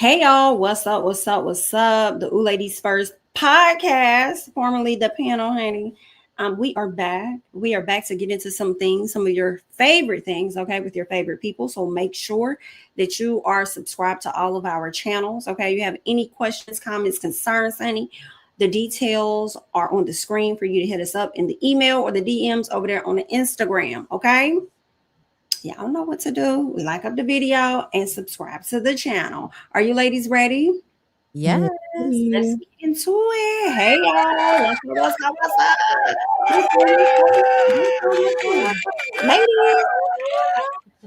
Hey y'all, what's up? What's up? What's up? The Ooh Ladies First podcast, formerly the Panel Honey. We are back. We are back to get into some things, some of your favorite things, okay, with your favorite people. So make sure that you are subscribed to all of our channels. Okay. You have any questions, comments, concerns, honey? The details are on the screen for you to hit us up in the email or the DMs over there on the Instagram. Okay. Y'all know what to do. Like up the video and subscribe to the channel. Are you ladies ready? Yes. Let's get into it. Hey y'all. What's up?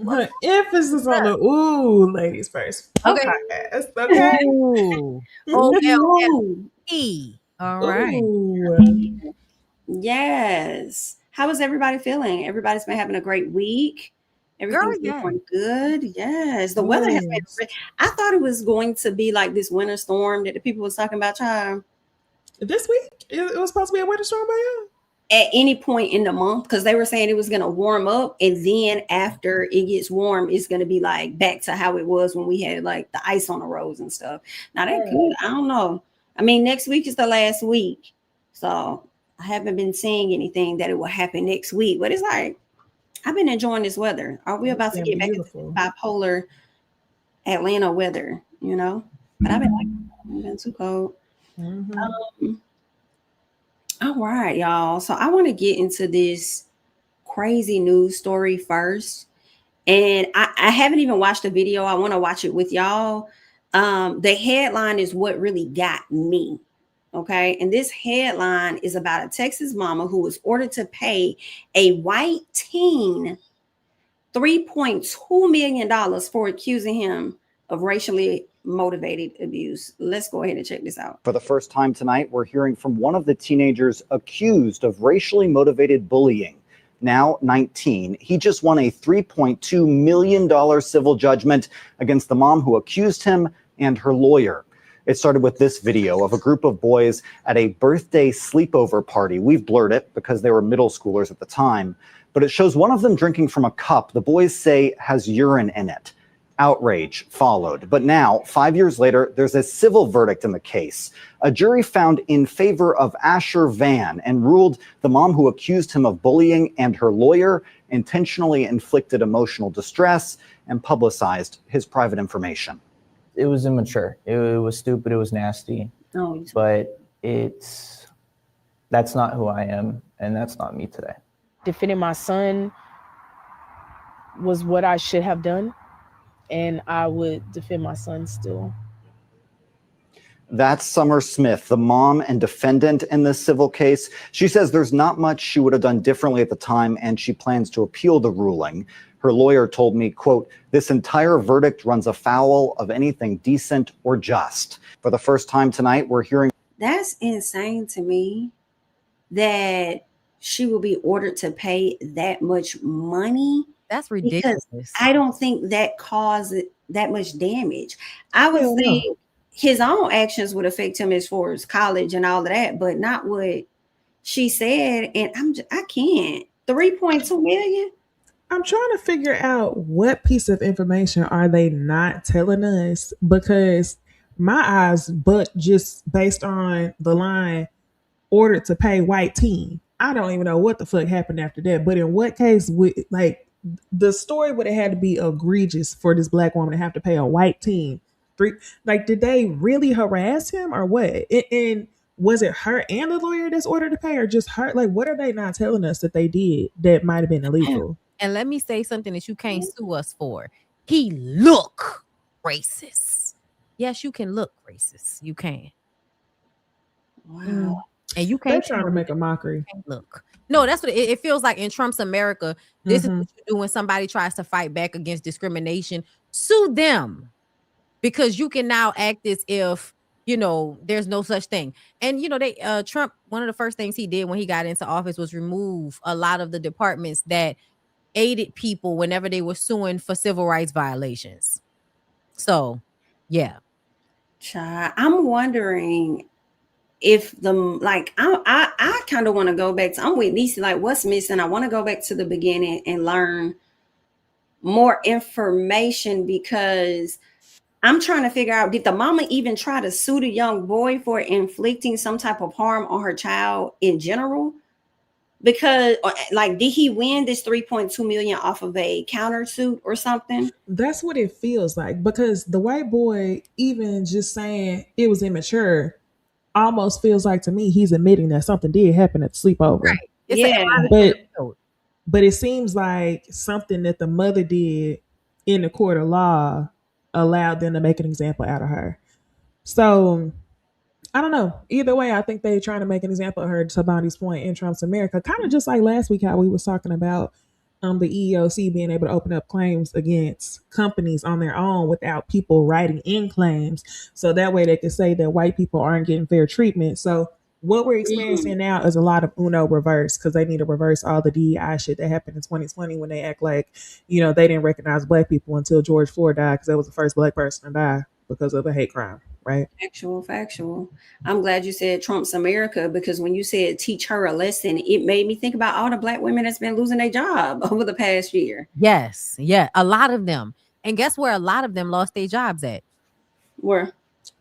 Ladies. Emphasis on the ooh, ladies first. Okay. Podcast, okay. Ooh. OLFE. All right. Ooh. Yes. How is everybody feeling? Everybody's been having a great week. Everything's been going good. Yes. The weather has been. I thought it was going to be like this winter storm that the people was talking about. Child. This week it was supposed to be a winter storm by you. At any point in the month, because they were saying it was going to warm up, and then after it gets warm, it's going to be like back to how it was when we had like the ice on the roads and stuff. Now that could, I don't know. I mean, next week is the last week, so I haven't been seeing anything that it will happen next week. But it's like I've been enjoying this weather. Are we about to get back into bipolar Atlanta weather? You know, but I've been too cold. All right, y'all. So I want to get into this crazy news story first. And I haven't even watched the video. I want to watch it with y'all. The headline is what really got me. Okay. And this headline is about a Texas mama who was ordered to pay a white teen $3.2 million for accusing him of racially motivated abuse. Let's go ahead and check this out. For the first time tonight, we're hearing from one of the teenagers accused of racially motivated bullying. Now 19, he just won a $3.2 million civil judgment against the mom who accused him and her lawyer. It started with this video of a group of boys at a birthday sleepover party. We've blurred it because they were middle schoolers at the time, but it shows one of them drinking from a cup the boys say has urine in it. Outrage followed. But now, 5 years later, there's a civil verdict in the case. A jury found in favor of Asher Van and ruled the mom who accused him of bullying and her lawyer intentionally inflicted emotional distress and publicized his private information. It was immature. It was stupid. It was nasty. But that's not who I am, and that's not me today. Defending my son was what I should have done. And I would defend my son still. That's Summer Smith, the mom and defendant in this civil case. She says there's not much she would have done differently at the time, and she plans to appeal the ruling. Her lawyer told me, quote, "This entire verdict runs afoul of anything decent or just." For the first time tonight, we're hearing. That's insane to me that she will be ordered to pay that much money. That's ridiculous. Because I don't think that caused that much damage. I would think his own actions would affect him as far as college and all of that, but not what she said. And I can't. 3.2 million. I'm trying to figure out what piece of information are they not telling us, because my eyes, but just based on the line ordered to pay white teen, I don't even know what the fuck happened after that. But in what case would, like, the story would have had to be egregious for this black woman to have to pay a white teen did they really harass him or what? And was it her and the lawyer that's ordered to pay, or just her? Like, what are they not telling us that they did that might have been illegal? And let me say something that you can't sue us for. He look racist. Yes, you can look racist. You can. Wow. And you can't. They're trying to make a mockery. Look. No, that's what it feels like in Trump's America. This is what you do when somebody tries to fight back against discrimination. Sue them, because you can now act as if, there's no such thing. And, Trump, one of the first things he did when he got into office was remove a lot of the departments that aided people whenever they were suing for civil rights violations. So, yeah. Child, I'm wondering if I kind of want to go back to, I'm with Lisa, like, what's missing? I want to go back to the beginning and learn more information, because I'm trying to figure out, did the mama even try to sue the young boy for inflicting some type of harm on her child in general? Because like, did he win this 3.2 million off of a countersuit or something? That's what it feels like, because the white boy, even just saying it was immature, almost feels like to me he's admitting that something did happen at the sleepover. Right. It's Yeah. But it seems like something that the mother did in the court of law allowed them to make an example out of her. So I don't know. Either way, I think they're trying to make an example of her, to Bonnie's point, in Trump's America. Kind of just like last week, how we was talking about the EEOC being able to open up claims against companies on their own without people writing in claims. So that way they can say that white people aren't getting fair treatment. So what we're experiencing now is a lot of Uno reverse, because they need to reverse all the DEI shit that happened in 2020 when they act like, you know, they didn't recognize black people until George Floyd died, because that was the first black person to die because of a hate crime, right? Factual. I'm glad you said Trump's America, because when you said teach her a lesson, it made me think about all the black women that's been losing their job over the past year. Yes. Yeah. A lot of them. And guess where a lot of them lost their jobs at? Where?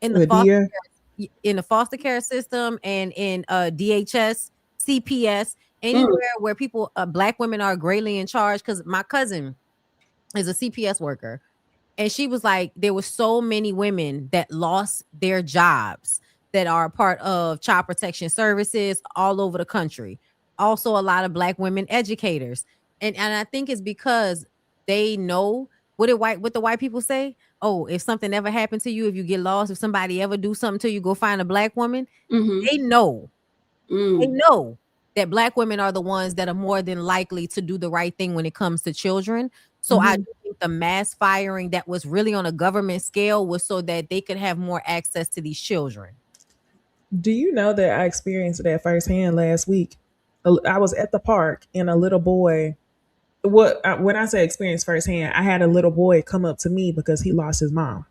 In the foster care system, and in DHS, CPS, anywhere where people, black women are greatly in charge. Because my cousin is a CPS worker, and she was like, there were so many women that lost their jobs that are a part of child protection services all over the country. Also, a lot of black women educators, and I think it's because they know what the white people say. Oh, if something ever happened to you, if you get lost, if somebody ever do something to you, go find a black woman. They know. They know that black women are the ones that are more than likely to do the right thing when it comes to children. So I do think the mass firing that was really on a government scale was so that they could have more access to these children. Do you know that I experienced that firsthand last week? I was at the park, and a little boy, when I say experience firsthand, I had a little boy come up to me because he lost his mom.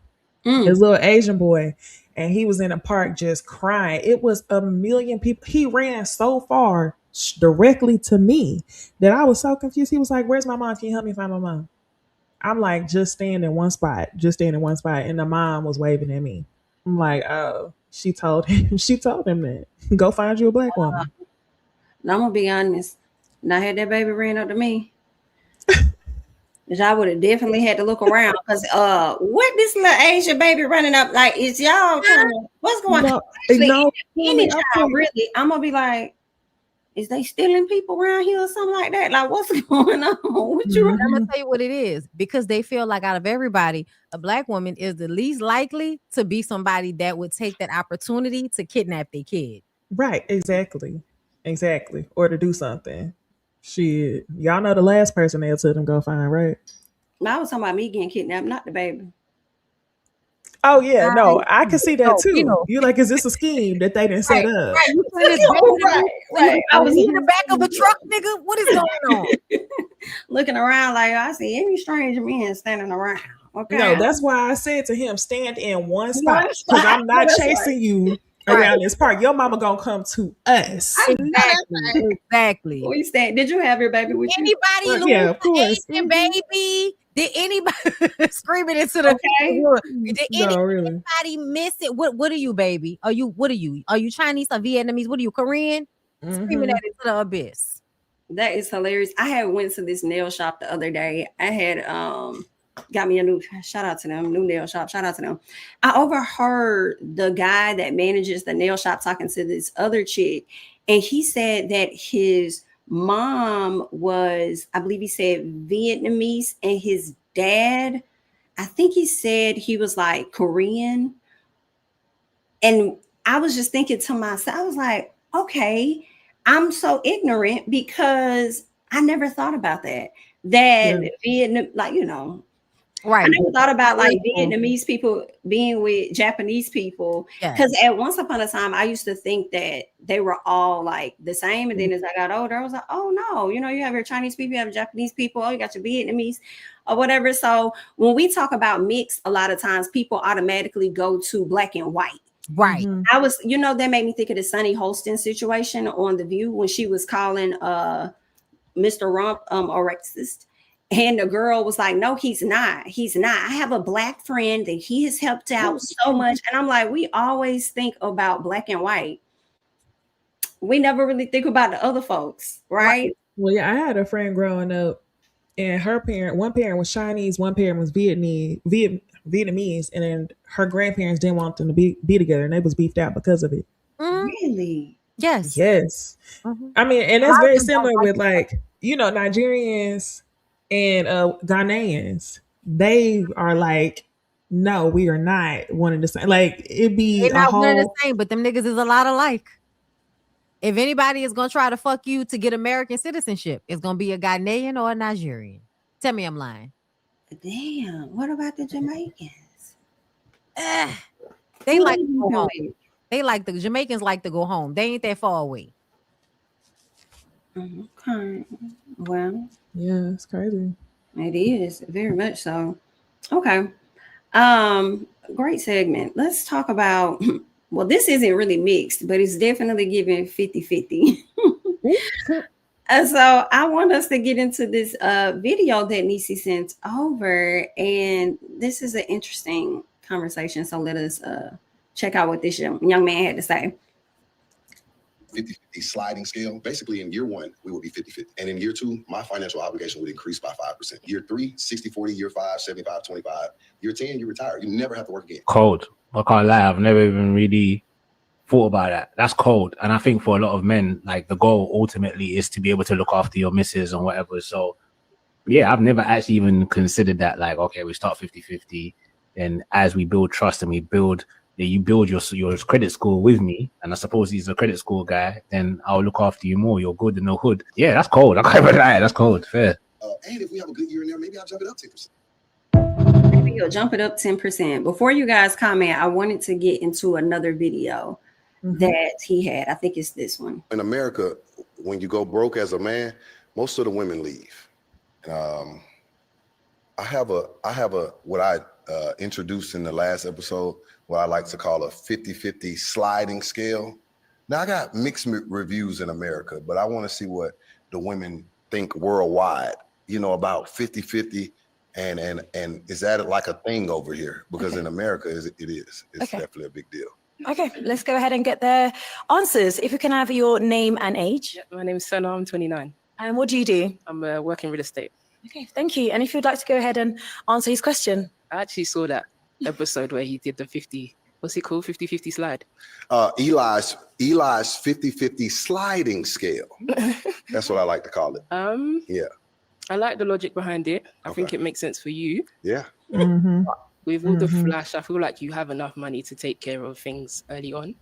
His little Asian boy, and he was in a park just crying. It was a million people. He ran so far directly to me that I was so confused. He was like, "Where's my mom? Can you help me find my mom?" I'm like, just stand in one spot. And the mom was waving at me. I'm like, oh, she told him that. Go find you a black woman. Now, I'm gonna be honest. Now, had that baby ran up to me, I would have definitely had to look around, because what this little Asian baby running up, like, is y'all trying to, what's going on? Any child, really, I'm gonna be like, is they stealing people around here or something like that? Like, what's going on? What you? I'm gonna tell you what it is, because they feel like out of everybody, a black woman is the least likely to be somebody that would take that opportunity to kidnap their kid. Right, exactly, or to do something. Shit, y'all know the last person they'll tell them go find, right? I was talking about me getting kidnapped, not the baby. Oh yeah, no, I can see that too. You like, is this a scheme that they didn't set up? Right. I was in the back of a truck, nigga. What is going on? Looking around like, I see any strange men standing around. Okay. No, that's why I said to him, stand in one spot, because I'm not chasing you around this park. Your mama gonna come to us. Exactly. Where you stand? Did you have your baby with you? Anybody? Yeah, of course. Baby. Did anybody screaming into the Did anybody miss it? What are you, baby? Are you Chinese or Vietnamese? What are you, Korean? Screaming at into the abyss. That is hilarious. I had went to this nail shop the other day. I had got me a new nail shop. Shout out to them. I overheard the guy that manages the nail shop talking to this other chick, and he said that his mom was, I believe he said, Vietnamese, and his dad, I think he said he was like Korean. And I was just thinking to myself, I was like, okay, I'm so ignorant, because I never thought about that. Vietnam, like, you know, right. I never thought about like Vietnamese people being with Japanese people, because at once upon a time I used to think that they were all like the same, and then as I got older, I was like, oh no, you know, you have your Chinese people, you have Japanese people, oh, you got your Vietnamese or whatever. So when we talk about mix, a lot of times people automatically go to black and white. Right. I was, you know, that made me think of the Sunny Holston situation on The View when she was calling Mr. Rump a racist. And the girl was like, no, he's not. He's not. I have a black friend that he has helped out so much. And I'm like, we always think about black and white. We never really think about the other folks, right? Well, yeah, I had a friend growing up, and one parent was Chinese, one parent was Vietnamese, and then her grandparents didn't want them to be together, and they was beefed out because of it. Really? Yes. Yes. I mean, and that's very similar with like, Nigerians and Ghanaians. They are like, no, we are not one of the same. Like, it'd be They're not one of the same, but them niggas is a lot alike. If anybody is gonna try to fuck you to get American citizenship, it's gonna be a Ghanaian or a Nigerian. Tell me I'm lying. Damn. What about the Jamaicans? They like to go home. They like the Jamaicans like to go home. They ain't that far away. Okay. Well, yeah, it's crazy. It is very much so. Okay. Great segment. Let's talk about, well, this isn't really mixed, but it's definitely giving 50-50. And so I want us to get into this video that Nisi sent over, and this is an interesting conversation. So let us check out what this young man had to say. 50-50 sliding scale. Basically, in year 1, we would be 50-50. And in year 2, my financial obligation would increase by 5%. Year 3, 60-40. Year 5, 75-25. Year 10, you retire. You never have to work again. Cold. I can't lie. I've never even really thought about that. That's cold. And I think for a lot of men, like, the goal ultimately is to be able to look after your missus and whatever. So, yeah, I've never actually even considered that. Like, okay, we start 50-50. And as we build trust and we build... you build your credit score with me, and I suppose he's a credit score guy, then I'll look after you more. You're good in the hood. Yeah, that's cold. I can't even lie. That's cold. Fair. And if we have a good year in there, maybe I'll jump it up 10%. Maybe you'll jump it up 10%. Before you guys comment, I wanted to get into another video that he had. I think it's this one. In America, when you go broke as a man, most of the women leave. I have a what I introduced in the last episode, what I like to call a 50-50 sliding scale. Now, I got mixed reviews in America, but I want to see what the women think worldwide, about 50-50, and is that like a thing over here? Because in America, it is. It's definitely a big deal. Okay, let's go ahead and get their answers. If you can have your name and age. My name's Sana, I'm 29. And what do you do? I'm working real estate. Okay, thank you. And if you'd like to go ahead and answer his question. I actually saw that episode where he did the 50, what's it called? 50-50 slide. Eli's 50-50 sliding scale. That's what I like to call it. Yeah. I like the logic behind it. I think it makes sense for you. Yeah. With all the flash, I feel like you have enough money to take care of things early on.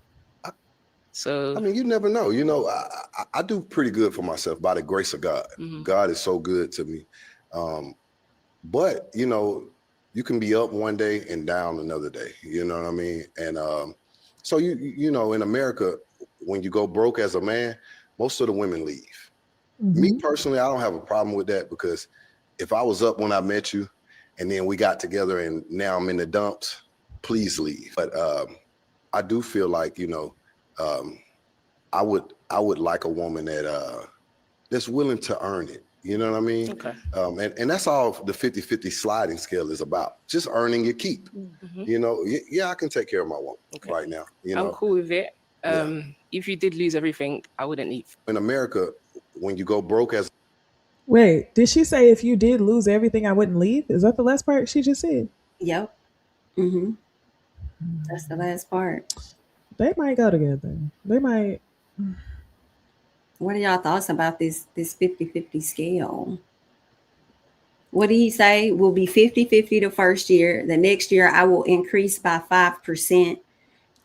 So I mean, you never know. I do pretty good for myself by the grace of God. God is so good to me. But you can be up one day and down another day. You know what I mean? And so in America, when you go broke as a man, most of the women leave. Me personally, I don't have a problem with that, because if I was up when I met you and then we got together and now I'm in the dumps, please leave. But I do feel like, I would like a woman that's willing to earn it. You know what I mean? Okay. And that's all the 50-50 sliding scale is about. Just earning your keep. Yeah, I can take care of my woman right now. I'm cool with it. If you did lose everything, I wouldn't leave. In America, when you go broke as... Wait, did she say if you did lose everything, I wouldn't leave? Is that the last part she just said? Yep. That's the last part. They might go together. They might... What are y'all thoughts about this 50-50 scale? What did he say? Will be 50-50 the first year. The next year, I will increase by 5%.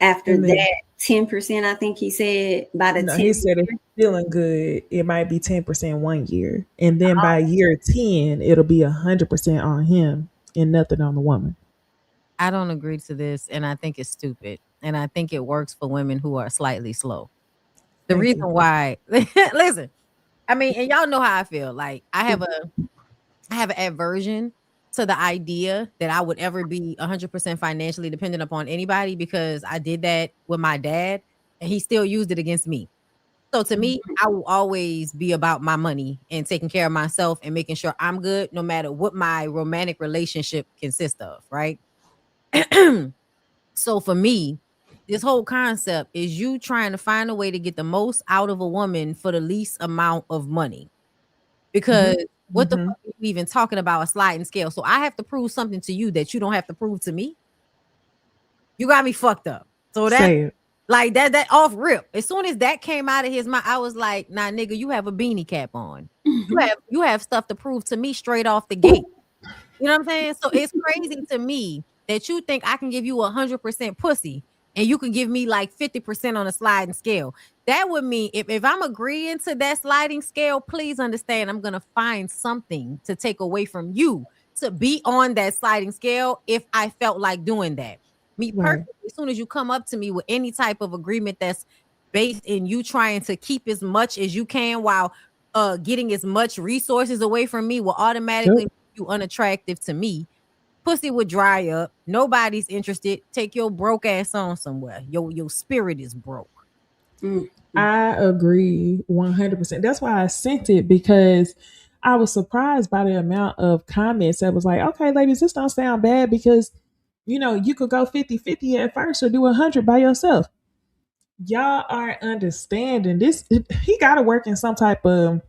After that, 10%, I think he said. By the 10th he said if feeling good, it might be 10% one year. And then by year 10, it'll be 100% on him and nothing on the woman. I don't agree to this, and I think it's stupid. And I think it works for women who are slightly slow. The reason why, listen, I mean, and y'all know how I feel. Like I have an aversion to the idea that I would ever be 100% financially dependent upon anybody, because I did that with my dad and he still used it against me. So to me, I will always be about my money and taking care of myself and making sure I'm good no matter what my romantic relationship consists of, right? So for me, this whole concept is you trying to find a way to get the most out of a woman for the least amount of money. Because what the fuck are you even talking about a sliding scale? So I have to prove something to you that you don't have to prove to me. You got me fucked up. So that like that off rip. As soon as that came out of his mouth, I was like, nah, nigga, you have a beanie cap on. You have stuff to prove to me straight off the gate. You know what I'm saying? So it's crazy to me that you think I can give you 100% pussy and you can give me like 50% on a sliding scale. That would mean if I'm agreeing to that sliding scale, please understand I'm going to find something to take away from you to be on that sliding scale if I felt like doing that. Me personally, as soon as you come up to me with any type of agreement that's based in you trying to keep as much as you can while getting as much resources away from me will automatically make you unattractive to me. Pussy would dry up. Nobody's interested. Take your broke ass on somewhere. Your spirit is broke. I agree 100%. That's why I sent it, because I was surprised by the amount of comments that was like, okay, ladies, this don't sound bad because, you know, you could go 50-50 at first or do 100 by yourself. Y'all aren't understanding this. He got to work in some type of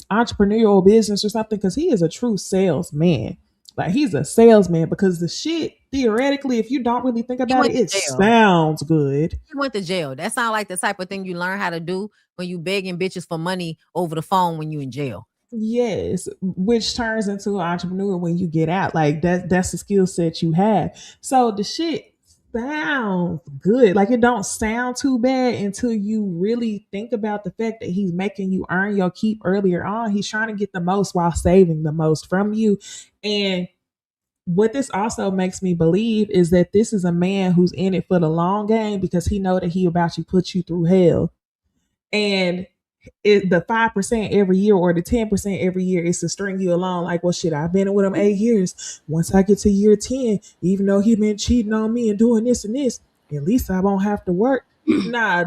entrepreneurial business or something, because he is a true salesman. Like, he's a salesman, because the shit, theoretically, if you don't really think about it, it sounds good. He went to jail. That sounds like the type of thing you learn how to do when you begging bitches for money over the phone when you in jail. Yes, which turns into an entrepreneur when you get out. Like, that's the skill set you have. So the shit sounds good. Like, it don't sound too bad until you really think about the fact that he's making you earn your keep earlier on. He's trying to get the most while saving the most from you. And what this also makes me believe is that this is a man who's in it for the long game, because he know that he about to put you through hell. And the 5% every year or the 10% every year is to string you along. Like, well, shit, I've been with him 8 years. Once I get to year 10, even though he been cheating on me and doing this and this, at least I won't have to work. Nah,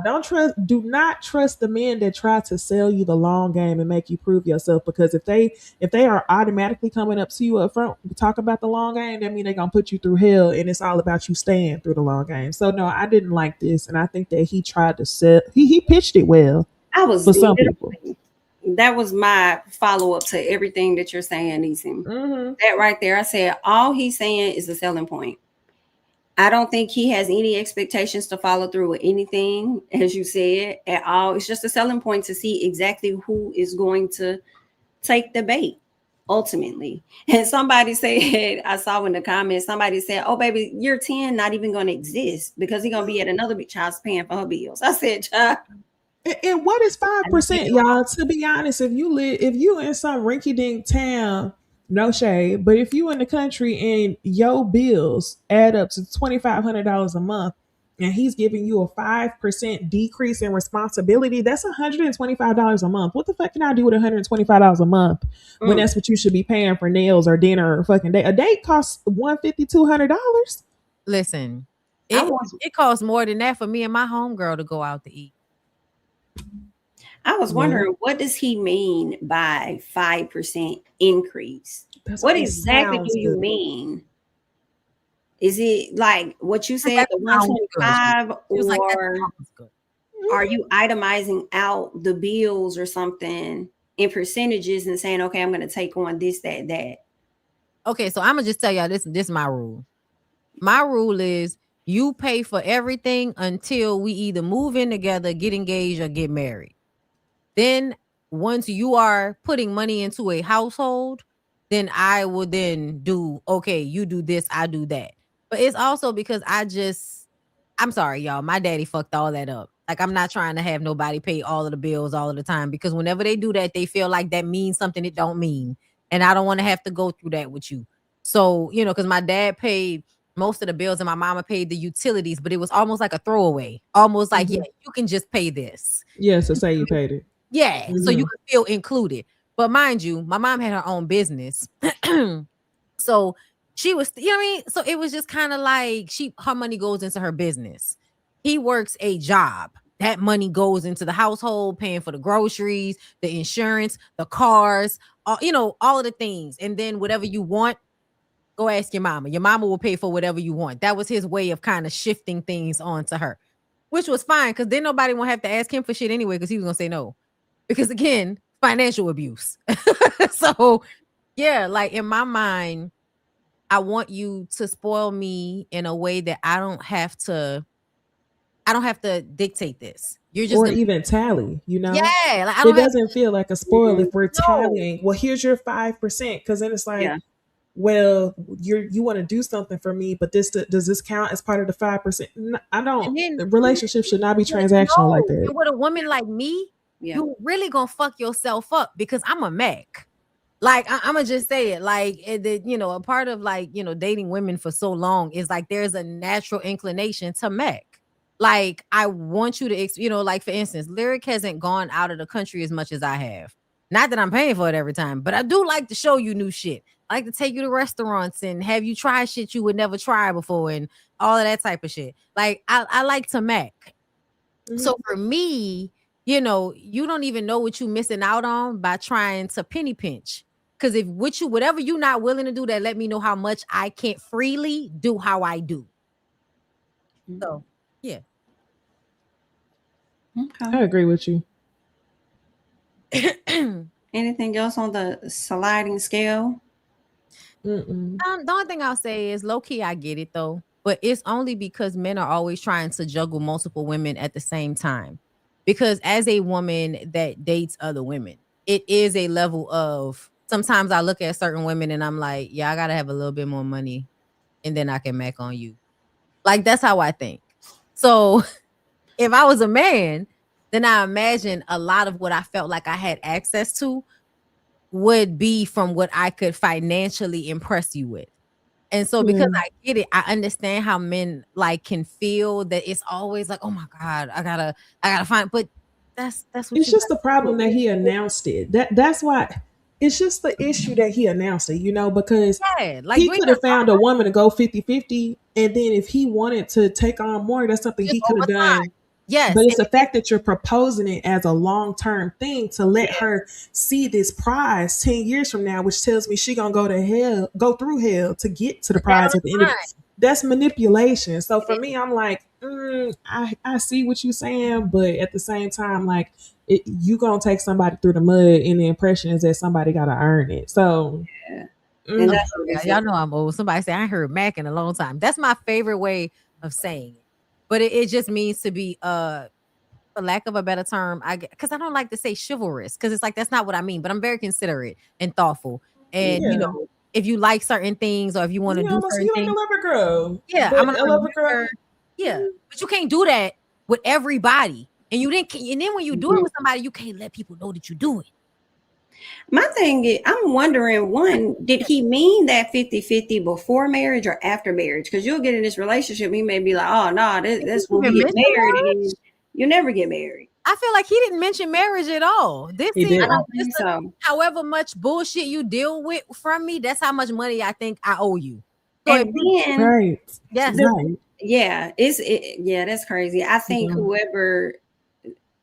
do not trust the men that try to sell you the long game and make you prove yourself, because if they are automatically coming up to you up front to talk about the long game, that means they're gonna put you through hell, and it's all about you staying through the long game. So no, I didn't like this, and I think that he tried to sell. He pitched it well. For some people. That was my follow-up to everything that you're saying, Neeson. That right there, I said all he's saying is a selling point. I don't think he has any expectations to follow through with anything, as you said, at all. It's just a selling point to see exactly who is going to take the bait ultimately. And somebody said, I saw in the comments, somebody said, oh, baby, year 10 not even going to exist because he's going to be at another big child's paying for her bills. I said, child. And what is 5%, y'all? To be honest, if you in some rinky-dink town, no shade, but if you in the country and your bills add up to $2,500 a month, and he's giving you a 5% decrease in responsibility, that's $125 a month. What the fuck can I do with $125 a month when that's what you should be paying for nails or dinner or fucking day? A date costs $150, $200. Listen, it costs more than that for me and my homegirl to go out to eat. I was wondering, what does he mean by 5% increase? What exactly do you mean? Is it like what you said, the 125, or are you itemizing out the bills or something in percentages and saying, okay, I'm going to take on this, that? Okay, so I'm going to just tell y'all this is my rule. My rule is you pay for everything until we either move in together, get engaged, or get married. Then once you are putting money into a household, then I will then do, okay, you do this, I do that. But it's also because I'm sorry, y'all, my daddy fucked all that up. Like, I'm not trying to have nobody pay all of the bills all of the time, because whenever they do that, they feel like that means something it don't mean. And I don't want to have to go through that with you. So, you know, because my dad paid most of the bills and my mama paid the utilities, but it was almost like a throwaway. Almost like, yeah, you can just pay this. Yeah, so say you paid it. Yeah, so you can feel included. But mind you, my mom had her own business. So she was, you know what I mean? So it was just kind of like her money goes into her business. He works a job. that money goes into the household, paying for the groceries, the insurance, the cars, all of the things. And then whatever you want, go ask your mama. Your mama will pay for whatever you want. That was his way of kind of shifting things onto her, which was fine because then nobody won't have to ask him for shit anyway because he was going to say no. Because again, financial abuse. So yeah, like in my mind, I want you to spoil me in a way that I don't have to dictate this. You're just even tally, Yeah, like it doesn't feel like a spoil if we're tallying. Well, here's your 5%, because then it's like, well, you want to do something for me, but does this count as part of the 5%? I don't. The relationship should not be transactional like that. And with a woman like me, you really gonna fuck yourself up because I'm a Mac. Like I'm gonna just say it, like a part of dating women for so long is like there's a natural inclination to Mac. Like I want you to, like for instance, Lyric hasn't gone out of the country as much as I have. Not that I'm paying for it every time, but I do like to show you new shit. I like to take you to restaurants and have you try shit you would never try before and all of that type of shit. Like I like to Mac. Mm-hmm. So for me, you don't even know what you're missing out on by trying to penny pinch. Because if whatever you're not willing to do, that let me know how much I can't freely do how I do. So yeah. Okay. I agree with you. Anything else on the sliding scale? The only thing I'll say is low key, I get it though, but it's only because men are always trying to juggle multiple women at the same time. Because as a woman that dates other women, it is a level of sometimes I look at certain women and I'm like, yeah, I gotta have a little bit more money, and then I can Mac on you. Like that's how I think. So if I was a man, then I imagine a lot of what I felt like I had access to would be from what I could financially impress you with. And so because I get it, I understand how men like can feel that it's always like, oh my God, I gotta find, but that's what it's just the problem that he announced it. That's why it's just the issue that he announced it, because he could have found a woman to go 50-50. And then if he wanted to take on more, that's something he could have done. Yes. But it's the fact that you're proposing it as a long-term thing to let her see this prize 10 years from now, which tells me she gonna go through hell to get to the prize at the end of it. That's manipulation. So for me, I'm like, I see what you're saying, but at the same time, like you gonna take somebody through the mud, and the impression is that somebody gotta earn it. So and y'all know I'm old. Somebody say I ain't heard Mac in a long time. That's my favorite way of saying it. But it just means to be, for lack of a better term, because I don't like to say chivalrous, because it's like that's not what I mean. But I'm very considerate and thoughtful, and if you like certain things or if you want to do certain things, like a lover girl. Yeah, I'm a lover girl. Yeah, but you can't do that with everybody, and and then when you do it with somebody, you can't let people know that you do it. My thing is, I'm wondering, one, did he mean that 50-50 before marriage or after marriage? Because you'll get in this relationship, he may be like, oh, no, this will be get married, and you never get married. I feel like he didn't mention marriage at all. This is, I don't think so. However much bullshit you deal with from me, that's how much money I think I owe you. So and then, right. Yes. Right. Yeah, that's crazy. I think whoever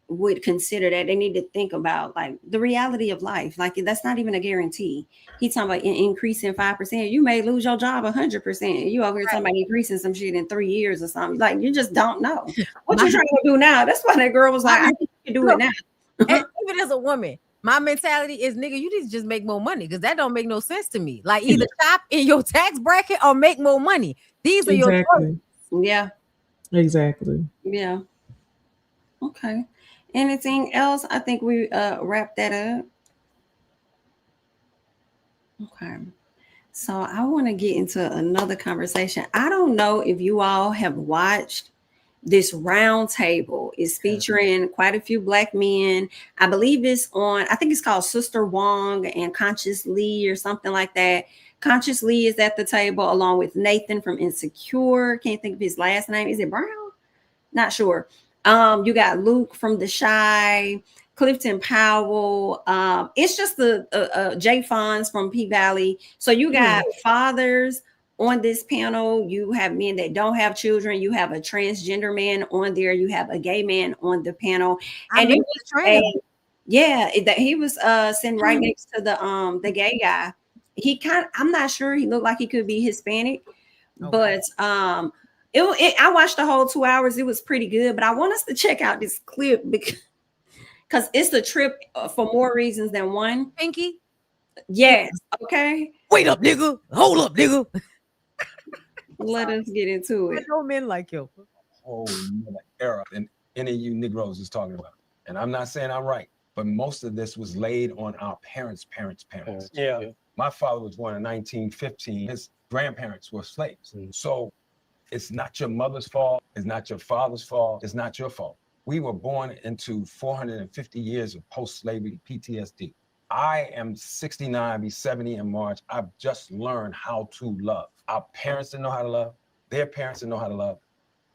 would consider that, they need to think about like the reality of life. Like that's not even a guarantee. He's talking about increasing 5%. You may lose your job 100%. You over here talking about increasing some shit in 3 years or something. Like you just don't know what you're trying to do now. That's why that girl was like, I think you can do it now. And even as a woman, my mentality is, nigga, you need to just make more money, because that don't make no sense to me. Like either shop in your tax bracket or make more money. These are your choices. Yeah. Exactly. Yeah. Okay. Anything else? I think we wrap that up. Okay. So I want to get into another conversation. I don't know if you all have watched this round table. It's featuring quite a few Black men. I believe it's on, I think it's called Sister Wong and Conscious Lee or something like that. Conscious Lee is at the table along with Nathan from Insecure. Can't think of his last name. Is it Brown? Not sure. You got Luke from The Shy, Clifton Powell. It's just the Jay Fonz from P Valley. So you got fathers on this panel. You have men that don't have children. You have a transgender man on there. You have a gay man on the panel. And it was that he was sitting right next to the gay guy. I'm not sure, he looked like he could be Hispanic, but I watched the whole 2 hours. It was pretty good, but I want us to check out this clip because it's a trip for more reasons than one. Pinky? Yes. Okay. Wait up, nigga. Hold up, nigga. Let us get into it. No men like you. Whole era than any of you Negroes is talking about. And I'm not saying I'm right, but most of this was laid on our parents. Yeah. My father was born in 1915. His grandparents were slaves. So it's not your mother's fault. It's not your father's fault. It's not your fault. We were born into 450 years of post-slavery PTSD. I am 69, be 70 in March. I've just learned how to love. Our parents didn't know how to love. Their parents didn't know how to love.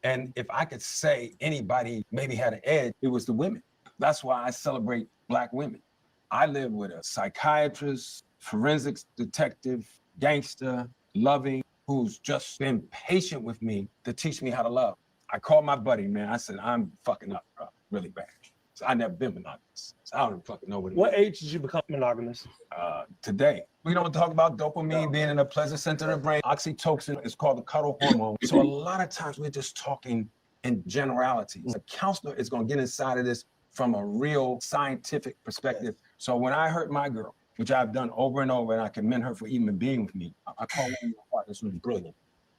And if I could say anybody maybe had an edge, it was the women. That's why I celebrate Black women. I live with a psychiatrist, forensics detective, gangster, loving, who's just been patient with me to teach me how to love. I called my buddy, man. I said, I'm fucking up, bro, really bad. So I never been monogamous. So I don't even fucking know what age did you become monogamous? Today. We don't talk about dopamine being in a pleasant center of the brain. Oxytocin is called the cuddle hormone. So a lot of times we're just talking in generalities. A counselor is going to get inside of this from a real scientific perspective. So when I hurt my girl, which I've done over and over, and I commend her for even being with me, I call one of my partners who's brilliant.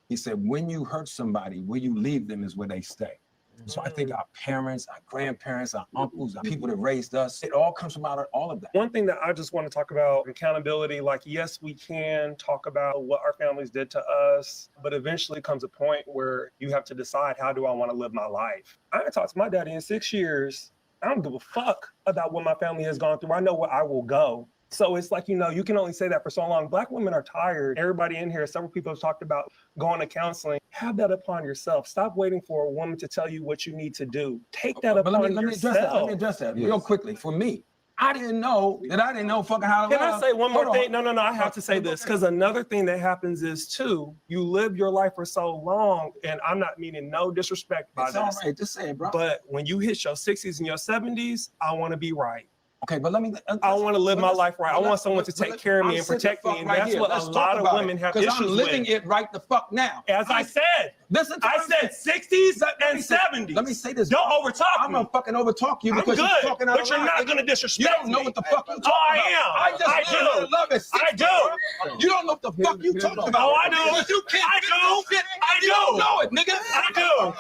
He said, when you hurt somebody, where you leave them is where they stay. So I think our parents, our grandparents, our uncles, our people that raised us, it all comes from out of all of that. One thing that I just want to talk about, accountability, like, yes, we can talk about what our families did to us, but eventually comes a point where you have to decide, how do I want to live my life? I haven't talked to my daddy in 6 years. I don't give a fuck about what my family has gone through. I know where I will go. So it's like, you can only say that for so long. Black women are tired. Everybody in here, several people have talked about going to counseling. Have that upon yourself. Stop waiting for a woman to tell you what you need to do. Take that upon yourself. Let me address that real quickly. For me, I didn't know fucking how to love. Can I say one more thing? No, I have to say this, because another thing that happens is, too, you live your life for so long, and I'm not meaning no disrespect by this. It's all right, just say it, bro. But when you hit your 60s and your 70s, I want to be right. Okay, but let me. I want to live my life right. I want someone to take care of me and protect me, and that's what a lot of women have issues with. Because I'm living it right the fuck now. As I said, listen. I said 60s and 70s. Let me say this. Don't overtalk me. I'm gonna fucking overtalk you because you're talking out of line. but you're not gonna disrespect me. You don't know what the fuck you talking about. I do. Love it. I do. You don't know what the fuck you talking about. Oh, I do. You can't. I do. I do. You don't know it, nigga. I do.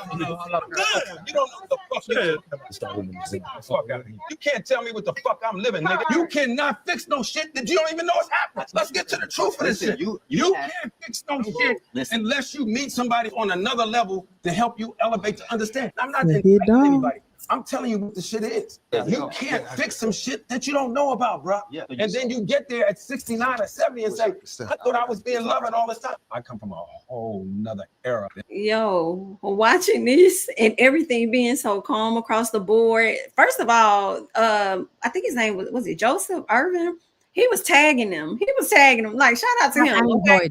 Good. You don't know what the fuck you talking about. Fuck out of here. You can't tell me what the fuck I'm living, nigga. You cannot fix no shit that you don't even know is happening. Let's get to the truth of this shit. You can't fix no shit unless you meet somebody on another level to help you elevate to understand. I'm not inviting anybody. I'm telling you what the shit is. You can't fix some shit that you don't know about, bro. And then you get there at 69 or 70 and say, I thought I was being loved all this time. I come from a whole nother era. Yo, watching this and everything being so calm across the board. First of all, I think his name was it Joseph Irvin? He was tagging them. Like, shout out to him. Okay?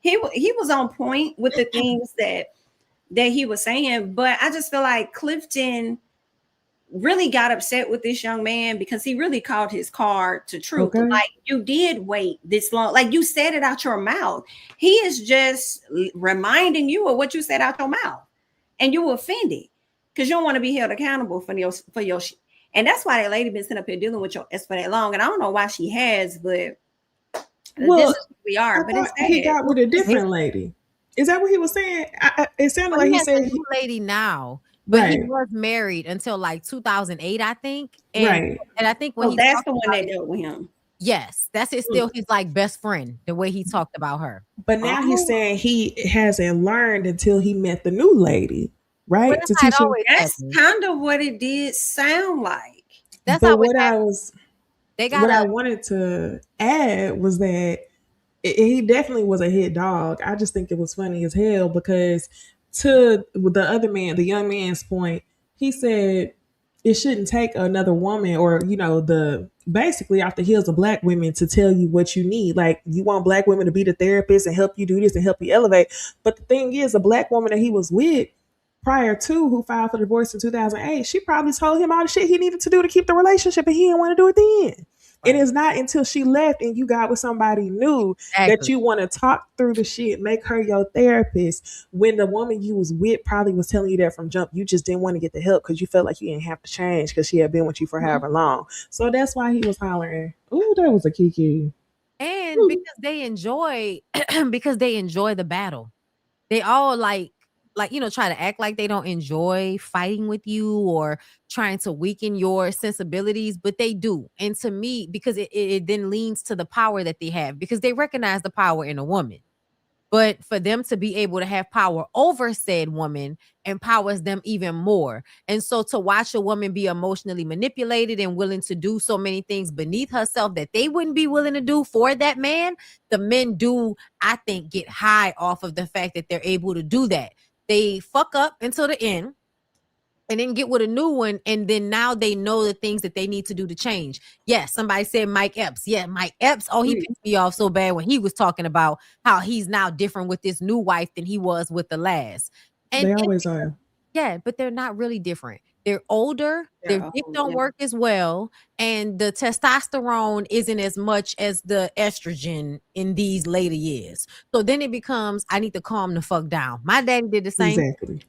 He was on point with the things that he was saying, but I just feel like Clifton really got upset with this young man because he really called his card to truth. Okay. Like, you did wait this long. Like, you said it out your mouth. He is just reminding you of what you said out your mouth, and you offended because you don't want to be held accountable for your shit. And that's why that lady been sitting up here dealing with your ass for that long. And I don't know why she has, but this is who we are. But he got with a different lady. Is that what he was saying? It sounded like he said a new lady now. But he was married until like 2008, I think. And I think when that's the one that dealt with him. Yes, that's still his like best friend, the way he talked about her. But now he's saying he hasn't learned until he met the new lady, right? To teach him. That's kind of what it did sound like. That's but how what I wanted to add was that he definitely was a hit dog. I just think it was funny as hell because to the other man, the young man's point, he said, it shouldn't take another woman or, the basically off the heels of black women to tell you what you need. Like, you want black women to be the therapist and help you do this and help you elevate. But the thing is, a black woman that he was with prior to, who filed for divorce in 2008, she probably told him all the shit he needed to do to keep the relationship, and he didn't want to do it then. It is not until she left and you got with somebody new that you want to talk through the shit, make her your therapist. When the woman you was with probably was telling you that from jump, you just didn't want to get the help because you felt like you didn't have to change because she had been with you for however long. So that's why he was hollering. Ooh, that was a kiki. And because they enjoy the battle. They all like try to act like they don't enjoy fighting with you or trying to weaken your sensibilities, but they do. And to me, because it then leans to the power that they have, because they recognize the power in a woman. But for them to be able to have power over said woman empowers them even more. And so to watch a woman be emotionally manipulated and willing to do so many things beneath herself that they wouldn't be willing to do for that man, the men do, I think, get high off of the fact that they're able to do that. They fuck up until the end and then get with a new one. And then now they know the things that they need to do to change. Yes, somebody said Mike Epps. Yeah, Mike Epps. Oh, he pissed me off so bad when he was talking about how he's now different with this new wife than he was with the last. And they always are. Yeah, but they're not really different. They're older. Their dick don't work as well. And the testosterone isn't as much as the estrogen in these later years. So then it becomes, I need to calm the fuck down. My daddy did the same. Exactly.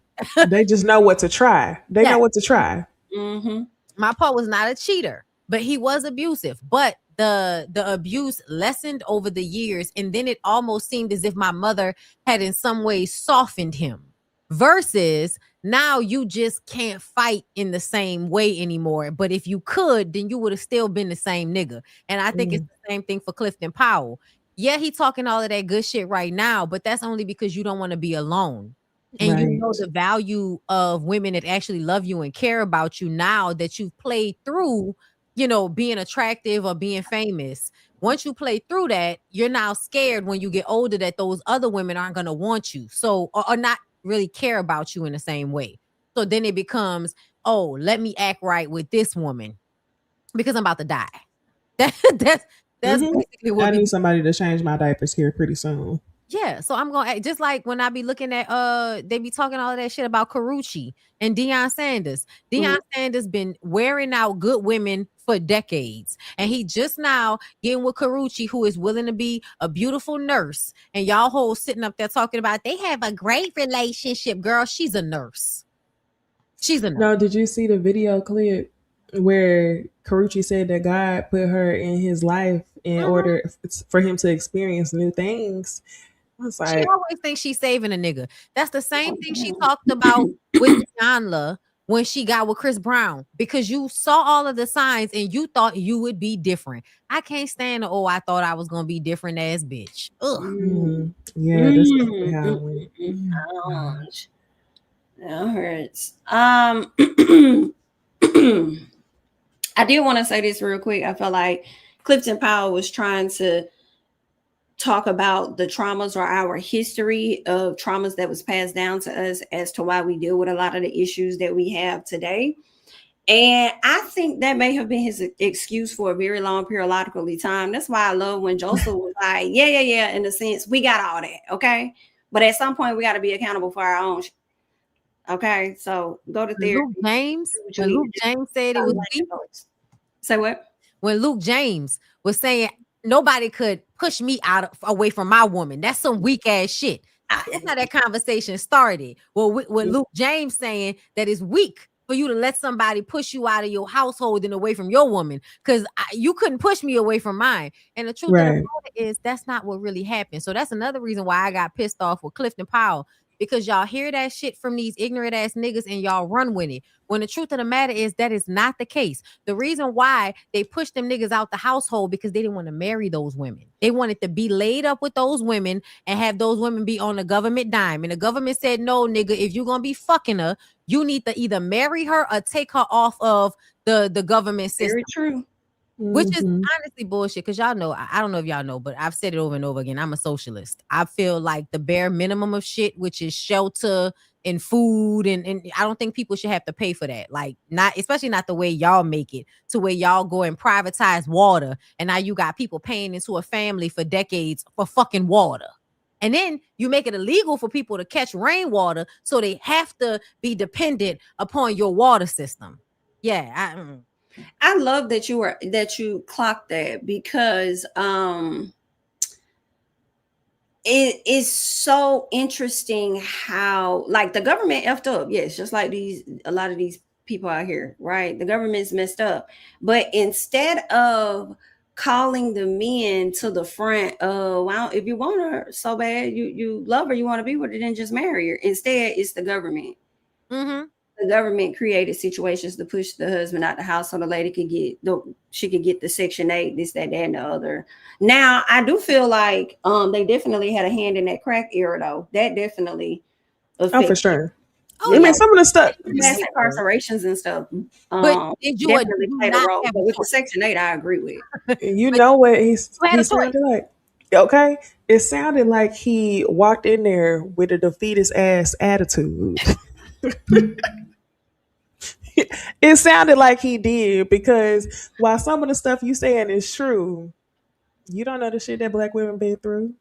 They just know what to try. They know what to try. Mm-hmm. My pa was not a cheater, but he was abusive. But the abuse lessened over the years. And then it almost seemed as if my mother had in some ways softened him. Versus now you just can't fight in the same way anymore. But if you could, then you would have still been the same nigga. And I think it's the same thing for Clifton Powell. Yeah, he talking all of that good shit right now, but that's only because you don't want to be alone. And you know the value of women that actually love you and care about you now that you've played through, being attractive or being famous. Once you play through that, you're now scared when you get older that those other women aren't going to want you. So, or not really care about you in the same way. So then it becomes, oh, let me act right with this woman because I'm about to die. That's basically what I need somebody to change my diapers here pretty soon. Yeah, so I'm gonna act just like when I be looking at they be talking all of that shit about Karrueche and Deion Sanders. Deion Sanders been wearing out good women for decades, and he just now getting with Karrueche, who is willing to be a beautiful nurse. And y'all hoes sitting up there talking about they have a great relationship. Girl, she's a nurse. She's a nurse. No, did you see the video clip where Karrueche said that God put her in his life in order for him to experience new things? She always thinks she's saving a nigga. That's the same thing she talked about with Iyanla when she got with Chris Brown, because you saw all of the signs and you thought you would be different. I can't stand the, I thought I was gonna be different ass bitch. Ugh. Yeah, that's definitely how it went. Ouch. That hurts. I did want to say this real quick. I feel like Clifton Powell was trying to talk about the traumas or our history of traumas that was passed down to us as to why we deal with a lot of the issues that we have today. And I think that may have been his excuse for a very long periodically time. That's why I love when Joseph was like, yeah, in the sense, we got all that, okay? But at some point, we got to be accountable for our own shit. Okay, so go to therapy. When Luke James said it was weak. Say what? When Luke James was saying nobody could push me away from my woman. That's some weak ass shit. That's how that conversation started. Well, with Luke James saying that it's weak for you to let somebody push you out of your household and away from your woman, because you couldn't push me away from mine. And the truth of the matter is that's not what really happened. So that's another reason why I got pissed off with Clifton Powell, because y'all hear that shit from these ignorant ass niggas and y'all run with it. When the truth of the matter is that is not the case. The reason why they pushed them niggas out the household because they didn't want to marry those women. They wanted to be laid up with those women and have those women be on the government dime. And the government said, no, nigga, if you're going to be fucking her, you need to either marry her or take her off of the government system. Very true. Which is honestly bullshit, because y'all know, I don't know if y'all know, but I've said it over and over again. I'm a socialist. I feel like the bare minimum of shit, which is shelter and food, and I don't think people should have to pay for that. Like, not, especially not the way y'all make it, to where y'all go and privatize water, and now you got people paying into a family for decades for fucking water. And then you make it illegal for people to catch rainwater, so they have to be dependent upon your water system. Yeah, I love that you clocked that, because it is so interesting how, like, the government effed up. Yes, just like a lot of these people out here, right? The government's messed up. But instead of calling the men to the front, well, if you want her so bad, you love her, you want to be with her, then just marry her. Instead, it's the government. The government created situations to push the husband out the house so the lady could get the Section 8, this, that, and the other. Now, I do feel like they definitely had a hand in that crack era, though. That definitely affected. Oh, for sure. Oh, I mean, some of the stuff, mass incarcerations and stuff, but did you definitely played a role. But with the Section 8, I agree with. You know what he sounded like? Okay, it sounded like he walked in there with a defeatist ass attitude. It sounded like he did, because while some of the stuff you saying is true, you don't know the shit that Black women been through.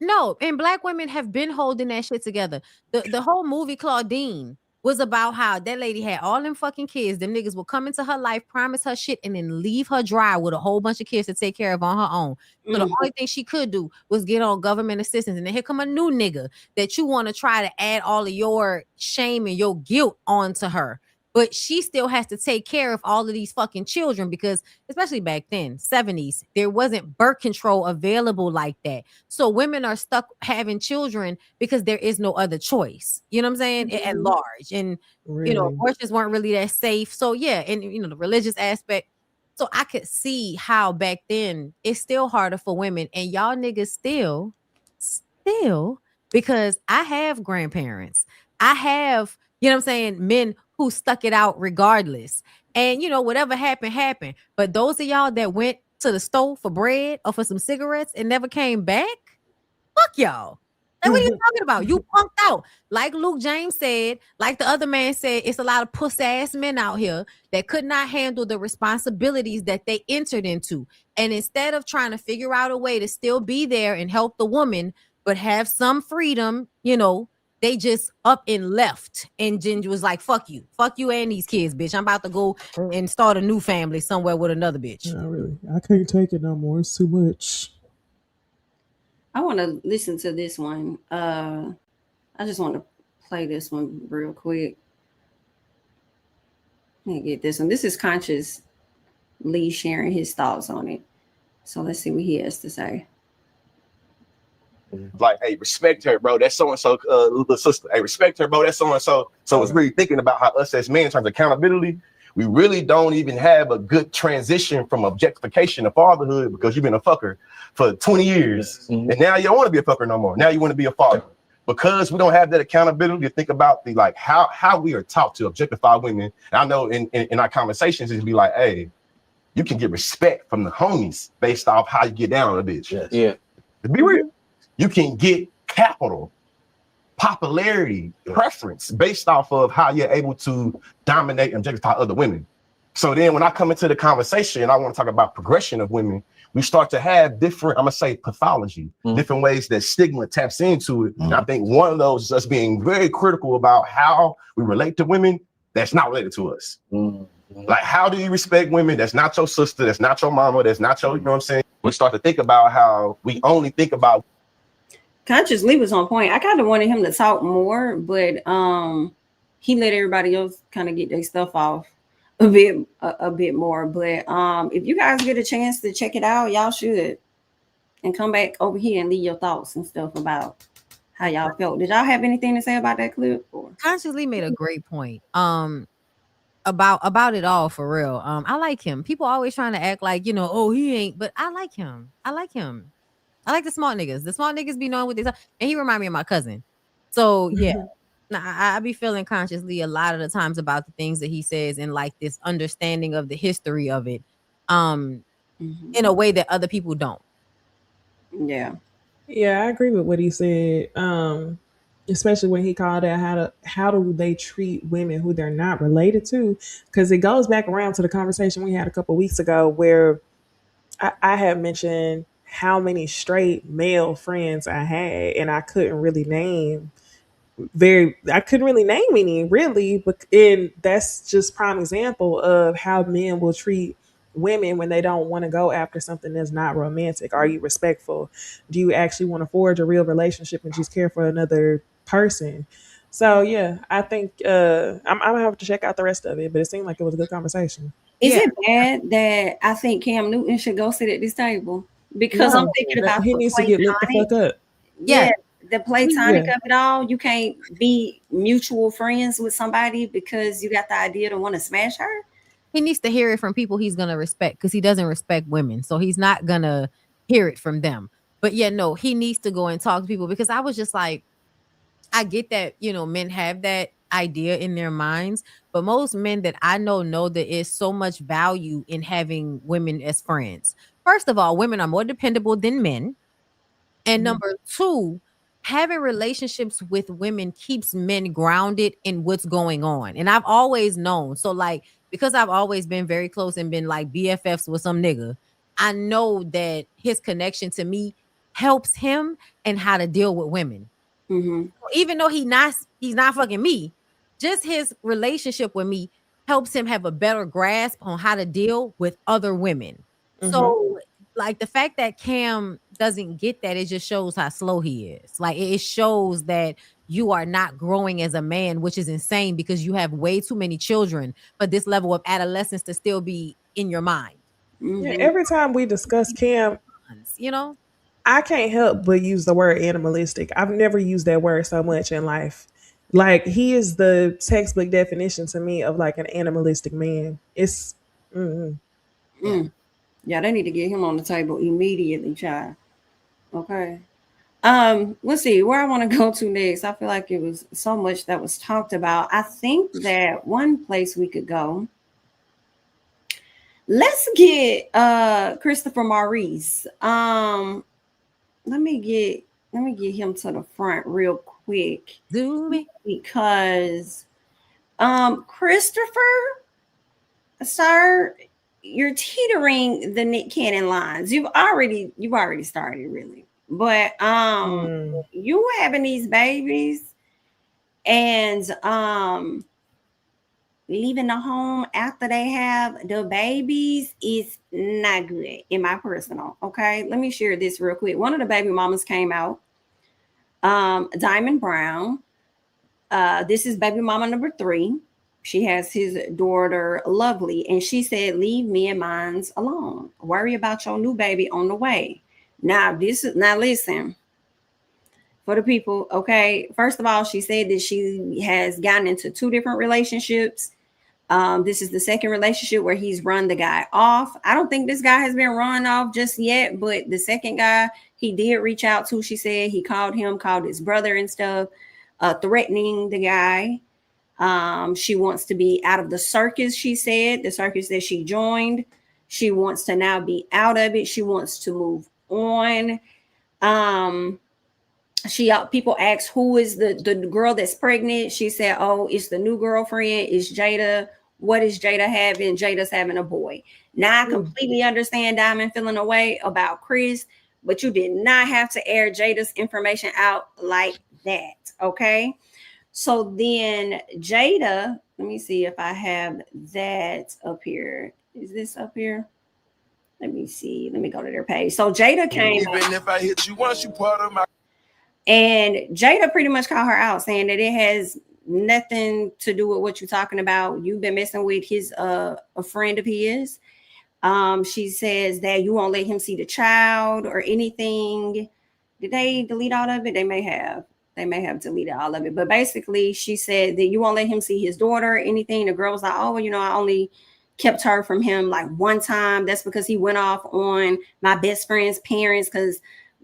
No, and Black women have been holding that shit together. The whole movie Claudine was about how that lady had all them fucking kids. Them niggas will come into her life, promise her shit, and then leave her dry with a whole bunch of kids to take care of on her own. So the only thing she could do was get on government assistance. And then here come a new nigga that you want to try to add all of your shame and your guilt onto her. But she still has to take care of all of these fucking children, because especially back then, 70s, there wasn't birth control available like that. So women are stuck having children because there is no other choice. You know what I'm saying? At large. And, you know, abortions weren't really that safe. So yeah, and you know, the religious aspect. So I could see how back then it's still harder for women, and y'all niggas still, because I have grandparents. I have, you know what I'm saying, men who stuck it out regardless. And, you know, whatever happened. But those of y'all that went to the store for bread or for some cigarettes and never came back, fuck y'all. Like, what are you talking about? You punked out. Like Luke James said, like the other man said, it's a lot of puss-ass men out here that could not handle the responsibilities that they entered into. And instead of trying to figure out a way to still be there and help the woman, but have some freedom, you know, they just up and left, and Ginger was like, fuck you and these kids, bitch. I'm about to go and start a new family somewhere with another bitch. Not really. I can't take it no more. It's too much. I want to listen to this one. I just want to play this one real quick. Let me get this one. This is Conscious Lee sharing his thoughts on it. So let's see what he has to say. Like, hey, respect her, bro. That's so-and-so little sister. Hey, respect her, bro. That's so-and-so. So it's really thinking about how us as men, in terms of accountability, we really don't even have a good transition from objectification to fatherhood, because you've been a fucker for 20 years. And now you don't want to be a fucker no more. Now you want to be a father. Because we don't have that accountability to think about the, like, how we are taught to objectify women. And I know in our conversations, it'd be like, hey, you can get respect from the homies based off how you get down on a bitch. Yeah. To be real. You can get capital, popularity, preference based off of how you're able to dominate and objectify other women. So then when I come into the conversation and I want to talk about progression of women, we start to have different, I'm going to say pathology, different ways that stigma taps into it. And I think one of those is us being very critical about how we relate to women that's not related to us. Like, how do you respect women that's not your sister, that's not your mama, that's not your, you know what I'm saying? We start to think about how we only think about. Conscious Lee was on point. I kind of wanted him to talk more, but he let everybody else kind of get their stuff off a bit more. But if you guys get a chance to check it out, y'all should, and come back over here and leave your thoughts and stuff about how y'all felt. Did y'all have anything to say about that clip? Or? Conscious Lee made a great point about it all, for real. I like him. People always trying to act like, you know, oh, he ain't, but I like him. I like the smart niggas. The smart niggas be knowing what they talk. And he remind me of my cousin. So yeah, I be feeling Conscious Lee a lot of the times about the things that he says, and like this understanding of the history of it. in a way that other people don't. Yeah. Yeah, I agree with what he said. Especially when he called out how do they treat women who they're not related to? Because it goes back around to the conversation we had a couple weeks ago where I had mentioned how many straight male friends I had, and I couldn't really name any really, but and that's just prime example of how men will treat women when they don't want to go after something that's not romantic. Are you respectful? Do you actually want to forge a real relationship and just care for another person? So yeah, I think I'm gonna have to check out the rest of it, but it seemed like it was a good conversation. Is it bad that I think Cam Newton should go sit at this table? Because I'm thinking about he the needs to get lit the fuck up. Yeah, the platonic Yeah. of it all. You can't be mutual friends with somebody because you got the idea to want to smash her. He needs to hear it from people he's gonna respect, because he doesn't respect women, so he's not gonna hear it from them. But yeah, no, he needs to go and talk to people, because I was just like, I get that, you know, men have that idea in their minds, but most men that I know there is so much value in having women as friends. First of all, women are more dependable than men. And number two, having relationships with women keeps men grounded in what's going on. And I've always known. So like, because I've always been very close and been like BFFs with some nigga, I know that his connection to me helps him and how to deal with women. Even though he's not fucking me, just his relationship with me helps him have a better grasp on how to deal with other women. So like the fact that Cam doesn't get that, it just shows how slow he is. Like it shows that you are not growing as a man, which is insane because you have way too many children for this level of adolescence to still be in your mind. Yeah, every time we discuss Cam, you know, I can't help but use the word animalistic. I've never used that word so much in life. Like he is the textbook definition to me of like an animalistic man. It's Yeah, they need to get him on the table immediately, child. Okay. Let's see where I want to go to next. I feel like it was so much that was talked about. I think that one place we could go. Let's get Christopher Maurice. Let me get him to the front real quick. Because Christopher, sir, you're teetering the Nick Cannon lines. You've already started really. But you having these babies and leaving the home after they have the babies is not good in my personal. Okay, let me share this real quick. One of the baby mamas came out, Diamond Brown. This is baby mama number 3. She has his daughter Lovely, and she said, "Leave me and mines alone. Worry about your new baby on the way." Now listen. For the people, okay. First of all, she said that she has gotten into 2 different relationships. This is the second relationship where he's run the guy off. I don't think this guy has been run off just yet, but the second guy he did reach out to, she said he called his brother and stuff, threatening the guy. She wants to be out of the circus, she said, the circus that she joined. She wants to now be out of it. She wants to move on. People asked who is the girl that's pregnant. She said, "Oh, it's the new girlfriend. It's Jada. What is Jada having? Jada's having a boy." Now I completely understand Diamond feeling away about Chris, but you did not have to air Jada's information out like that. Okay. So then Jada, let me see if I have that up here. Is this up here? Let me see. Let me go to their page. So Jada came. Even if I hit you once, you part of my. And Jada pretty much called her out, saying that it has nothing to do with what you're talking about. You've been messing with his a friend of his. She says that you won't let him see the child or anything. Did they delete all of it? They may have deleted all of it. But basically, she said that you won't let him see his daughter or anything. The girl was like, "Oh, you know, I only kept her from him like one time. That's because he went off on my best friend's parents because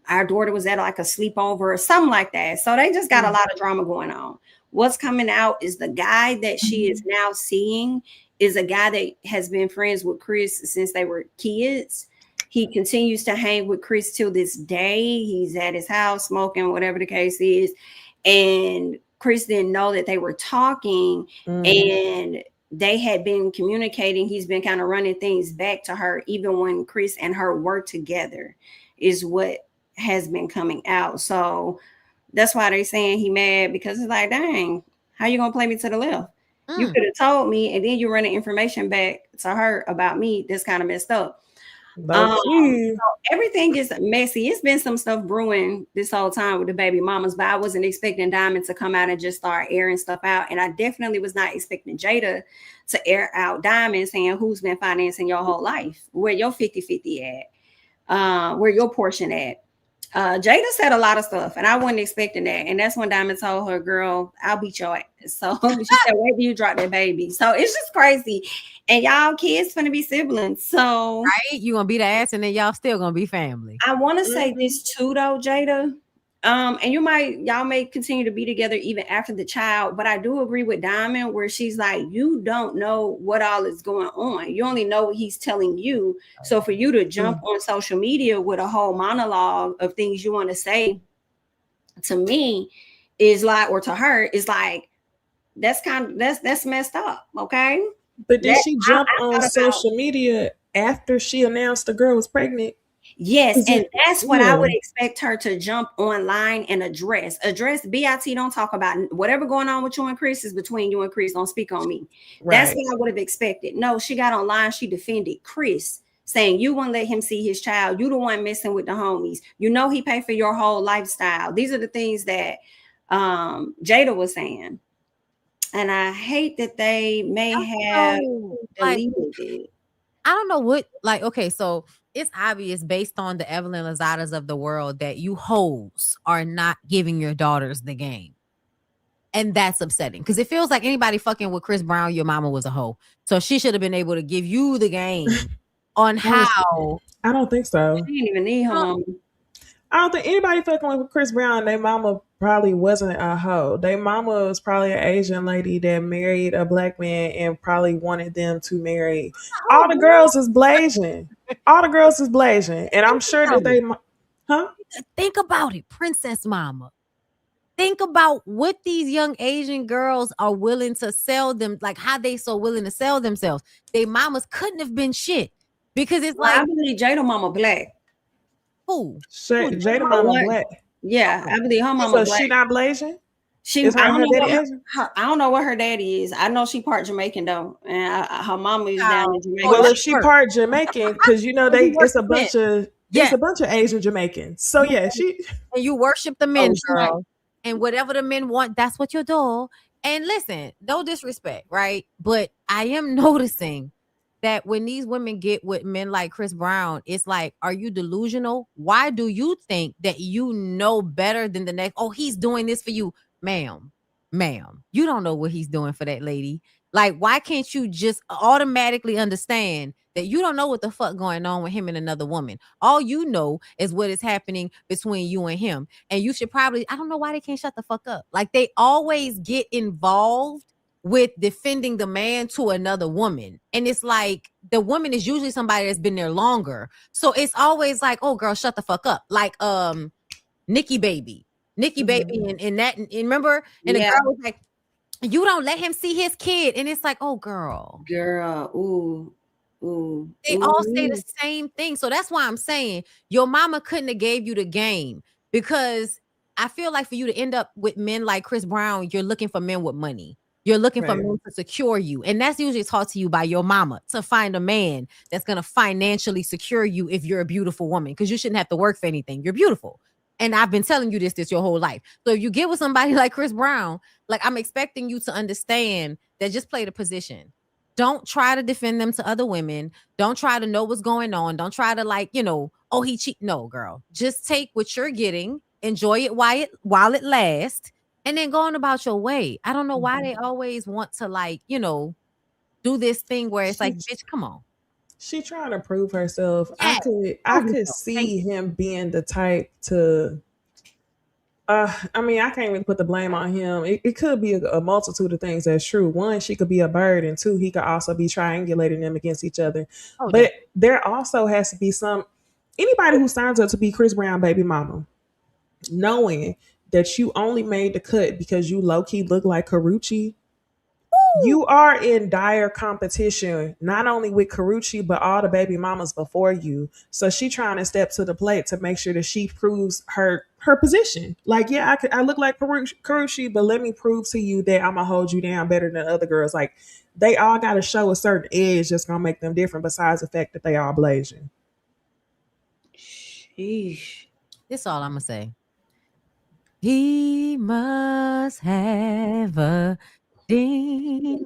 our daughter was at like a sleepover or something like that." So they just got a lot of drama going on. What's coming out is the guy that she is now seeing is a guy that has been friends with Chris since they were kids. He continues to hang with Chris till this day. He's at his house smoking, whatever the case is. And Chris didn't know that they were talking, and they had been communicating. He's been kind of running things back to her, even when Chris and her were together, is what has been coming out. So that's why they're saying he mad, because it's like, dang, how you gonna play me to the left? You could have told me, and then you running information back to her about me. That's kind of messed up. So everything is messy. It's been some stuff brewing this whole time with the baby mamas, but I wasn't expecting Diamond to come out and just start airing stuff out. And I definitely was not expecting Jada to air out Diamond, saying who's been financing your whole life, where your 50-50 at, where your portion at. Jada said a lot of stuff, and I wasn't expecting that. And that's when Diamond told her, girl, I'll beat your ass. So she said, wait till you drop that baby. So it's just crazy. And y'all kids finna be siblings. So right, you gonna beat the ass, and then y'all still gonna be family. I want to say this too, though, Jada. And y'all may continue to be together even after the child, but I do agree with Diamond where she's like, you don't know what all is going on. You only know what he's telling you. So for you to jump on social media with a whole monologue of things you want to say, to me, is like, or to her, is like, that's messed up. Okay. But did she jump on social media after she announced the girl was pregnant? Yes, and that's what I would expect her to jump online and address. BIT, don't talk about whatever going on with you and Chris is between you and Chris. Don't speak on me. Right. That's what I would have expected. No, she got online. She defended Chris, saying you won't let him see his child. You the one messing with the homies. You know he paid for your whole lifestyle. These are the things that Jada was saying. And I hate that they may have deleted it. I don't know what, like, okay, so it's obvious based on the Evelyn Lozadas of the world that you hoes are not giving your daughters the game. And that's upsetting because it feels like anybody fucking with Chris Brown, your mama was a hoe. So she should have been able to give you the game on how. I don't think so. She didn't even need her mama. I don't think anybody fucking with Chris Brown, their mama probably wasn't a hoe. Their mama was probably an Asian lady that married a black man and probably wanted them to marry. All the girls is blazing. All the girls is blazing. And I'm sure that they... Think about it, Princess Mama. Think about what these young Asian girls are willing to sell them, like how they so willing to sell themselves. They mamas couldn't have been shit. Because it's like... I believe Jada mama black. Who? Jada mama black. Yeah, I believe her mama black. So she not blazing? I don't know what her daddy is. I know she part Jamaican though, and her mama is down in Jamaica. Well, if she part Jamaican, because you know it's a bunch of Asian Jamaicans. So yeah, and you worship the men, girl, and whatever the men want, that's what you do. And listen, no disrespect, right? But I am noticing that when these women get with men like Chris Brown, it's like, are you delusional? Why do you think that you know better than the next? Oh, he's doing this for you. Ma'am, you don't know what he's doing for that lady. Like, why can't you just automatically understand that you don't know what the fuck going on with him and another woman? All you know is what is happening between you and him. And you should probably, I don't know why they can't shut the fuck up. Like, they always get involved with defending the man to another woman. And it's like, the woman is usually somebody that's been there longer. So it's always like, oh girl, shut the fuck up. Like, Nikki Baby and that, and remember? And the girl was like, you don't let him see his kid. And it's like, oh girl. Ooh. They all say the same thing. So that's why I'm saying your mama couldn't have gave you the game, because I feel like for you to end up with men like Chris Brown, you're looking for men with money. You're looking for men to secure you. And that's usually taught to you by your mama, to find a man that's going to financially secure you if you're a beautiful woman, because you shouldn't have to work for anything. You're beautiful. And I've been telling you this your whole life. So if you get with somebody like Chris Brown, like, I'm expecting you to understand that just play the position. Don't try to defend them to other women. Don't try to know what's going on. Don't try to, like, oh, he cheat. No, girl. Just take what you're getting, enjoy it while it lasts, and then go on about your way. I don't know why they always want to, like, do this thing where it's like, bitch, come on. She trying to prove herself. Yeah. I could see him being the type to I mean, I can't really put the blame on him. It could be a multitude of things that's true. One, she could be a bird, and two, he could also be triangulating them against each other. But there also has to be some Anybody who signs up to be Chris Brown baby mama, knowing that you only made the cut because you low-key look like Karuchi, you are in dire competition, not only with Karuchi, but all the baby mamas before you. So she trying to step to the plate to make sure that she proves her position. Like, yeah, I look like Karuchi, but let me prove to you that I'm going to hold you down better than other girls. Like, they all got to show a certain edge that's going to make them different besides the fact that they are blazing. Sheesh. That's all I'm going to say. He must have a ding-a-ling.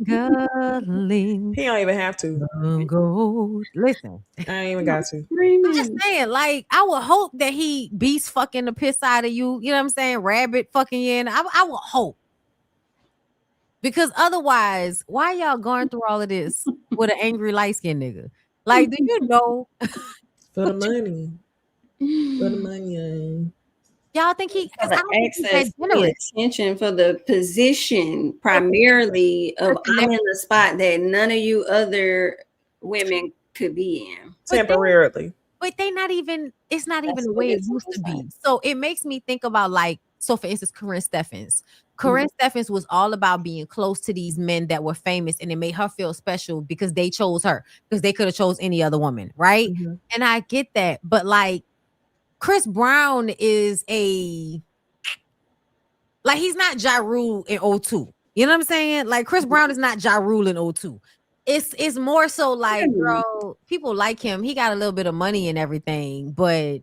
He don't even have to. Gold. Listen. I ain't even got to. I'm just saying, like, I would hope that he beast fucking the piss out of you. You know what I'm saying? Rabbit fucking you in. I would hope. Because otherwise, why y'all going through all of this with an angry light-skinned nigga? Like, do you know? For the money. For the money. Y'all think he for the access, for the attention, for the position, primarily of I'm in the spot that none of you other women could be in temporarily. But they not even. It's not even the way it used to be. So it makes me think about, like, so for instance, Corinne Steffens. Corinne Steffens was all about being close to these men that were famous, and it made her feel special because they chose her, because they could have chose any other woman, right? And I get that, but like, Chris Brown is he's not Ja Rule in 02. You know what I'm saying? Like, Chris Brown is not Ja Rule in 02. It's more so like, bro, people like him. He got a little bit of money and everything, but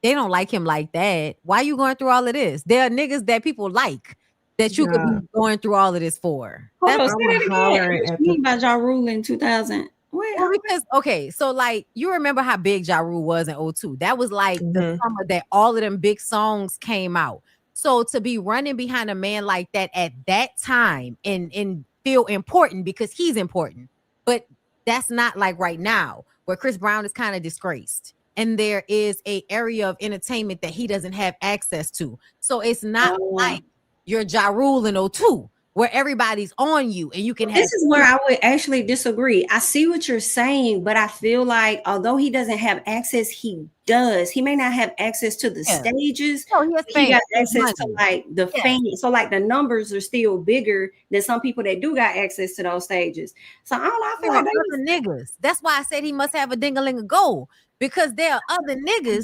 they don't like him like that. Why you going through all of this? There are niggas that people like that you could be going through all of this for. Hold on, say that again. What you mean by Ja Rule in 2000? Well, because, okay, so like, you remember how big Ja Rule was in 02. That was like the summer that all of them big songs came out. So to be running behind a man like that at that time and feel important because he's important, but that's not like right now where Chris Brown is kind of disgraced and there is a area of entertainment that he doesn't have access to. So it's not like you're Ja Rule in 02. Where everybody's on you and you can have. This is where I would actually disagree. I see what you're saying, but I feel like although he doesn't have access, he does. He may not have access to the stages. No, he got access to like the fame. So like the numbers are still bigger than some people that do got access to those stages. So I don't know. I feel like other niggas. That's why I said he must have a ding-a-ling of gold, because there are other niggas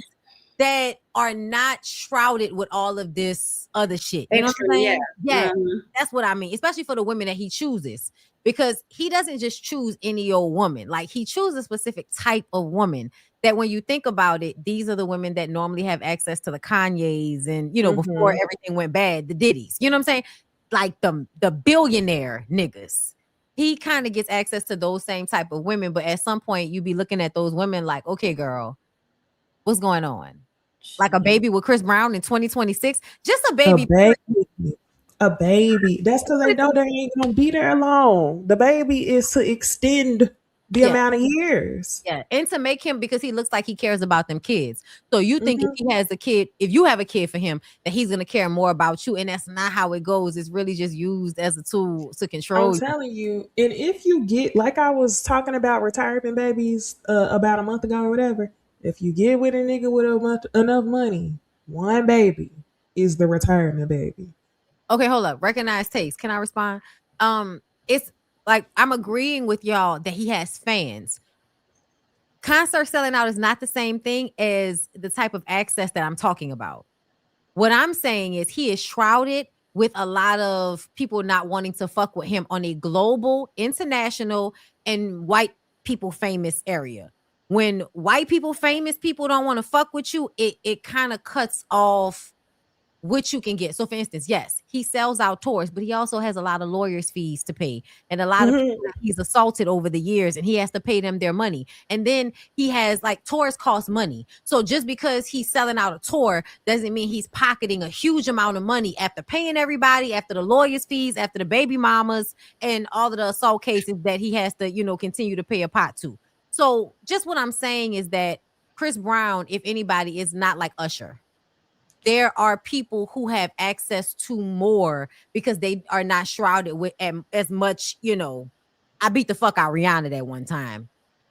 that are not shrouded with all of this other shit. You know what I'm saying? Yeah. That's what I mean, especially for the women that he chooses, because he doesn't just choose any old woman. Like, he chooses a specific type of woman that when you think about it, these are the women that normally have access to the Kanyes and, you know, before everything went bad, the Diddies, you know what I'm saying? Like the billionaire niggas. He kind of gets access to those same type of women, but at some point you be looking at those women like, okay, girl, what's going on? Like a baby with Chris Brown in 2026? Just a baby. A baby. That's because they know they ain't gonna be there long. The baby is to extend the amount of years. Yeah, and to make him, because he looks like he cares about them kids. So you think if he has a kid, if you have a kid for him, that he's gonna care more about you, and that's not how it goes. It's really just used as a tool to control. I'm telling you, and if you get, like I was talking about retirement babies about a month ago or whatever, if you get with a nigga with enough money, one baby is the retirement baby. Okay, hold up. Recognize taste. Can I respond? It's like, I'm agreeing with y'all that he has fans. Concert selling out is not the same thing as the type of access that I'm talking about. What I'm saying is he is shrouded with a lot of people not wanting to fuck with him on a global, international, and white people famous area. When white people famous people don't want to fuck with you, it kind of cuts off what you can get. So for instance, yes, he sells out tours, but he also has a lot of lawyers' fees to pay and a lot of people that he's assaulted over the years, and he has to pay them their money. And then he has, like, tours cost money. So just because he's selling out a tour doesn't mean he's pocketing a huge amount of money after paying everybody, after the lawyers' fees, after the baby mamas, and all of the assault cases that he has to, you know, continue to pay a pot to. So just what I'm saying is that Chris Brown, if anybody, is not like Usher. There are people who have access to more because they are not shrouded with as much, you know, I beat the fuck out Rihanna that one time,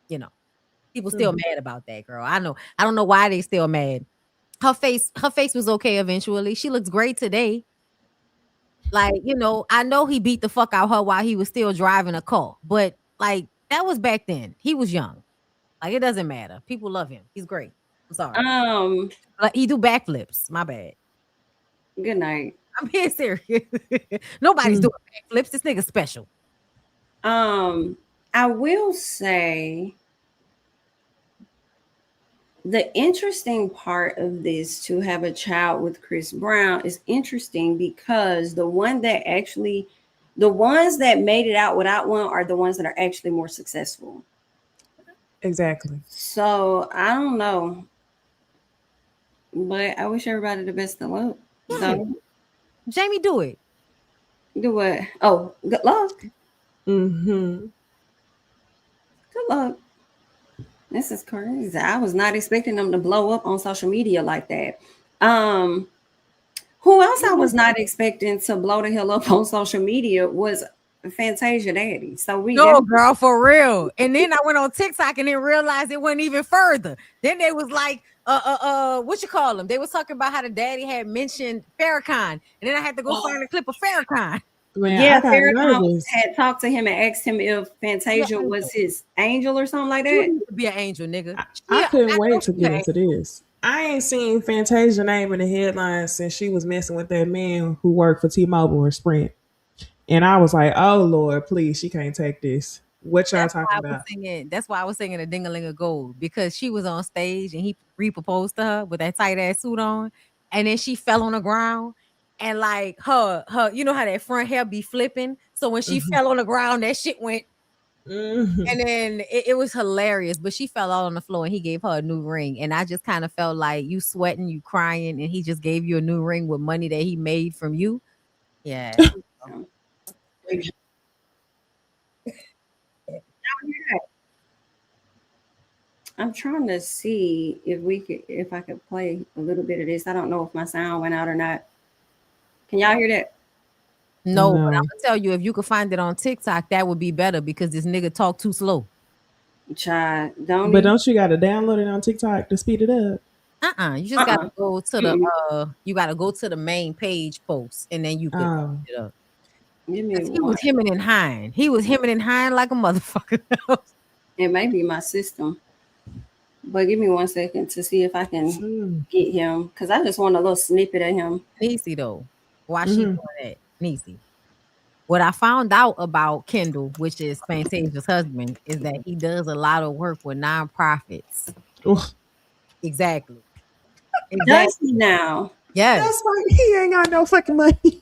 you know. People still mad about that, girl. I know. I don't know why they still mad. Her face was okay eventually. She looks great today. Like, you know, I know he beat the fuck out her while he was still driving a car, but like that was back then. He was young. Like, it doesn't matter. People love him. He's great. I'm sorry. Like, he do backflips. My bad. Good night. I'm being serious. Nobody's doing backflips. This nigga's special. I will say the interesting part of this, to have a child with Chris Brown, is interesting because the ones that made it out without one are the ones that are actually more successful. Exactly. So I don't know, but I wish everybody the best of luck. So, Jamie, do it. Do what? Oh, good luck. Mm-hmm. Good luck. This is crazy. I was not expecting them to blow up on social media like that. Who else I was not expecting to blow the hell up on social media was Fantasia Daddy. So girl, for real. And then I went on TikTok and then realized it went even further. Then they was like, what you call them? They was talking about how the daddy had mentioned Farrakhan, and then I had to go find a clip of Farrakhan. Man, Farrakhan had talked to him and asked him if Fantasia was his angel or something like that. You need to be an angel, nigga. I couldn't wait to get into this. I ain't seen Fantasia name in the headlines since she was messing with that man who worked for T-Mobile or Sprint. And I was like, oh, Lord, please, she can't take this. What y'all talking about? That's why I was singing a Ding-a-ling of Gold, because she was on stage and he re-proposed to her with that tight ass suit on, and then she fell on the ground, and like her, you know how that front hair be flipping. So when she fell on the ground, that shit went, and then it was hilarious. But she fell out on the floor, and he gave her a new ring, and I just kind of felt like you sweating, you crying, and he just gave you a new ring with money that he made from you. Yeah. I'm trying to see if I could play a little bit of this. I don't know if my sound went out or not. Can y'all hear that? No, but I'm gonna tell you, if you could find it on TikTok, that would be better, because this nigga talk too slow. Don't you gotta download it on TikTok to speed it up? You just gotta go to the main page post, and then you can speed it up. He was hemming and hawing. He was hemming and hawing like a motherfucker. It may be my system, but give me 1 second to see if I can get him, because I just want a little snippet of him. Niecy though, why she doing that? Niecy. What I found out about Kendall, which is Fantasia's husband, is that he does a lot of work with nonprofits. Exactly. Does he now? Yes. That's why he ain't got no fucking money.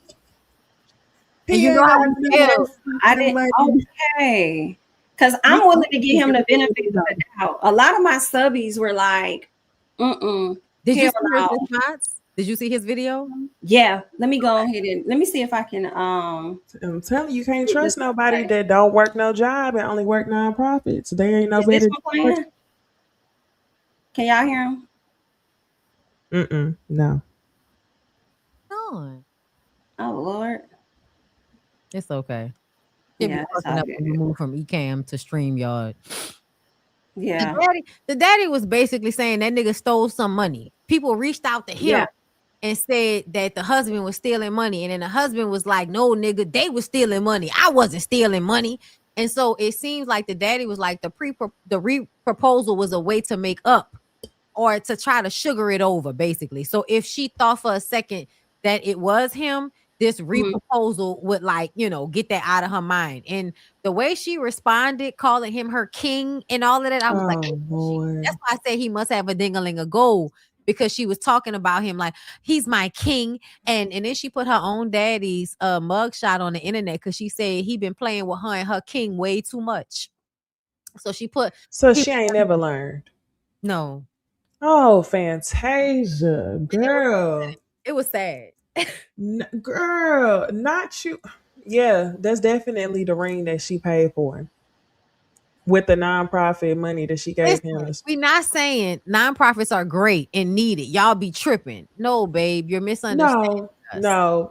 And you know how he feels. I didn't. Okay. Because I'm willing to give him the benefit of the doubt. A lot of my subbies were like, Did you see his response? Did you see his video? Yeah. Let me go ahead and let me see if I can. I'm telling you, can't trust nobody that don't work no job and only work nonprofits. They ain't no better. Can y'all hear him? No. Oh Lord. It's okay. Yeah, we moved from Ecamm to StreamYard. Yeah. The daddy was basically saying that nigga stole some money. People reached out to him and said that the husband was stealing money. And then the husband was like, no, nigga, they were stealing money. I wasn't stealing money. And so it seems like the daddy was like, the re-proposal was a way to make up, or to try to sugar it over, basically. So if she thought for a second that it was him, this re-proposal would, like, you know, get that out of her mind. And the way she responded, calling him her king and all of that, I was like, that's why I say he must have a ding-a-ling of gold, because she was talking about him like, he's my king. And then she put her own daddy's mugshot on the internet, because she said he been playing with her and her king way too much. So she put... So she ain't never learned? No. Oh, Fantasia, girl. It was sad. Girl, not you. Yeah, that's definitely the ring that she paid for with the nonprofit money that she gave him. We're not saying nonprofits are great and needed. Y'all be tripping. No, babe, you're misunderstanding. No.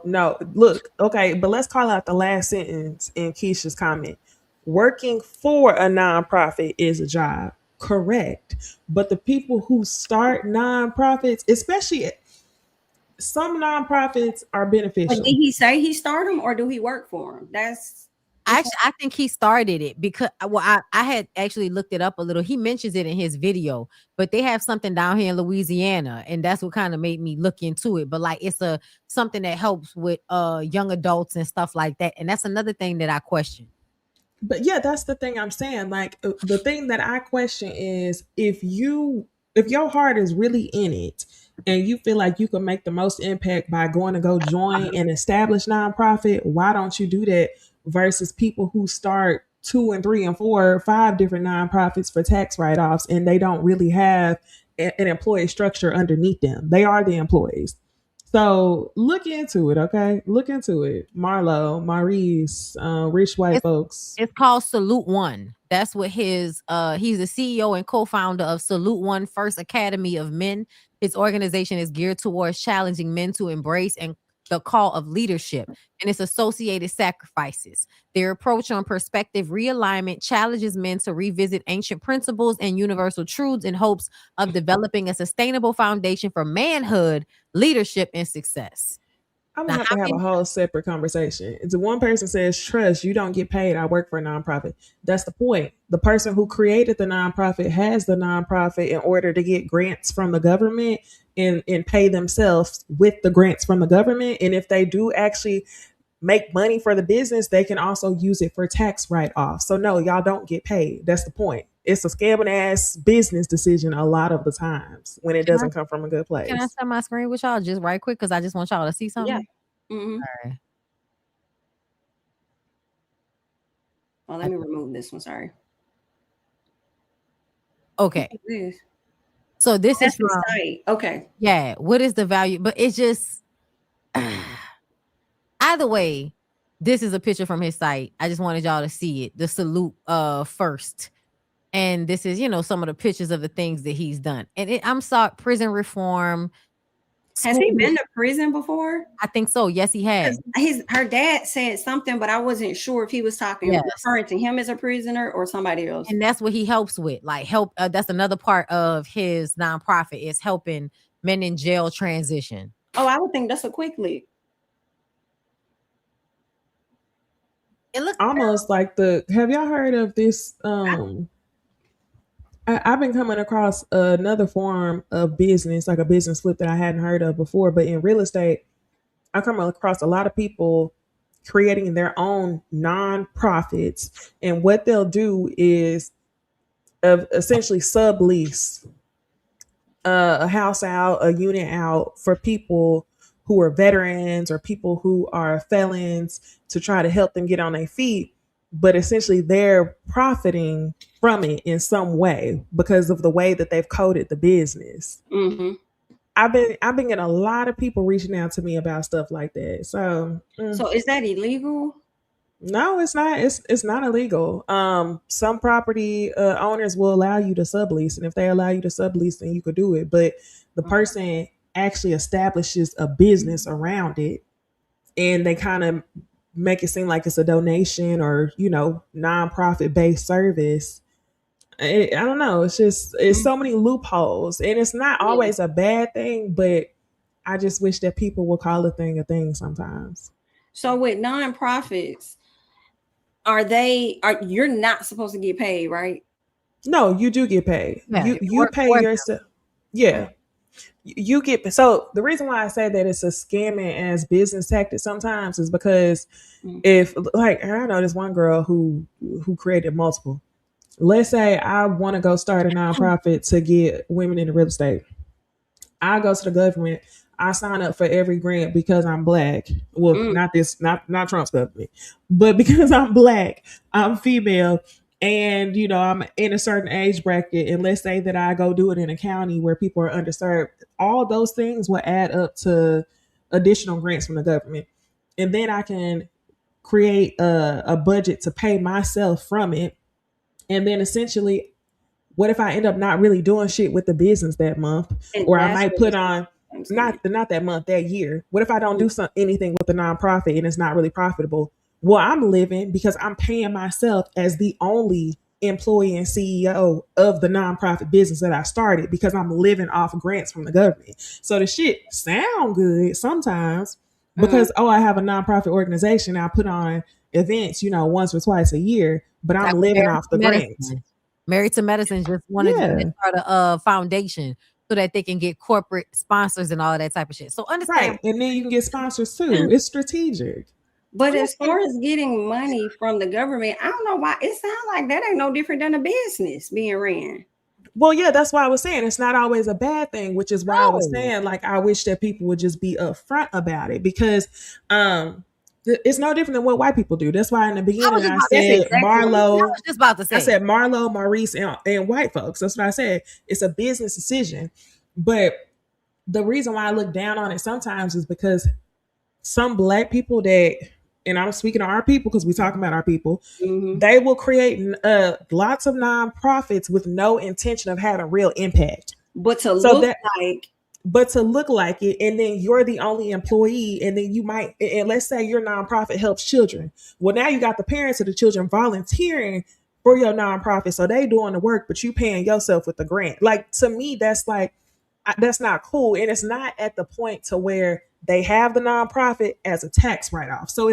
Look, okay, but let's call out the last sentence in Keisha's comment. Working for a nonprofit is a job. correct. But the people who start nonprofits, especially some nonprofits, are beneficial. But did he say he started them or do he work for them? I think he started it because I had actually looked it up a little. He mentions it in his video, but they have something down here in Louisiana, and that's what kind of made me look into it. But like it's something that helps with young adults and stuff like that. And that's another thing that I question. But yeah, that's the thing I'm saying. Like the thing that I question is if your heart is really in it and you feel like you can make the most impact by going to go join an established nonprofit, why don't you do that versus people who start 2 and 3 and 4 or 5 different nonprofits for tax write-offs and they don't really have an employee structure underneath them. They are the employees. So look into it, okay? Look into it. Marlo, Maurice, rich white folks. It's called Salute One. That's what he's the CEO and co-founder of Salute One First Academy of Men. His organization is geared towards challenging men to embrace and the call of leadership and its associated sacrifices. Their approach on perspective realignment challenges men to revisit ancient principles and universal truths in hopes of developing a sustainable foundation for manhood, leadership, and success. I'm gonna have to have a whole separate conversation. It's one person says, trust, you don't get paid. I work for a nonprofit. That's the point. The person who created the nonprofit has the nonprofit in order to get grants from the government and pay themselves with the grants from the government. And if they do actually make money for the business, they can also use it for tax write-off. So no, y'all don't get paid. That's the point. It's a scamming ass business decision a lot of the times when it doesn't come from a good place. Can I share my screen with y'all just right quick? Because I just want y'all to see something. Yeah. Mm-hmm. All right. Well, let me remove this one. Sorry. Okay. So this That's is from, the site. Okay. Yeah. What is the value? But it's just either way, this is a picture from his site. I just wanted y'all to see it. The Salute first. And this is, some of the pictures of the things that he's done. And I'm sorry, prison reform. Has he been to prison before? I think so. Yes, he has. Her dad said something, but I wasn't sure if he was referring to him as a prisoner or somebody else. And that's what he helps with. Like that's another part of his nonprofit is helping men in jail transition. Oh, I would think that's a quick leap. It looks almost like have y'all heard of this? I've been coming across another form of business, like a business flip that I hadn't heard of before. But in real estate, I come across a lot of people creating their own nonprofits. And what they'll do is essentially sublease a house out, a unit out for people who are veterans or people who are felons to try to help them get on their feet. But essentially they're profiting from it in some way because of the way that they've coded the business. Mm-hmm. I've been getting a lot of people reaching out to me about stuff like that. So is that illegal? No, it's not. It's not illegal. Some property owners will allow you to sublease, and if they allow you to sublease, then you could do it. But the person actually establishes a business around it, and they kind of make it seem like it's a donation or nonprofit based service. I don't know. It's so many loopholes, and it's not always a bad thing. But I just wish that people would call a thing sometimes. So with nonprofits, you're not supposed to get paid, right? No, you do get paid. Yeah, you pay yourself. Yeah. You get, so the reason why I say that it's a scamming as business tactic sometimes is because if, like, I know this one girl who created multiple. Let's say I want to go start a nonprofit to get women into real estate. I go to the government. I sign up for every grant because I'm Black. Well, not Trump's government, but because I'm Black, I'm female, and I'm in a certain age bracket. And let's say that I go do it in a county where people are underserved. All those things will add up to additional grants from the government, and then I can create a budget to pay myself from it. And then essentially, what if I end up not really doing shit with the business that month, or I might put on. Not that month, that year. What if I don't do anything with the nonprofit and it's not really profitable? Well, I'm living because I'm paying myself as the only employee and CEO of the nonprofit business that I started because I'm living off grants from the government. So the shit sound good sometimes because, I have a nonprofit organization. I put on events, once or twice a year, but I'm living off the grants. Married to Medicine just wanted to start a foundation so that they can get corporate sponsors and all of that type of shit. So understand. Right. And then you can get sponsors too. It's strategic. But as far as getting money from the government, I don't know why it sounds like that ain't no different than a business being ran. Well, yeah, that's why I was saying it's not always a bad thing, which is why I was saying, like, I wish that people would just be upfront about it because it's no different than what white people do. That's why in the beginning I said Marlo. I was just about to say. I said Marlo, Maurice, and white folks. That's what I said. It's a business decision. But the reason why I look down on it sometimes is because some black people that, and I'm speaking to our people because we're talking about our people, they will create lots of nonprofits with no intention of having real impact. But to look like it, and then you're the only employee, and then you might, and let's say your nonprofit helps children. Well, now you got the parents of the children volunteering for your nonprofit, so they doing the work, but you paying yourself with the grant. Like, to me, that's not cool, and it's not at the point to where they have the nonprofit as a tax write-off. So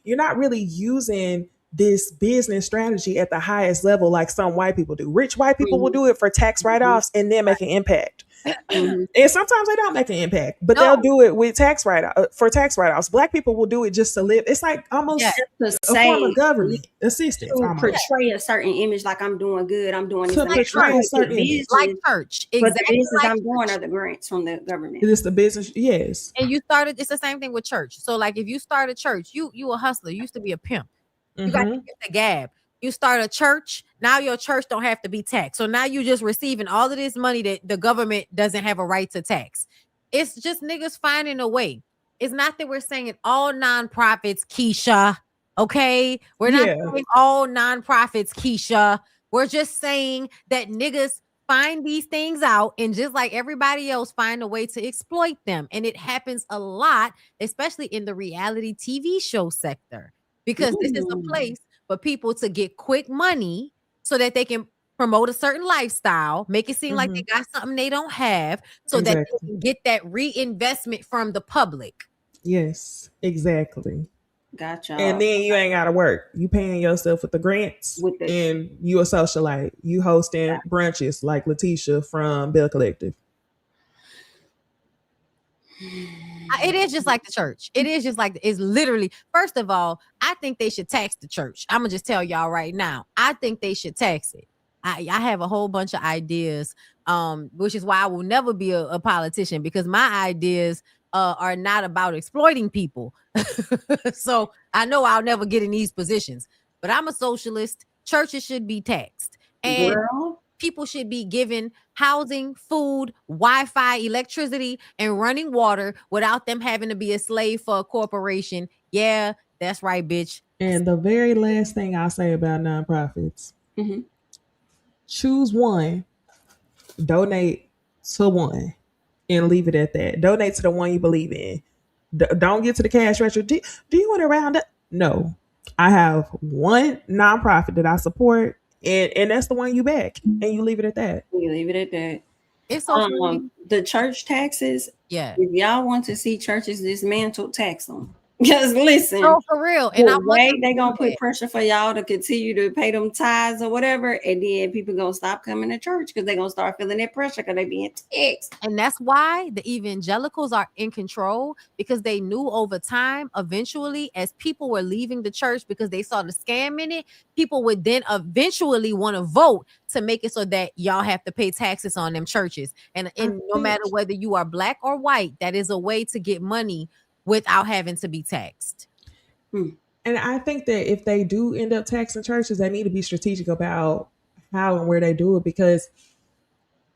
you're not really using this business strategy at the highest level like some white people do. Rich white people will do it for tax write-offs and then make an impact. And sometimes they don't make an impact, but they'll do it with tax write-offs. Black people will do it just to live. It's like almost a form of government assistance. To portray a certain image, like I'm doing good, I'm doing this. To portray a certain image. Like church. Exactly. But the business like I'm doing are the grants from the government. It's the business, yes. And it's the same thing with church. So like if you start a church, you a hustler, you used to be a pimp. You got to get the gab. You start a church, now your church don't have to be taxed. So now you just receiving all of this money that the government doesn't have a right to tax. It's just niggas finding a way. It's not that we're saying all nonprofits, Keisha, okay? We're not saying all nonprofits, Keisha. We're just saying that niggas find these things out and just like everybody else find a way to exploit them. And it happens a lot, especially in the reality TV show sector, because this is a place for people to get quick money so that they can promote a certain lifestyle, make it seem like they got something they don't have, so that they can get that reinvestment from the public. Yes, exactly. Gotcha. And then you ain't got to work. You paying yourself with the grants, and you a socialite. You hosting brunches like Letitia from Bell Collective. It is just like the church. It is just like, it's literally, first of all, I think they should tax the church. I'm going to just tell y'all right now. I think they should tax it. I have a whole bunch of ideas, which is why I will never be a politician, because my ideas are not about exploiting people. So I know I'll never get in these positions, but I'm a socialist. Churches should be taxed. And people should be given housing, food, Wi-Fi, electricity, and running water without them having to be a slave for a corporation. Yeah, that's right, bitch. And the very last thing I'll say about nonprofits, choose one, donate to one, and leave it at that. Donate to the one you believe in. Don't get to the cash register. Do you want to round up? No. I have one nonprofit that I support, and that's the one you back, and you leave it at that. You leave it at that. It's so the church taxes. Yeah. If y'all want to see churches dismantled, tax them. Just listen. Oh, for real. And they're gonna put pressure for y'all to continue to pay them tithes or whatever, and then people gonna stop coming to church because they're gonna start feeling that pressure because they being taxed. And that's why the evangelicals are in control, because they knew over time, eventually, as people were leaving the church because they saw the scam in it, people would then eventually want to vote to make it so that y'all have to pay taxes on them churches. And no matter whether you are black or white, that is a way to get money without having to be taxed. And I think that if they do end up taxing churches, they need to be strategic about how and where they do it, because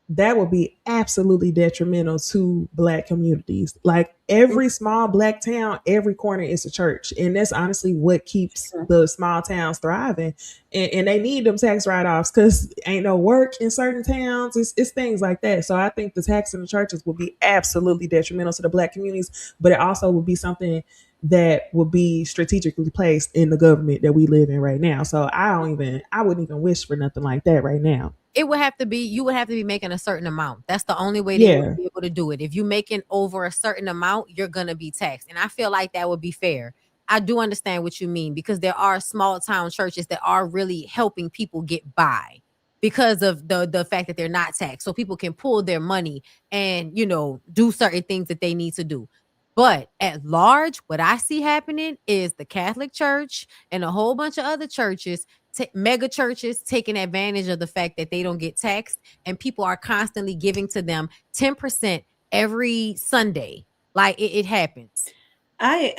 that would be absolutely detrimental to black communities. Like every small black town, every corner is a church. And that's honestly what keeps the small towns thriving. And they need them tax write-offs because ain't no work in certain towns. It's things like that. So I think the taxing the churches would be absolutely detrimental to the black communities, but it also would be something that would be strategically placed in the government that we live in right now. So I wouldn't even wish for nothing like that right now. It would have to be, you would have to be making a certain amount. That's the only way they Yeah. would be able to do it. If you're making over a certain amount, you're going to be taxed. And I feel like that would be fair. I do understand what you mean, because there are small town churches that are really helping people get by because of the fact that they're not taxed. So people can pull their money and, do certain things that they need to do. But at large, what I see happening is the Catholic Church and a whole bunch of other churches, mega churches, taking advantage of the fact that they don't get taxed, and people are constantly giving to them 10% every Sunday. Like it happens. I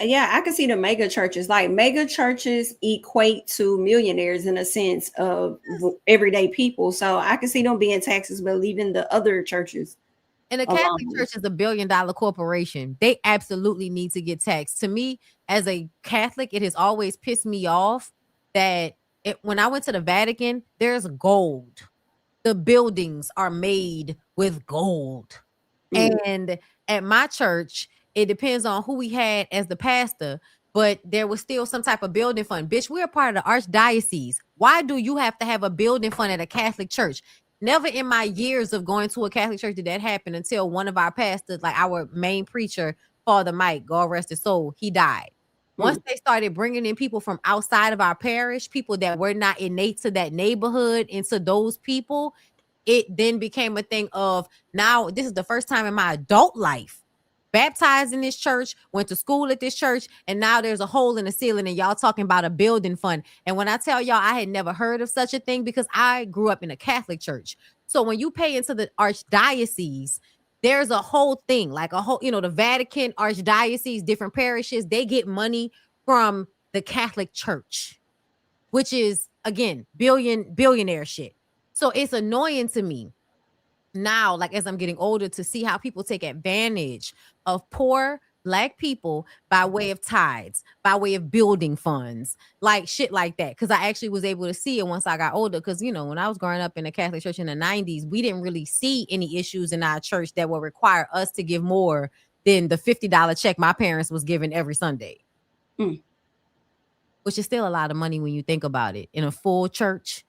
can see the mega churches. Like mega churches equate to millionaires in a sense of everyday people. So I can see them being taxes, but leaving the other churches. And the Catholic Church is $1 billion corporation. They absolutely need to get taxed. To me, as a Catholic, it has always pissed me off that when I went to the Vatican, there's gold. The buildings are made with gold. And at my church, it depends on who we had as the pastor, but there was still some type of building fund. Bitch, we're a part of the archdiocese. Why do you have to have a building fund at a Catholic church? Never in my years of going to a Catholic church did that happen until one of our pastors, like our main preacher, Father Mike, God rest his soul, he died. Once they started bringing in people from outside of our parish, people that were not innate to that neighborhood, into those people, it then became a thing of, now this is the first time in my adult life baptized in this church, went to school at this church, and now there's a hole in the ceiling and y'all talking about a building fund. And when I tell y'all, I had never heard of such a thing because I grew up in a Catholic church. So when you pay into the archdiocese, there's a whole thing, like a whole, the Vatican, archdiocese, different parishes, they get money from the Catholic Church, which is, again, billionaire shit. So it's annoying to me now, like as I'm getting older, to see how people take advantage of poor Black people by way of tithes, by way of building funds, like shit like that. Because I actually was able to see it once I got older. Because, when I was growing up in the Catholic Church in the 90s, we didn't really see any issues in our church that would require us to give more than the $50 check my parents was giving every Sunday. Which is still a lot of money when you think about it. In a full church,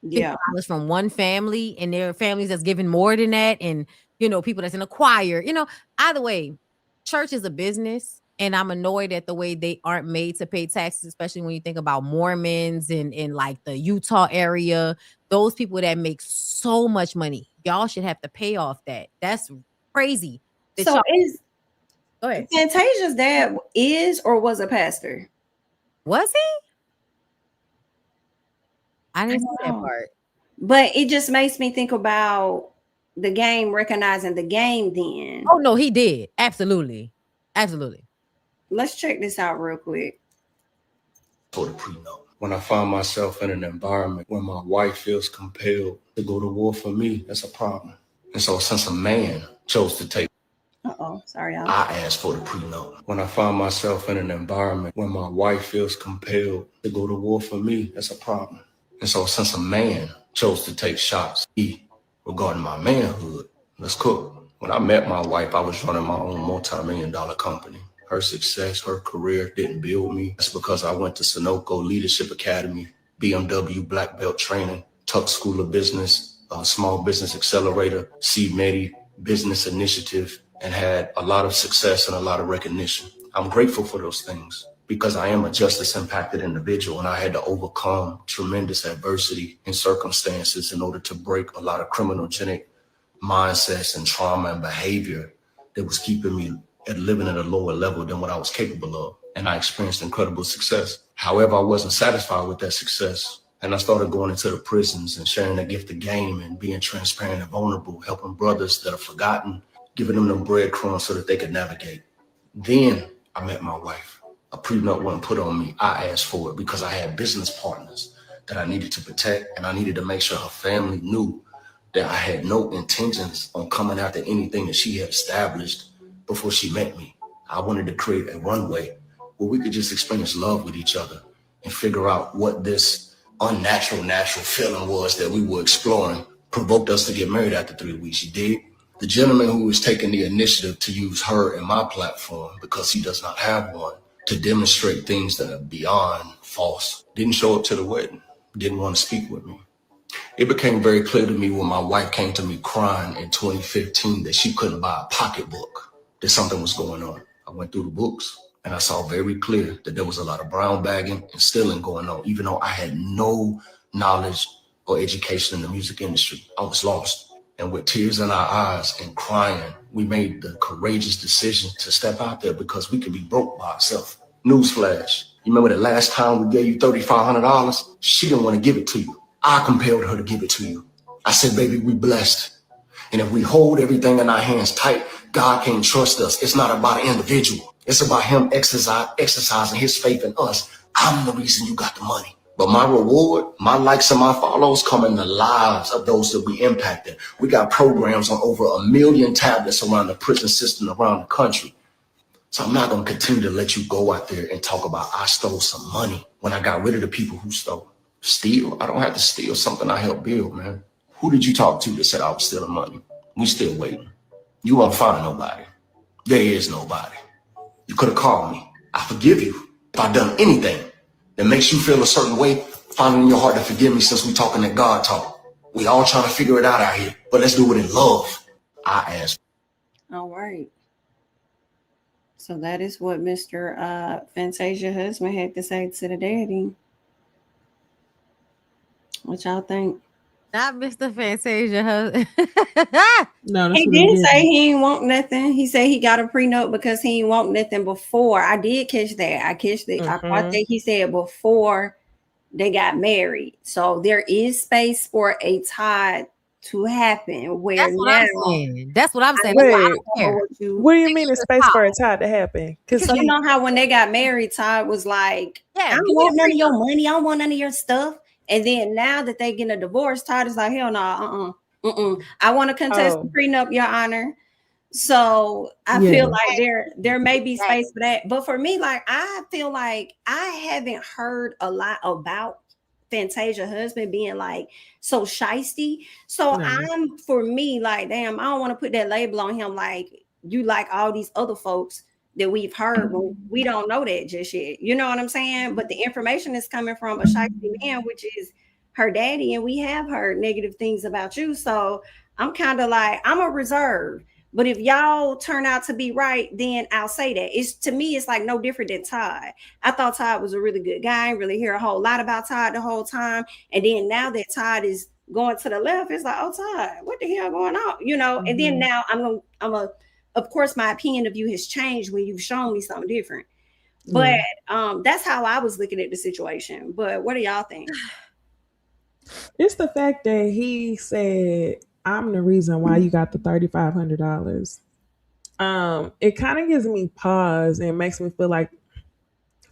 $50 from one family, and there are families that's giving more than that, and people that's in a choir. Either way, church is a business, and I'm annoyed at the way they aren't made to pay taxes, especially when you think about Mormons and in like the Utah area. Those people that make so much money, y'all should have to pay off that. That's crazy. So go ahead. Fantasia's dad is or was a pastor? Was he? I didn't see that part. But it just makes me think about the game, recognizing the game then. Oh, no, he did. Absolutely. Absolutely. Let's check this out real quick. For the prenup. When I find myself in an environment where my wife feels compelled to go to war for me, that's a problem. And so since a man chose to take sorry, y'all. I asked for the prenup. When I find myself in an environment where my wife feels compelled to go to war for me, that's a problem. And so since a man chose to take shots regarding my manhood, let's cook. When I met my wife, I was running my own multi-million-dollar company. Her success, her career didn't build me. That's because I went to Sunoco Leadership Academy, BMW Black Belt Training, Tuck School of Business, Small Business Accelerator, CMEDI, Business Initiative, and had a lot of success and a lot of recognition. I'm grateful for those things, because I am a justice impacted individual, and I had to overcome tremendous adversity and circumstances in order to break a lot of criminogenic mindsets and trauma and behavior that was keeping me living at a lower level than what I was capable of. And I experienced incredible success. However, I wasn't satisfied with that success. And I started going into the prisons and sharing the gift of game and being transparent and vulnerable, helping brothers that are forgotten, giving them the breadcrumbs so that they could navigate. Then I met my wife. A prenup wasn't put on me. I asked for it because I had business partners that I needed to protect, and I needed to make sure her family knew that I had no intentions on coming after anything that she had established before she met me. I wanted to create a runway where we could just experience love with each other and figure out what this natural feeling was that we were exploring. Provoked us to get married after 3 weeks. You did. The gentleman who was taking the initiative to use her and my platform, because he does not have one, to demonstrate things that are beyond false. Didn't show up to the wedding, didn't want to speak with me. It became very clear to me when my wife came to me crying in 2015 that she couldn't buy a pocketbook, that something was going on. I went through the books and I saw very clear that there was a lot of brown bagging and stealing going on, even though I had no knowledge or education in the music industry. I was lost. And with tears in our eyes and crying, we made the courageous decision to step out there because we could be broke by ourselves. Newsflash, you remember the last time we gave you $3,500? She didn't want to give it to you. I compelled her to give it to you. I said, baby, we blessed. And if we hold everything in our hands tight, God can't trust us. It's not about an individual. It's about him exercising his faith in us. I'm the reason you got the money. But my reward, my likes and my follows come in the lives of those that we impacted. We got programs on over 1 million tablets around the prison system around the country. So I'm not going to continue to let you go out there and talk about I stole some money when I got rid of the people who stole. Steal? I don't have to steal something I helped build, man. Who did you talk to that said I was stealing money? We still waiting. You won't find nobody. There is nobody. You could have called me. I forgive you if I've done anything that makes you feel a certain way. Find it in your heart to forgive me since we talking that God talk. We all trying to figure it out here, but let's do it in love. I ask. All right. So that is what Mr. Fantasia husband had to say to the daddy. What y'all think? Not Mr. Fantasia husband. No, he did say he ain't want nothing. He said he got a prenup because he ain't want nothing before. I did catch that. I catched it. I caught that he said before they got married. So there is space for a tie to happen. Where that's what I'm saying. That's what I'm saying. Wait, what do you mean a space for a tie to happen? Because you know how when they got married, Todd was like, I don't want none of your money. I don't want none of your stuff. And then now that they getting a divorce, Todd is like, hell no, I want to contest the prenup, Your Honor. So I feel like there may be space for that. But for me, like I feel like I haven't heard a lot about Fantasia husband being like so shisty. So I'm for me, like, damn, I don't want to put that label on him like you like all these other folks that we've heard, but we don't know that just yet. You know what I'm saying? But the information is coming from a shisty man, which is her daddy, and we have heard negative things about you. So I'm kind of like, I'm a reserve. But if y'all turn out to be right, then I'll say that. It's to me, it's like no different than Todd. I thought Todd was a really good guy. I didn't really hear a whole lot about Todd the whole time. And then now that Todd is going to the left, it's like, oh, Todd, what the hell going on? You know, and then now of course, my opinion of you has changed when you've shown me something different. But that's how I was looking at the situation. But what do y'all think? It's the fact that he said, I'm the reason why you got the $3,500. It kind of gives me pause and makes me feel like,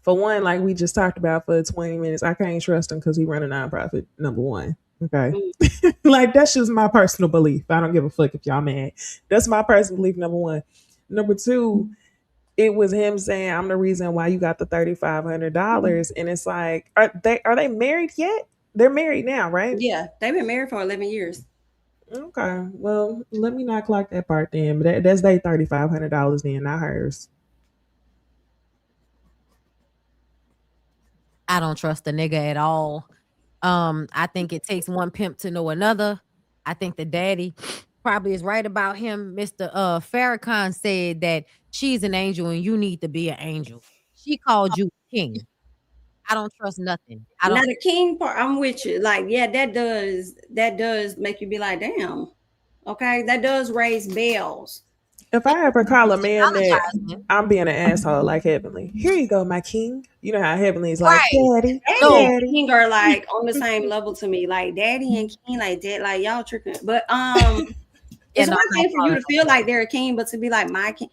for one, like we just talked about for 20 minutes, I can't trust him because he run a nonprofit, number one. Okay. Like that's just my personal belief. I don't give a fuck if y'all mad. That's my personal belief, number one. Number two, it was him saying, I'm the reason why you got the $3,500. And it's like, are they married yet? They're married now, right? Yeah, they've been married for 11 years. Okay. Well, let me not clock that part then. But that's their $3,500 then, not hers. I don't trust the nigga at all. I think it takes one pimp to know another. I think the daddy probably is right about him. Mr. Farrakhan said that she's an angel and you need to be an angel. She called you king. I don't trust nothing. Not a king part. I'm with you. Like, yeah, that does make you be like, damn. Okay, that does raise bells. If I ever call a man that, I'm being an asshole like Heavenly. Here you go, my king. You know how Heavenly is like, daddy. Daddy and king are like on the same level to me. Like daddy and king, like that, like y'all tripping. But it's one thing for you to feel like they're a king, but to be like my king,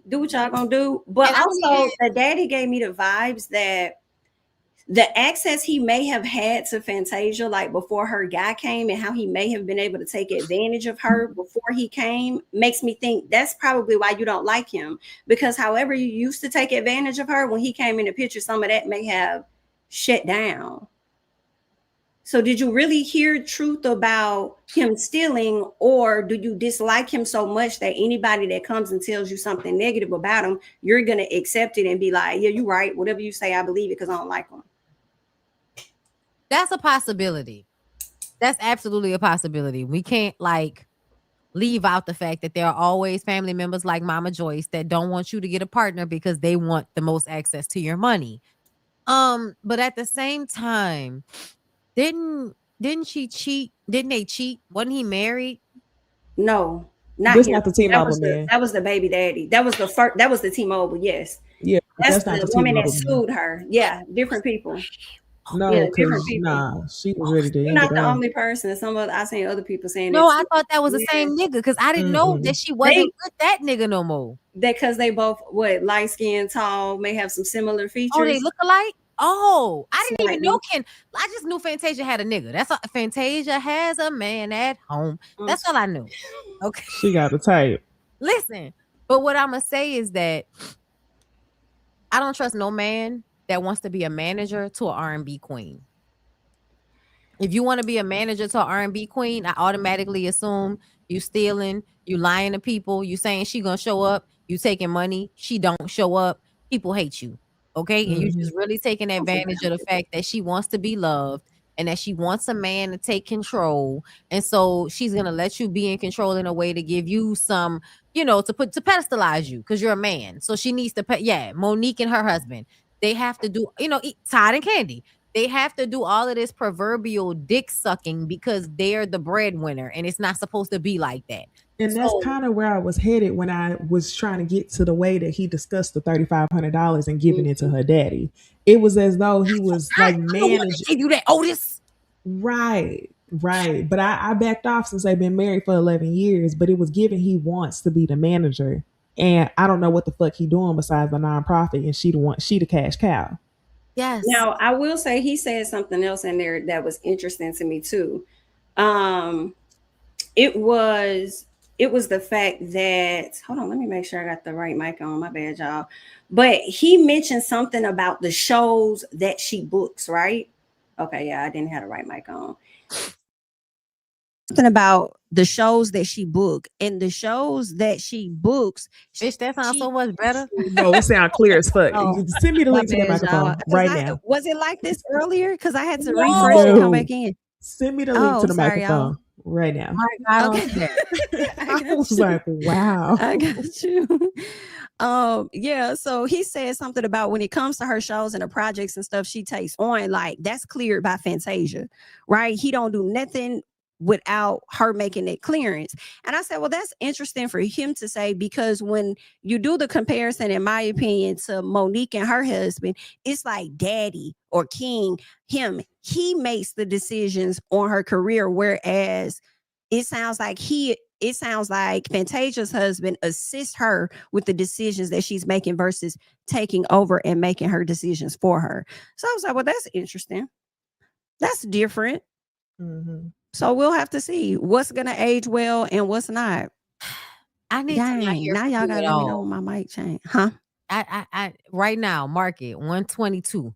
do what y'all gonna do. But also the daddy gave me the vibes that the access he may have had to Fantasia, like before her guy came, and how he may have been able to take advantage of her before he came, makes me think that's probably why you don't like him. Because however you used to take advantage of her, when he came in the picture, some of that may have shut down. So did you really hear truth about him stealing, or do you dislike him so much that anybody that comes and tells you something negative about him, you're going to accept it and be like, yeah, you're right. Whatever you say, I believe it because I don't like him. That's a possibility. That's absolutely a possibility. We can't like leave out the fact that there are always family members like Mama Joyce that don't want you to get a partner because they want the most access to your money. But at the same time, didn't she cheat? Didn't they cheat? Wasn't he married? No, not This him. not the T-Mobile man. That was the baby daddy. That was the first. That was the T-Mobile. Yes. Yeah, that's not the the woman that T-Mobile sued her. Yeah, different people. No, Yeah, because different people. nah, she was ready to You're end not it the all. only person. Some of I seen other people saying No, that I too. thought that was the same nigga because I didn't know that she wasn't with that nigga no more. That because they both light skinned, tall, may have some similar features. Oh, they look alike. Oh, I didn't even know I just knew Fantasia had a nigga. That's all. Fantasia has a man at home. That's all I knew. Okay. She got the type. Listen, but what I'm gonna say is that I don't trust no man that wants to be a manager to an R&B queen. If you want to be a manager to an R&B queen, I automatically assume you stealing, you lying to people, you saying she gonna show up, you taking money, she don't show up, people hate you. Okay. And you just really taking advantage of the fact that she wants to be loved and that she wants a man to take control. And so she's going to let you be in control in a way to give you some, to pedestalize you because you're a man. So she needs to, Monique and her husband, they have to do, eat Todd and Candy. They have to do all of this proverbial dick sucking because they're the breadwinner and it's not supposed to be like that. And that's kind of where I was headed when I was trying to get to the way that he discussed the $3,500 and giving it to her daddy. It was as though he was like managing. Give you that, Otis. Right. But I backed off since they've been married for 11 years, but it was given he wants to be the manager. And I don't know what the fuck he doing besides the nonprofit, and she the cash cow. Yes. Now I will say he said something else in there that was interesting to me too. It was the fact that, hold on, let me make sure I got the right mic on. My bad, y'all. But he mentioned something about the shows that she books, right? Okay, yeah, I didn't have the right mic on. Something about the shows that she booked, and the shows that she books. Bitch, that sounds so much better. No, it sounds clear as fuck. Send me the link to the microphone right now. Was it like this earlier? Because I had to refresh and come back in. Send me the link to the microphone right now. Okay. I was like, wow. I got you. Yeah, so he said something about when it comes to her shows and the projects and stuff she takes on, like that's cleared by Fantasia, right? He don't do nothing without her making that clearance. And I said, well, that's interesting for him to say, because when you do the comparison, in my opinion, to Monique and her husband, it's like daddy or king, he makes the decisions on her career, whereas it sounds like Fantasia's husband assists her with the decisions that she's making versus taking over and making her decisions for her. So I was like, well, that's interesting. That's different. Mm-hmm. So we'll have to see what's going to age well and what's not. I need to not hear now y'all got to let me know when my mic change. Huh? I right now, market 122.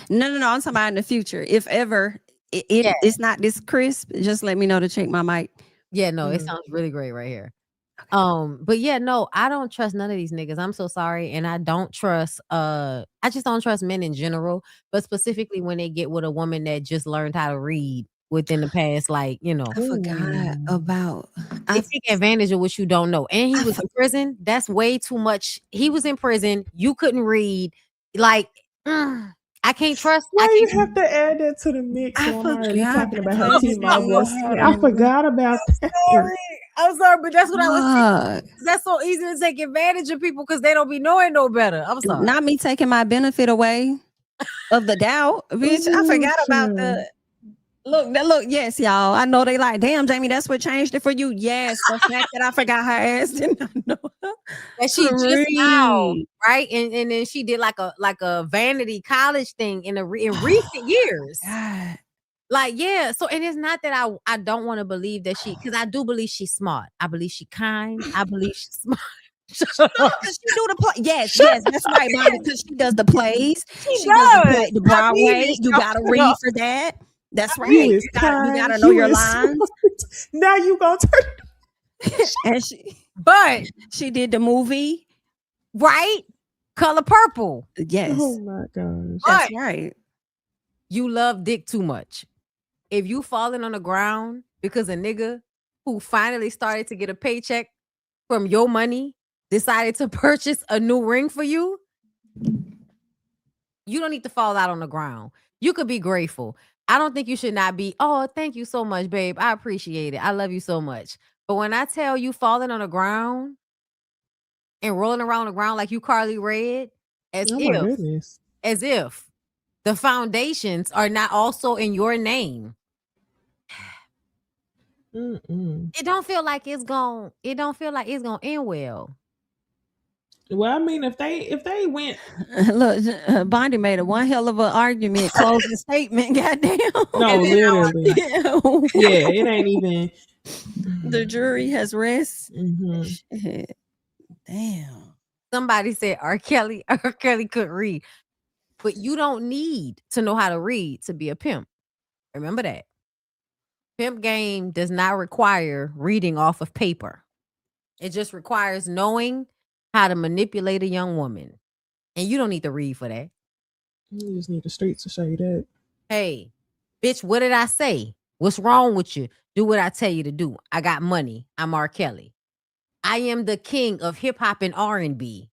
No. I'm talking about in the future. If ever it's not this crisp, just let me know to check my mic. Yeah, no, it sounds really great right here. But yeah, no, I don't trust none of these niggas. I'm so sorry. And I don't trust, I just don't trust men in general, but specifically when they get with a woman that just learned how to read within the past, like, I forgot about. They take advantage of what you don't know. And he was in prison. That's way too much. He was in prison. You couldn't read. Like, I can't trust. Why you have to add that to the mix? I'm already talking about her T-Mobile. I forgot about that. I'm sorry, but that's what I was saying. That's so easy to take advantage of people because they don't be knowing no better. I'm sorry. Not me taking my benefit away of the doubt. Bitch, I forgot about the look. Yes, y'all. I know they like, damn, Jamie, that's what changed it for you. Yes, the fact that I forgot her ass did not know. That she just now, right? And then she did like a vanity college thing in recent years. God. Like, yeah. So, and it's not that I don't want to believe that because I do believe she's smart. I believe she's kind. I believe she's smart. Because she do the play. Yes, that's right, Mommy. Because she does the plays. She does the Broadway. You gotta read for that. That's right. You You is kind, gotta know you your is lines. smart. Now you gonna turn. And she did the movie, right? Color Purple. Yes. Oh my gosh. That's right. You love dick too much. If you falling on the ground because a nigga who finally started to get a paycheck from your money decided to purchase a new ring for you, you don't need to fall out on the ground. You could be grateful. I don't think you should not be, oh, thank you so much, babe. I appreciate it. I love you so much. But when I tell you falling on the ground and rolling around the ground like you Carly Red, as if the foundations are not also in your name. It don't feel like it's gonna end well. Well, I mean, if they went, look, Bondi made a one hell of an argument, closing statement. Goddamn. No, literally. Yeah, it ain't even. The jury has rest. Mm-hmm. Damn. Somebody said R. Kelly could read, but you don't need to know how to read to be a pimp. Remember that. Pimp game does not require reading off of paper. It just requires knowing how to manipulate a young woman. And you don't need to read for that. You just need the streets to show you that. Hey, bitch, what did I say? What's wrong with you? Do what I tell you to do. I got money. I'm R. Kelly. I am the king of hip hop and R&B.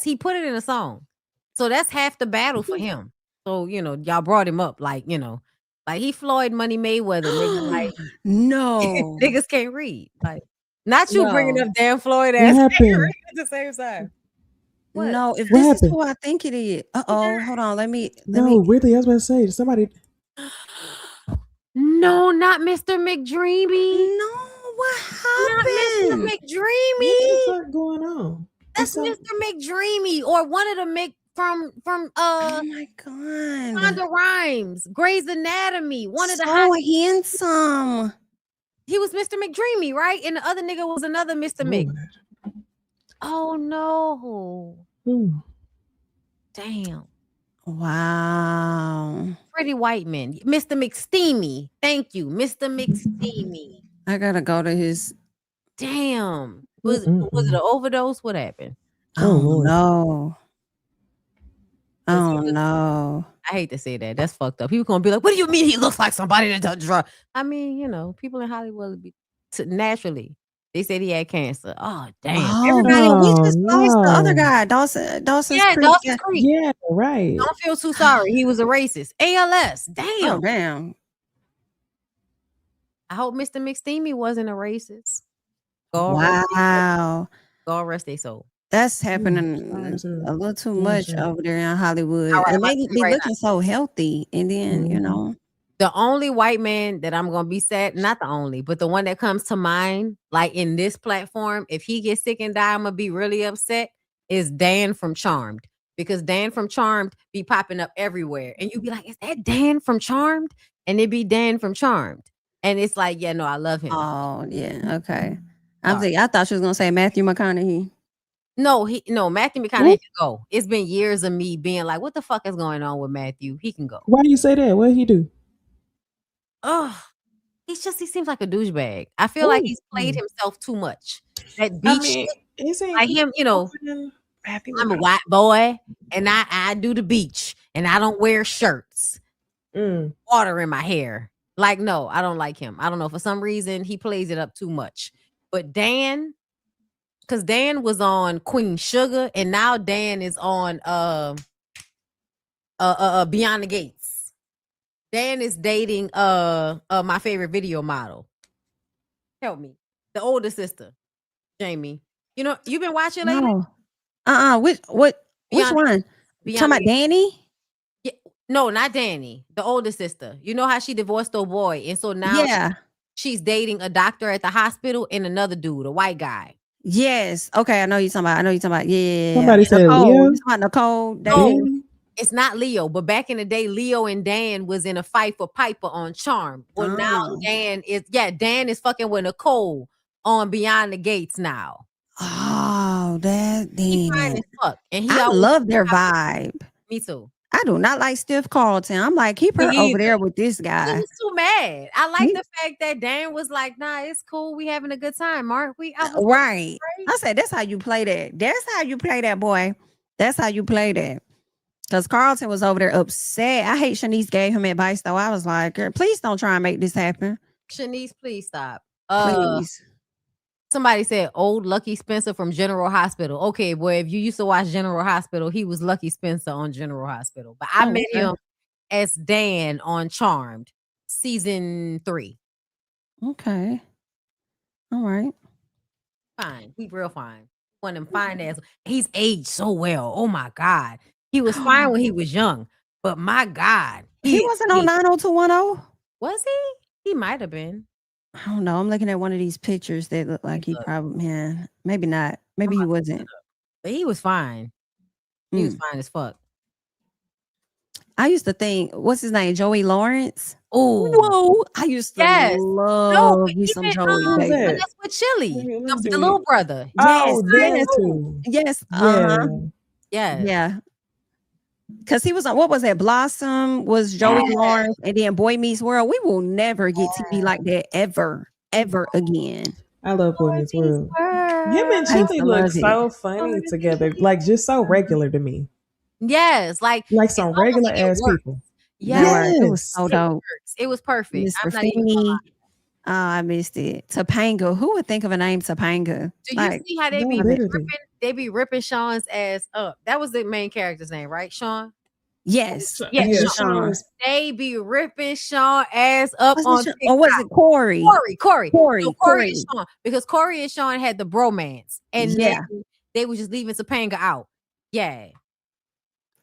He put it in a song. So that's half the battle for him. So, y'all brought him up like he Floyd Money Mayweather. Niggas like, no. Niggas can't read. Like, not you bringing up damn Floyd What ass happened? at the same time. What? No, if What this happened? is who I think it is. Hold on. Let me. Really, I was about to say somebody. No, not Mr. McDreamy. No, what happened? Not Mr. McDreamy. What the fuck going on? That's Mr. McDreamy or one of the Mc from oh my god, Shonda Rhimes, Grey's Anatomy. One of the handsome. He was Mr. McDreamy, right? And the other nigga was another Mr. Mc. Oh no. Damn. Wow. Pretty white man. Mr. McSteamy. Thank you. Mr. McSteamy. I gotta go to his. Damn. Was it an overdose? What happened? Oh no. Oh no. I hate to say that. That's fucked up. People gonna be like, what do you mean he looks like somebody that does drugs? I mean, people in Hollywood would be naturally. They said he had cancer. Oh damn! Everybody, we just lost the other guy, Dawson. Dawson's Creek. Yeah, right. Don't feel too sorry. He was a racist. ALS. Damn. Oh damn. I hope Mr. McSteamy wasn't a racist. Wow. God rest their soul. That's happening a little too much over there in Hollywood. Right, and they be looking so healthy, and then the only white man that I'm gonna be sad, not the only, but the one that comes to mind, like in this platform, if he gets sick and die, I'm gonna be really upset, is Dan from Charmed. Because Dan from Charmed be popping up everywhere. And you be like, is that Dan from Charmed? And it be Dan from Charmed. And it's like, yeah, no, I love him. Oh, yeah, okay. I thought she was gonna say Matthew McConaughey. No, Matthew McConaughey can go. It's been years of me being like, what the fuck is going on with Matthew? He can go. Why do you say that? What did he do? Oh, he seems like a douchebag. I feel like he's played himself too much. That beach shit, like him, I'm a white boy and I do the beach and I don't wear shirts. Water in my hair. Like, no, I don't like him. I don't know. For some reason, he plays it up too much. But Dan, because Dan was on Queen Sugar and now Dan is on Beyond the Gates. Dan is dating my favorite video model. Help me. The older sister, Jamie. You've been watching lately? No. Which one? Talking about Danny? Yeah. No, not Danny. The older sister. You know how she divorced her boy, and so now she's dating a doctor at the hospital and another dude, a white guy. Yes. Okay, I know you're talking about. Yeah. Somebody said Nicole. Nicole. No, it's not Leo, but back in the day, Leo and Dan was in a fight for Piper on Charm. Well, now Dan is fucking with Nicole on Beyond the Gates now. Oh, that he fine as fuck. And I love their vibe. Me too. I I do not like Steph Carlton. I'm like, keep her over there with this guy. He was too mad. I like the fact that Dan was like, nah, it's cool. We having a good time, aren't we? Right. I said, that's how you play that. That's how you play that, boy. That's how you play that. Because Carlton was over there upset. I hate Shanice gave him advice, though. I was like, girl, please don't try and make this happen. Shanice, please stop. Please. Somebody said old Lucky Spencer from General Hospital. Okay, boy, if you used to watch General Hospital, he was Lucky Spencer on General Hospital. But I met him as Dan on Charmed, season 3. Okay. All right. Fine. He real fine. One of them fine ass. He's aged so well. Oh my God. He was fine when he was young. But my God. He wasn't on 90210? Was he? He might have been. I don't know. I'm looking at one of these pictures that look like he probably, maybe not. Maybe he wasn't. But he was fine. He was fine as fuck. I used to think, what's his name? Joey Lawrence? Oh, whoa. I used to love me some Joey. That's with Chili, the little brother. Yes. Yeah. Because he was on, what was that? Blossom was Joey Lawrence, and then Boy Meets World. We will never get TV like that ever again. I love Boy Meets World. Him and Chili look so funny together, like just so regular to me. Yes, like some regular ass people. Yes, it was so dope. It was perfect. Mr. Feeney. I missed it. Topanga. Who would think of a name Topanga? Do you see how they be ripping Sean's ass up? That was the main character's name, right? Sean? Yes. Yes, Sean. They be ripping Sean ass up on TikTok. Or was it Corey? Corey Corey. and Sean. Because Corey and Sean had the bromance. And they were just leaving Topanga out. Yeah.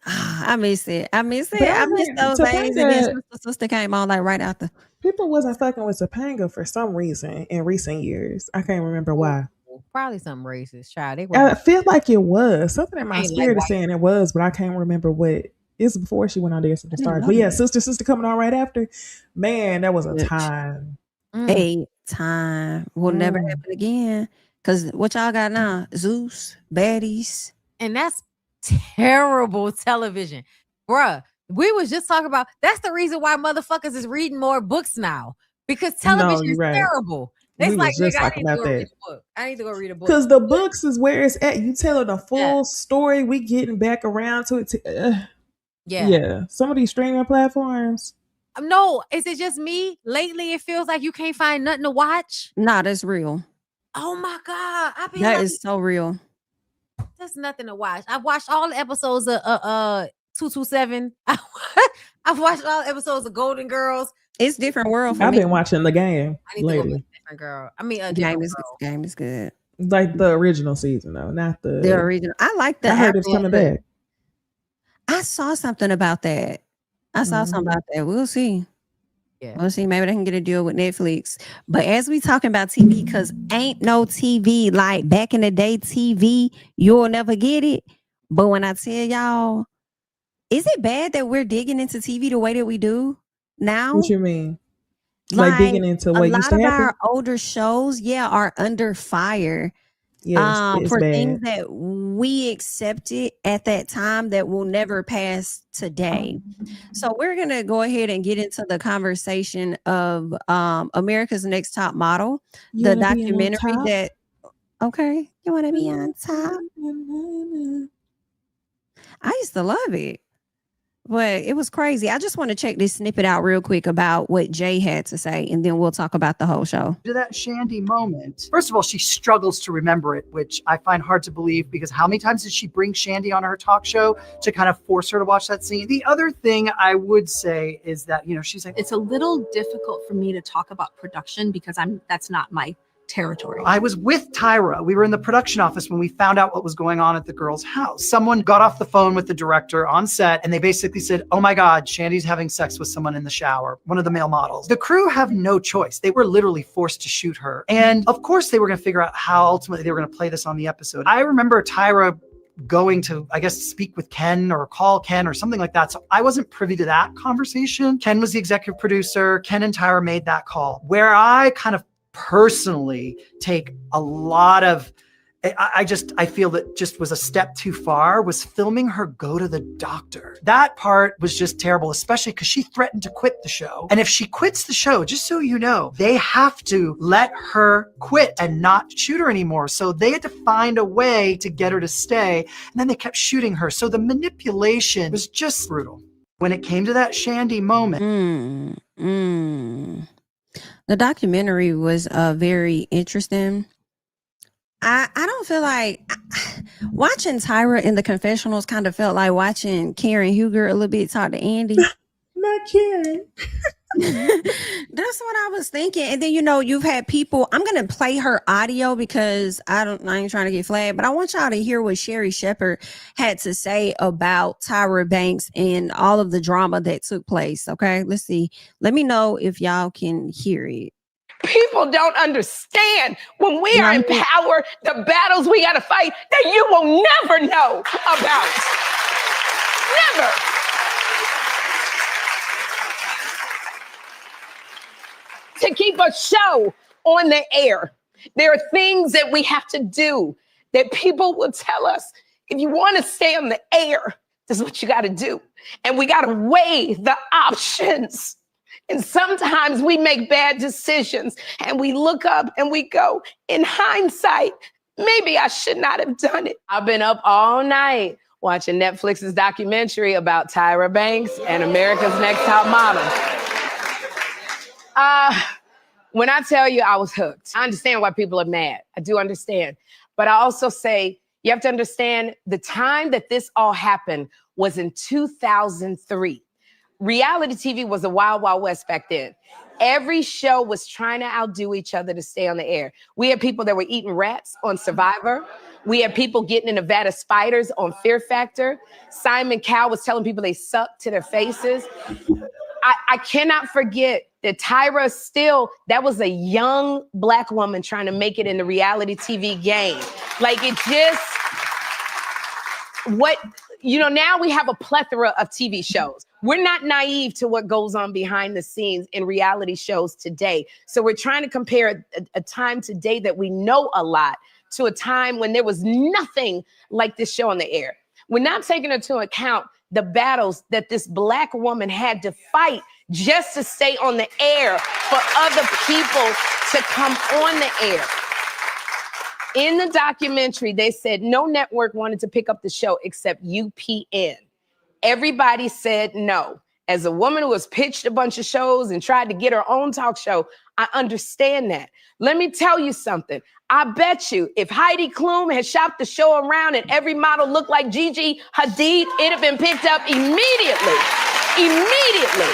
I miss it. I miss those days. And then sister came on like right after. People wasn't fucking with Topanga for some reason in recent years. I can't remember why. Probably some racist child. I feel like it was. Something in my spirit is saying it was, but I can't remember what. It's before she went on Dancing with the Stars. But yeah, sister coming on right after. Man, that was a time. A time. Will never happen again. Because what y'all got now? Zeus, baddies. And that's terrible television. Bruh, we was just talking about, that's the reason why motherfuckers is reading more books now. Because television is terrible. It's like, nigga, I need to go read a book. Because the books is where it's at. You telling a full story. We getting back around to it. Yeah. Some of these streaming platforms. No, is it just me? Lately, it feels like you can't find nothing to watch. Nah, that's real. Oh my God. That is so real. There's nothing to watch. I've watched all the episodes of 227. I've watched all the episodes of Golden Girls. It's different world for me. I've been watching The Game. I need to go with Different Girl. I mean, Game is good. Like the original season though, not the original. I like that. I heard it's coming back. I saw something about that. We'll see. Yeah. We'll see. Maybe they can get a deal with Netflix. But as we talking about TV, because ain't no TV like back in the day TV, you'll never get it. But when I tell y'all, is it bad that we're digging into TV the way that we do now? What you mean? Like digging into what used to happen? A lot of our older shows, are under fire. Yes, for bad. things that we accepted at that time that will never pass today. So we're going to go ahead and get into the conversation of America's Next Top Model, the documentary that, okay, you want to be on top? I used to love it. But it was crazy. I just want to check this snippet out real quick about what Jay had to say, and then we'll talk about the whole show. To that Shandy moment. First of all, she struggles to remember it, which I find hard to believe because how many times did she bring Shandy on her talk show to kind of force her to watch that scene? The other thing I would say is that, she's like, it's a little difficult for me to talk about production because that's not my territory. I was with Tyra. We were in the production office when we found out what was going on at the girl's house. Someone got off the phone with the director on set and they basically said, oh my God, Shandy's having sex with someone in the shower, one of the male models. The crew have no choice. They were literally forced to shoot her. And of course they were going to figure out how ultimately they were going to play this on the episode. I remember Tyra going to, I guess, speak with Ken or call Ken or something like that. So I wasn't privy to that conversation. Ken was the executive producer. Ken and Tyra made that call. Where I kind of personally take a lot of I feel that just was a step too far, was filming her go to the doctor. That part was just terrible, especially because she threatened to quit the show. And if she quits the show, just so you know, they have to let her quit and not shoot her anymore. So they had to find a way to get her to stay. And then they kept shooting her. So the manipulation was just brutal. When it came to that Shandy moment. The documentary was very interesting. I don't feel like watching Tyra in the confessionals kind of felt like watching Karen Huger a little bit talk to Andy. Not Karen. That's what I was thinking. And then, you've had people, I'm going to play her audio because I ain't trying to get flagged, but I want y'all to hear what Sherry Shepherd had to say about Tyra Banks and all of the drama that took place. Okay, let's see. Let me know if y'all can hear it. People don't understand when we are in power, the battles we got to fight that you will never know about. Never. To keep a show on the air, there are things that we have to do that people will tell us. If you want to stay on the air, this is what you got to do. And we got to weigh the options. And sometimes we make bad decisions and we look up and we go, in hindsight, maybe I should not have done it. I've been up all night watching Netflix's documentary about Tyra Banks and America's Next Top Model. When I tell you I was hooked, I understand why people are mad. I do understand. But I also say you have to understand the time that this all happened was in 2003. Reality TV was a wild, wild west back then. Every show was trying to outdo each other to stay on the air. We had people that were eating rats on Survivor. We had people getting in Nevada spiders on Fear Factor. Simon Cowell was telling people they sucked to their faces. I cannot forget that Tyra that was a young Black woman trying to make it in the reality TV game. Like now we have a plethora of TV shows. We're not naive to what goes on behind the scenes in reality shows today. So we're trying to compare a time today that we know a lot to a time when there was nothing like this show on the air. We're not taking into account the battles that this Black woman had to fight just to stay on the air for other people to come on the air. In the documentary, they said no network wanted to pick up the show except UPN. Everybody said no. As a woman who has pitched a bunch of shows and tried to get her own talk show, I understand that. Let me tell you something. I bet you if Heidi Klum had shopped the show around and every model looked like Gigi Hadid, it'd have been picked up immediately. Immediately.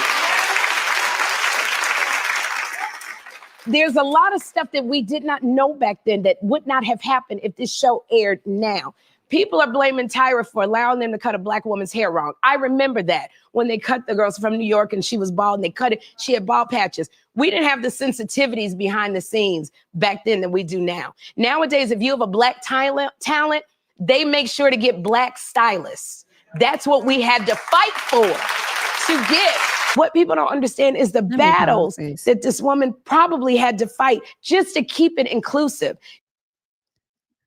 There's a lot of stuff that we did not know back then that would not have happened if this show aired now. People are blaming Tyra for allowing them to cut a Black woman's hair wrong. I remember that when they cut the girls from New York and she was bald and they cut it, she had bald patches. We didn't have the sensitivities behind the scenes back then that we do now. Nowadays, if you have a Black talent, they make sure to get Black stylists. That's what we had to fight for to get. What people don't understand is the battles that this woman probably had to fight just to keep it inclusive.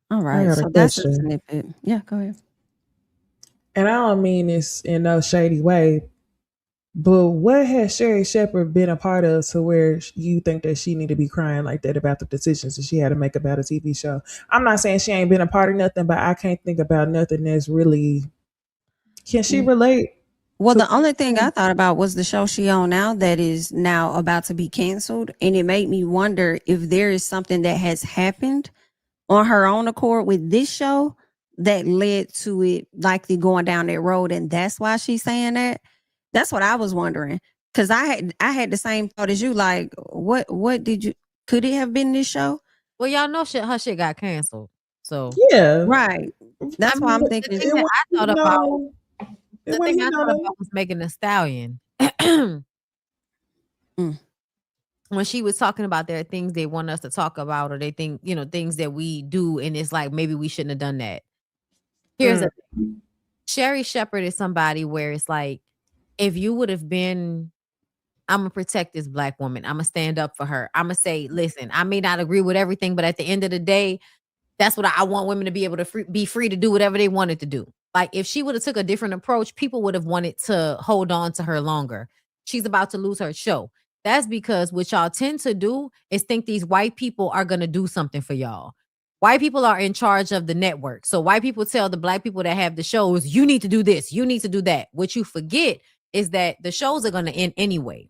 All right, so that's a snippet. Yeah, go ahead. And I don't mean this in no shady way, but what has Sherry Shepherd been a part of to where you think that she need to be crying like that about the decisions that she had to make about a TV show? I'm not saying she ain't been a part of nothing, but I can't think about nothing that's really. Can she relate? Well, the only thing I thought about was the show she on now that is now about to be canceled. And it made me wonder if there is something that has happened on her own accord with this show that led to it likely going down that road. And that's why she's saying that. That's what I was wondering. Because I had the same thought as you. Like, could it have been this show? Well, y'all know her shit got canceled. So yeah. Right. That's why I'm thinking. The thing I thought about was Megan Thee Stallion. When she was talking about there are things they want us to talk about, or they think, things that we do, and it's like maybe we shouldn't have done that. Here's the thing. Sherry Shepherd is somebody where it's like, if you would have been, I'm gonna protect this Black woman. I'm gonna stand up for her. I'm gonna say, listen, I may not agree with everything, but at the end of the day, That's what I want women to be able to be free to do whatever they wanted to do. Like if she would have took a different approach, people would have wanted to hold on to her longer. She's about to lose her show. That's because what y'all tend to do is think these white people are going to do something for y'all. White people are in charge of the network. So white people tell the black people that have the shows, you need to do this, you need to do that. What you forget is that the shows are going to end anyway.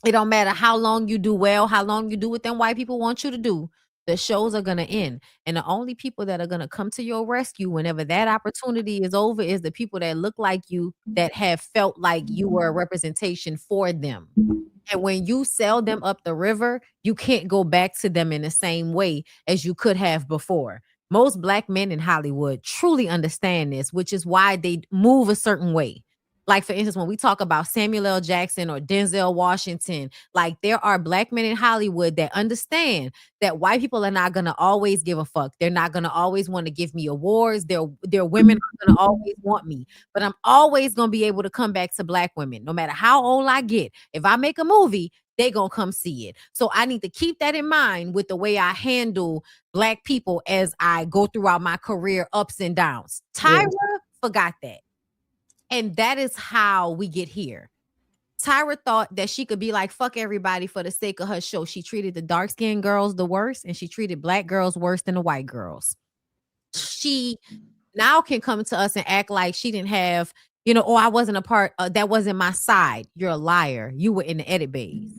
It don't matter how long you do well, how long you do what them white people want you to do. The shows are going to end. And the only people that are going to come to your rescue whenever that opportunity is over is the people that look like you, that have felt like you were a representation for them. And when you sell them up the river, you can't go back to them in the same way as you could have before. Most black men in Hollywood truly understand this, which is why they move a certain way. Like, for instance, when we talk about Samuel L. Jackson or Denzel Washington, like there are black men in Hollywood that understand that white people are not going to always give a fuck. They're not going to always want to give me awards. Their women are going to always want me. But I'm always going to be able to come back to black women. No matter how old I get, if I make a movie, they going to come see it. So I need to keep that in mind with the way I handle black people as I go throughout my career ups and downs. Tyra forgot that. And that is how we get here. Tyra thought that she could be like, fuck everybody for the sake of her show. She treated the dark-skinned girls the worst, and she treated black girls worse than the white girls. She now can come to us and act like she didn't have, I wasn't a part, that wasn't my side. You're a liar. You were in the edit bays.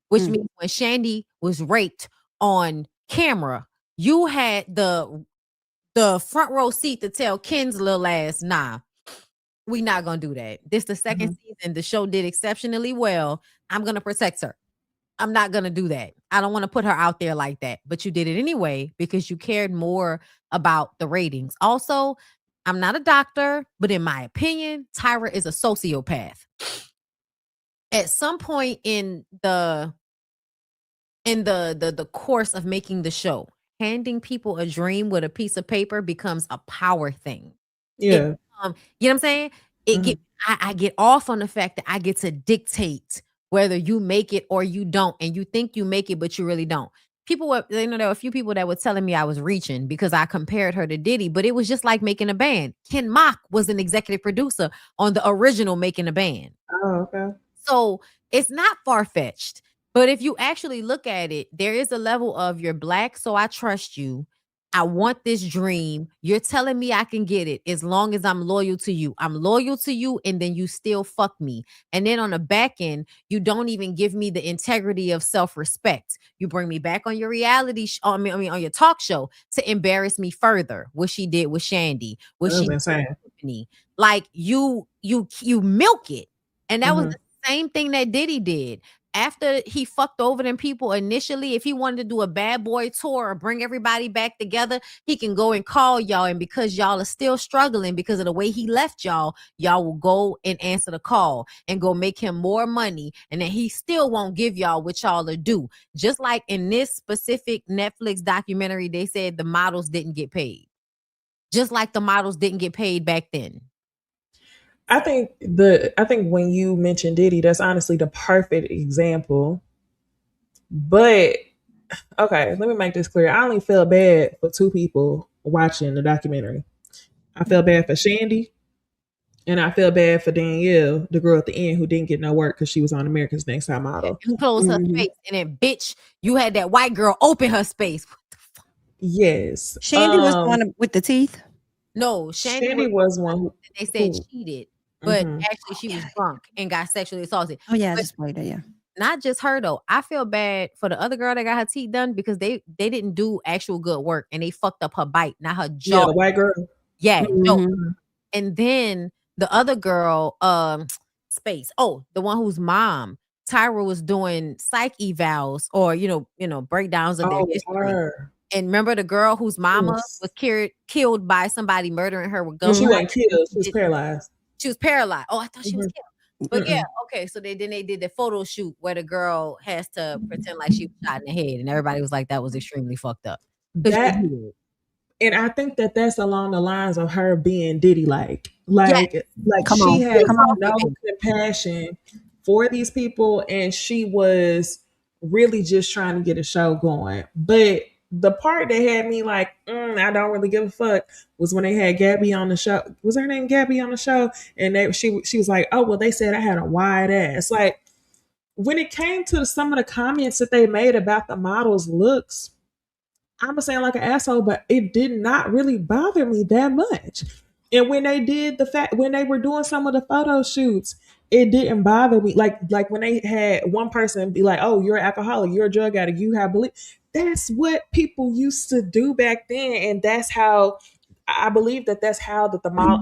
Which means when Shandy was raped on camera, you had the front row seat to tell Ken's little ass, nah, we not gonna do that. This the second season. The show did exceptionally well. I'm gonna protect her. I'm not gonna do that. I don't want to put her out there like that. But you did it anyway because you cared more about the ratings. Also, I'm not a doctor, but in my opinion, Tyra is a sociopath. At some point in the course of making the show, handing people a dream with a piece of paper becomes a power thing. Yeah. You know what I'm saying? I get off on the fact that I get to dictate whether you make it or you don't, and you think you make it, but you really don't. There were a few people that were telling me I was reaching because I compared her to Diddy, but it was just like making a band. Ken Mock was an executive producer on the original Making a Band. Oh, okay. So it's not far-fetched, but if you actually look at it, there is a level of you're black, so I trust you. I want this dream. You're telling me I can get it as long as I'm loyal to you. I'm loyal to you, and then you still fuck me. And then on the back end, you don't even give me the integrity of self-respect. You bring me back on your reality, on your talk show to embarrass me further. What she did with Shandy, what she did with Tiffany. Like you milk it, and that was the same thing that Diddy did. After he fucked over them people initially, if he wanted to do a bad boy tour or bring everybody back together, he can go and call y'all. And because y'all are still struggling because of the way he left y'all will go and answer the call and go make him more money. And then he still won't give y'all what y'all are due. Just like in this specific Netflix documentary, they said the models didn't get paid. Just like the models didn't get paid back then. I think when you mentioned Diddy, that's honestly the perfect example. But okay, let me make this clear. I only felt bad for two people watching the documentary. I felt bad for Shandy, and I felt bad for Danielle, the girl at the end who didn't get no work because she was on America's Next Top Model. You closed her space, and then bitch, you had that white girl open her space. What the fuck? Yes, Shandy was the one with the teeth. No, Shandy was one who they said cheated. But actually, she was drunk and got sexually assaulted. Oh yeah, I just played it. Yeah, not just her though. I feel bad for the other girl that got her teeth done because they didn't do actual good work and they fucked up her bite, not her jaw. Yeah, the white girl. Yeah, no. And then the other girl, Space. Oh, the one whose mom Tyra was doing psych evals or breakdowns of their history. Her. And remember the girl whose mama was killed by somebody murdering her with guns. She wasn't killed. She was paralyzed. She was paralyzed. Oh, I thought she was killed. But yeah, okay. So then they did the photo shoot where the girl has to pretend like she was shot in the head, and everybody was like, "That was extremely fucked up." And I think that's along the lines of her being Diddy-like. She has no compassion for these people, and she was really just trying to get a show going. But The part that had me like, I don't really give a fuck was when they had Gabby on the show. Was her name Gabby on the show? And she was like, oh, well, they said I had a wide ass. Like, when it came to some of the comments that they made about the model's looks, I'm gonna sound like an asshole, but it did not really bother me that much. And when they did when they were doing some of the photo shoots, it didn't bother me. Like when they had one person be like, "Oh, you're an alcoholic, you're a drug addict, you have belief." That's what people used to do back then, and that's how I believe that's how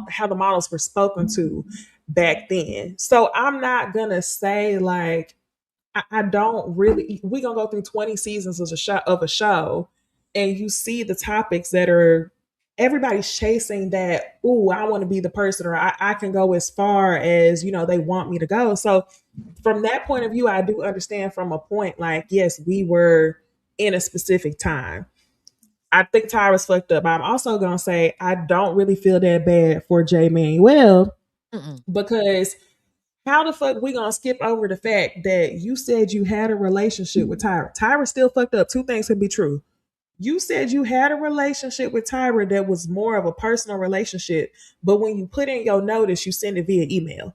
how the models were spoken to back then. So I'm not gonna say like I don't really. We're gonna go through 20 seasons of a show, and you see the topics that are everybody's chasing that. Ooh, I want to be the person, or I can go as far as they want me to go. So from that point of view, I do understand from a point like, yes, we were in a specific time. I think Tyra's fucked up. I'm also gonna say I don't really feel that bad for J. Manuel because how the fuck we gonna skip over the fact that you said you had a relationship with Tyra? Tyra still fucked up. Two things can be true. You said you had a relationship with Tyra that was more of a personal relationship, but when you put in your notice, you send it via email.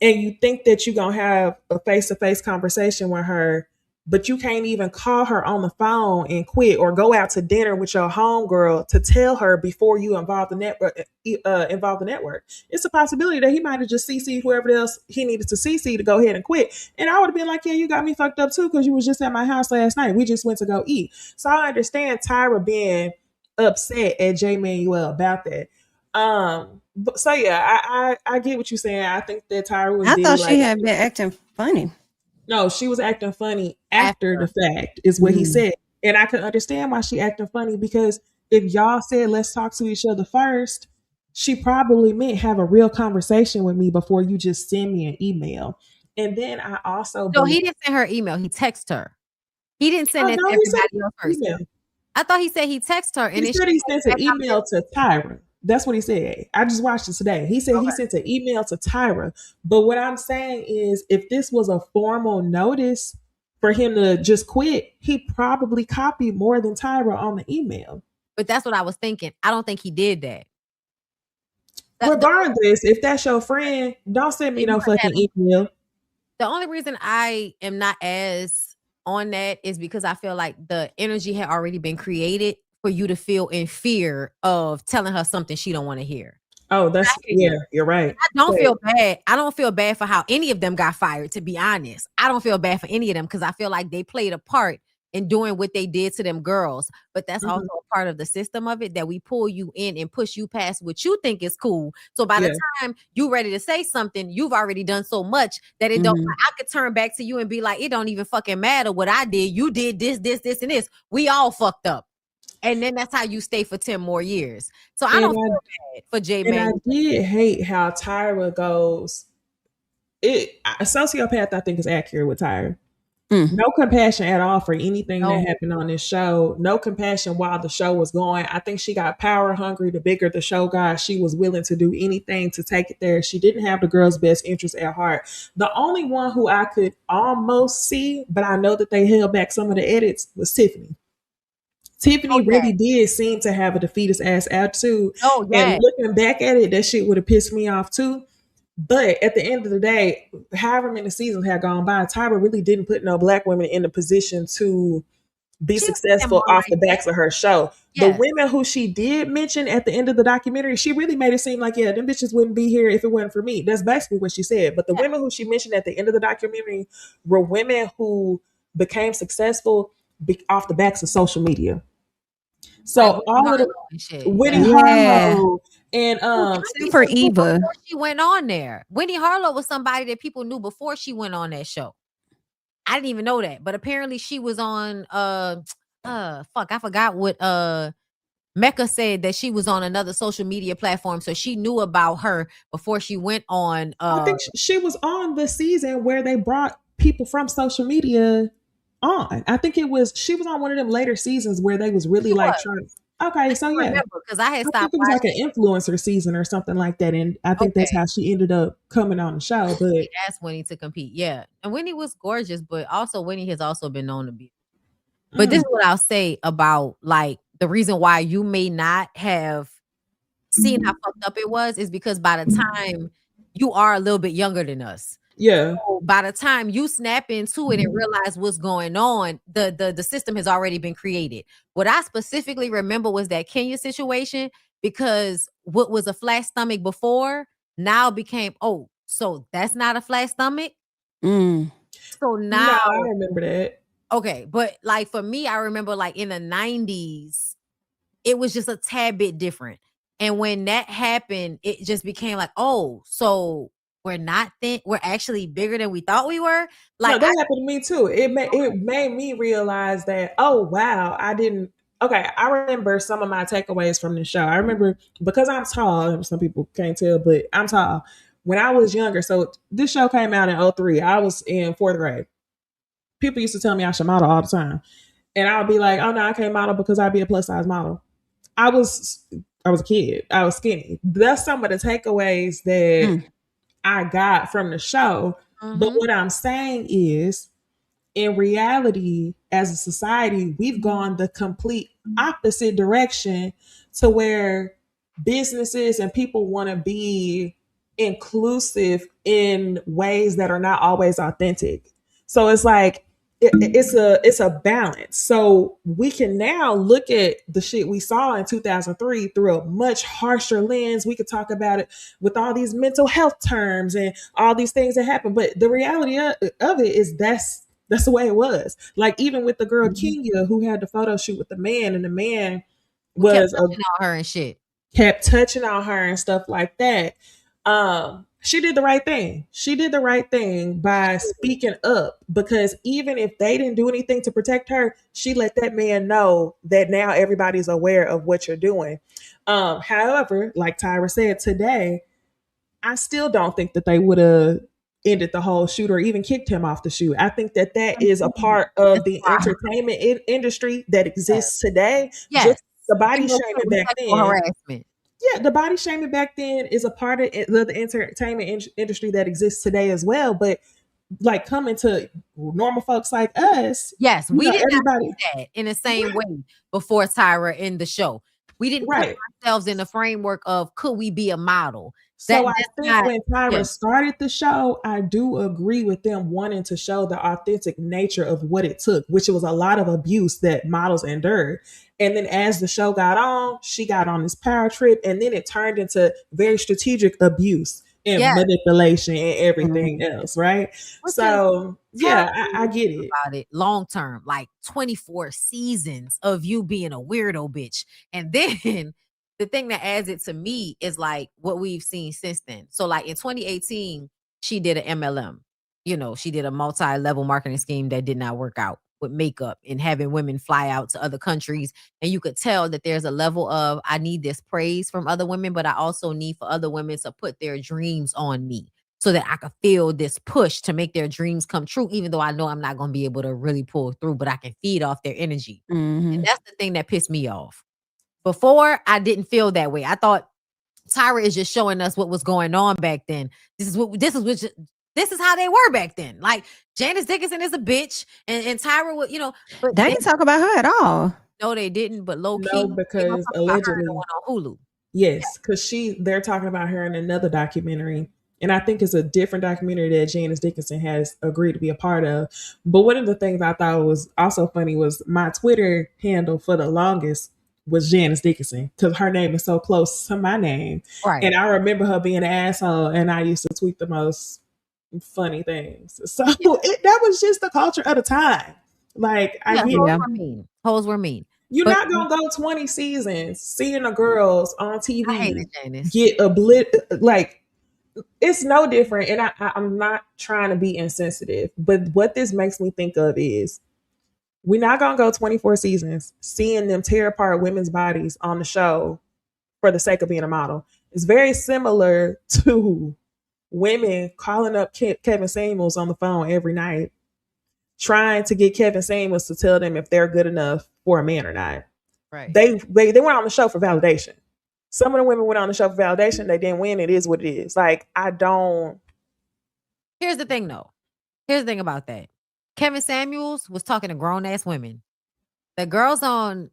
And you think that you're gonna have a face-to-face conversation with her, but you can't even call her on the phone and quit, or go out to dinner with your homegirl to tell her before you involve the network. It's a possibility that he might have just CC'd whoever else he needed to CC to go ahead and quit. And I would have been like, yeah, you got me fucked up too, because you was just at my house last night. We just went to go eat. So I understand Tyra being upset at J. Manuel about that. So yeah, I get what you're saying. I think that Tyra was. I thought she had been acting funny. No, she was acting funny after the fact, is what he said. And I can understand why she acting funny, because if y'all said let's talk to each other first, she probably meant have a real conversation with me before you just send me an email. And then I also he didn't send her email. He texted her. He didn't send it to everybody else first. Email. I thought he said he texted her, and he said he sent an email to Tyra. That's what he said. I just watched it today. He said he sent an email to Tyra. But what I'm saying is, if this was a formal notice for him to just quit, he probably copied more than Tyra on the email. But that's what I was thinking. I don't think he did that. Regardless, if that's your friend, don't send me no fucking email. The only reason I am not as on that is because I feel like the energy had already been created for you to feel in fear of telling her something she don't want to hear. Oh, that's you're right. I don't feel bad. I don't feel bad for how any of them got fired, to be honest. I don't feel bad for any of them, because I feel like they played a part in doing what they did to them girls. But that's also a part of the system of it, that we pull you in and push you past what you think is cool. So by the time you ready to say something, you've already done so much that it don't. I could turn back to you and be like, it don't even fucking matter what I did. You did this, and this. We all fucked up. And then that's how you stay for 10 more years. So I don't feel bad for J. And I did hate how Tyra goes. A sociopath, I think, is accurate with Tyra. No compassion at all for anything that happened on this show. No compassion while the show was going. I think she got power hungry. The bigger the show got, she was willing to do anything to take it there. She didn't have the girl's best interest at heart. The only one who I could almost see, but I know that they held back some of the edits, was Tiffany. Tiffany really did seem to have a defeatist ass attitude. And looking back at it, that shit would have pissed me off too. But at the end of the day, however many seasons had gone by, Tyra really didn't put no black women in the position to be successful off the backs of her show. The women who she did mention at the end of the documentary, she really made it seem like, yeah, them bitches wouldn't be here if it wasn't for me. That's basically what she said. But the women who she mentioned at the end of the documentary were women who became successful off the backs of social media. So all of the Winnie Harlow and for Eva, before she went on there, Winnie Harlow was somebody that people knew before she went on that show. I didn't even know that, but apparently she was on I forgot what Mecca said, that she was on another social media platform, so she knew about her before she went on. I think she was on the season where they brought people from social media on. I think she was on one of them later seasons where they was really trying. Okay, so because I had stopped. I think it was like an influencer season or something like that, and I think that's how she ended up coming on the show. But she asked Winnie to compete, and Winnie was gorgeous, but also Winnie has also been known to be. But this is what I'll say about like the reason why you may not have seen how fucked up it was is because by the time you are a little bit younger than us. Yeah. So by the time you snap into it and realize what's going on, the system has already been created. What I specifically remember was that Kenya situation, because what was a flat stomach before now became, oh, so that's not a flat stomach. So now I remember that. Okay, but like for me, I remember like in the 90s, it was just a tad bit different. And when that happened, it just became like, oh, so we're not we're actually bigger than we thought we were. Like no, that happened to me too. It made me realize that, oh wow, I didn't. Okay, I remember some of my takeaways from the show. I remember because I'm tall, and some people can't tell, but I'm tall. When I was younger, so this show came out in 2003. I was in 4th grade. People used to tell me I should model all the time. And I would be like, oh no, I can't model because I'd be a plus size model. I was a kid. I was skinny. That's some of the takeaways that I got from the show. But what I'm saying is, in reality, as a society, we've gone the complete opposite direction to where businesses and people want to be inclusive in ways that are not always authentic. So it's like it's a balance. So we can now look at the shit we saw in 2003 through a much harsher lens. We could talk about it with all these mental health terms and all these things that happen. But the reality of it is that's the way it was. Like even with the girl Kenya who had the photo shoot with the man, and the man was kept touching on her and shit. Kept touching on her and stuff like that. She did the right thing. She did the right thing by speaking up, because even if they didn't do anything to protect her, she let that man know that now everybody's aware of what you're doing. However, like Tyra said today, I still don't think that they would have ended the whole shoot or even kicked him off the shoot. I think that is a part of the entertainment industry that exists today. Yes. Just the body shaming back then. Harassment. Yeah, the body shaming back then is a part of the entertainment industry that exists today as well. But like coming to normal folks like us, yes, we didn't everybody do that in the same way before Tyra in the show. We didn't put ourselves in the framework of could we be a model. So I think when Tyra started the show, I do agree with them wanting to show the authentic nature of what it took, which was a lot of abuse that models endured. And then as the show got on, she got on this power trip, and then it turned into very strategic abuse and manipulation and everything else, right? So I get it. About it long term, like 24 seasons of you being a weirdo bitch. And then the thing that adds it to me is like what we've seen since then. So like in 2018, she did an MLM. You know, she did a multi-level marketing scheme that did not work out with makeup and having women fly out to other countries. And you could tell that there's a level of, I need this praise from other women, but I also need for other women to put their dreams on me so that I could feel this push to make their dreams come true, even though I know I'm not going to be able to really pull through, but I can feed off their energy. And that's the thing that pissed me off. Before, I didn't feel that way. I thought Tyra is just showing us what was going on back then. This is how they were back then. Like Janice Dickinson is a bitch, and Tyra would, but they didn't talk about her at all. No, they didn't. But low key, no, because allegedly on Hulu. Yes, because they're talking about her in another documentary, and I think it's a different documentary that Janice Dickinson has agreed to be a part of. But one of the things I thought was also funny was my Twitter handle for the longest was Janice Dickinson, because her name is so close to my name, and I remember her being an asshole, and I used to tweet the most funny things. So that was just the culture of the time. Like hoes were mean. You're not gonna go 20 seasons seeing the girls on TV get like it's no different. And I'm not trying to be insensitive, but what this makes me think of is we're not gonna go 24 seasons seeing them tear apart women's bodies on the show for the sake of being a model. It's very similar to women calling up Kevin Samuels on the phone every night, trying to get Kevin Samuels to tell them if they're good enough for a man or not. Right. They went on the show for validation. Some of the women went on the show for validation. They didn't win. It is what it is. Like, I don't. Here's the thing, though. Here's the thing about that. Kevin Samuels was talking to grown ass women. The girls on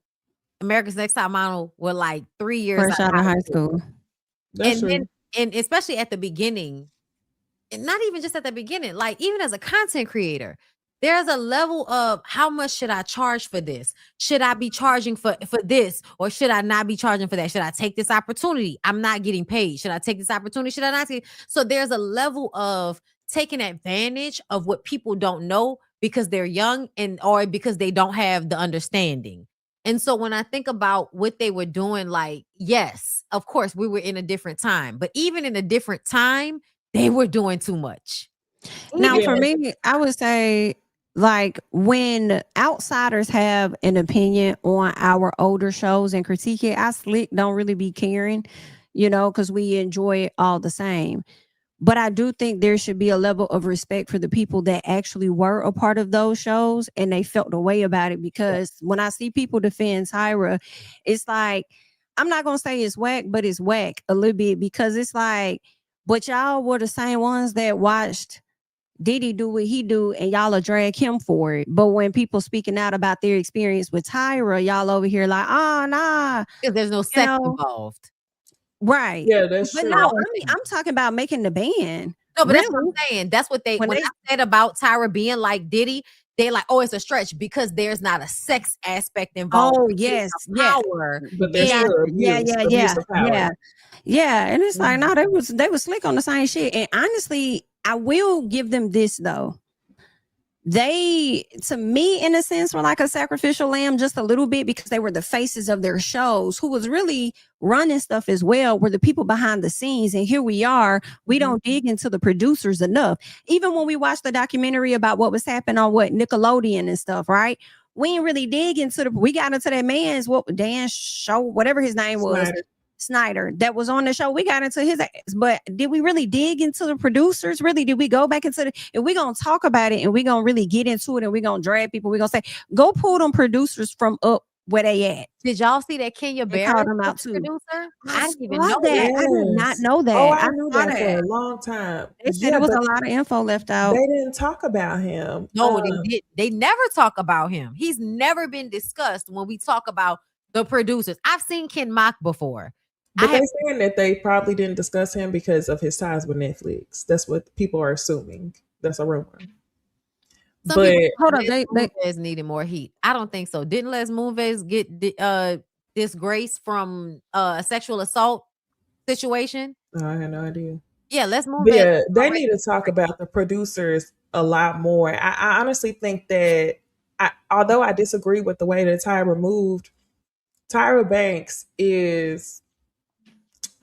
America's Next Top Model were like 3 years Fresh out of high school. That's and true. and especially at the beginning, and not even just at the beginning, like even as a content creator, there's a level of how much should I charge for this? Should I be charging for this, or should I not be charging for that? Should I take this opportunity? I'm not getting paid. Should I take this opportunity? Should I not take? So there's a level of taking advantage of what people don't know because they're young and or because they don't have the understanding. And so when I think about what they were doing, like, yes, of course, we were in a different time, but even in a different time, they were doing too much. Now, for me, I would say, like, when outsiders have an opinion on our older shows and critique it, I slick don't really be caring, because we enjoy it all the same. But I do think there should be a level of respect for the people that actually were a part of those shows and they felt the way about it. Because when I see people defend Tyra, it's like, I'm not going to say it's whack, but it's whack a little bit, because it's like, but y'all were the same ones that watched Diddy do what he do and y'all will drag him for it. But when people speaking out about their experience with Tyra, y'all over here like, oh, nah. Because there's no sex involved. Right. Yeah, that's but true. no, I'm talking about making the band. No, but that's what Really? I'm saying. That's what when When I said about Tyra being like Diddy, they're like, oh, it's a stretch because there's not a sex aspect involved. Oh, It's yes. a Yeah. power. But there's Yeah, still abuse, abuse of power. yeah. And it's like, no, they was slick on the same shit. And honestly, I will give them this though. They, to me, in a sense, were like a sacrificial lamb just a little bit, because they were the faces of their shows. Who was really running stuff as well were the people behind the scenes. And here we are. We don't dig into the producers enough. Even when we watched the documentary about what was happening on Nickelodeon and stuff, right? We didn't really dig into we got into that man's Dan show, whatever his name was. Snyder, that was on the show. We got into his ass, but did we really dig into the producers? Really, did we go back into and we're gonna talk about it and we're gonna really get into it and we're gonna drag people? We're gonna say, go pull them producers from up where they at. Did y'all see that Kenya Barris called them out was the too. producer? I didn't even saw know that. that. I did not know that. Oh, I saw knew that for a long time. They said there was a lot of info left out. They didn't talk about him. No, they did. They never talk about him. He's never been discussed when we talk about the producers. I've seen Ken Mock before. But they're saying that they probably didn't discuss him because of his ties with Netflix. That's what people are assuming. That's a rumor. Some people, hold on, Les Moonves needed more heat. I don't think so. Didn't Les Moonves get disgraced from a sexual assault situation? Oh, I had no idea. Yeah, Les Moonves. Yeah, they need to talk about the producers a lot more. I honestly think that although I disagree with the way that Tyra moved, Tyra Banks is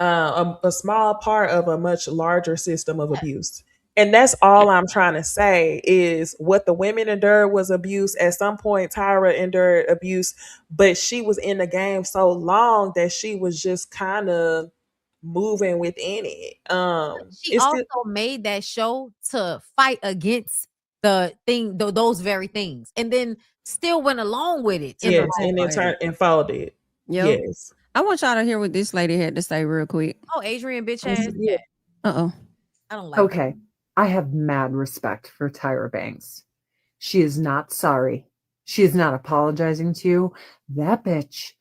a small part of a much larger system of abuse. And that's all I'm trying to say is what the women endured was abuse. At some point, Tyra endured abuse, but she was in the game so long that she was just kind of moving within it. She also made that show to fight against those very things, and then still went along with it. Yes, and then turned and folded. Yep. Yes. I want y'all to hear what this lady had to say real quick. Oh, Adrian bitch ass. Yeah. Uh-oh. I don't like Okay. I have mad respect for Tyra Banks. She is not sorry. She is not apologizing to you. That bitch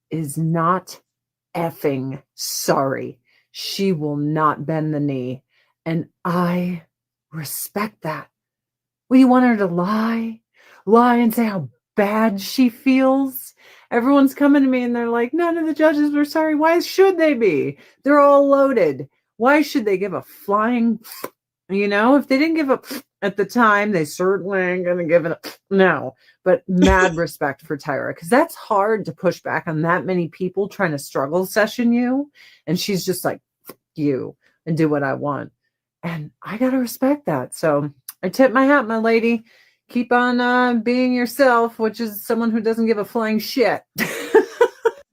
is not effing sorry. She will not bend the knee. And I respect that. Well, you want her to lie and say how bad she feels? Everyone's coming to me and they're like, none of the judges were sorry. Why should they be? They're all loaded. Why should they give a flying, if they didn't give up at the time, they certainly ain't going to give it up now. But mad respect for Tyra, because that's hard to push back on that many people trying to struggle session you. And she's just like, you, and do what I want. And I got to respect that. So I tip my hat, my lady. Keep on being yourself, which is someone who doesn't give a flying shit.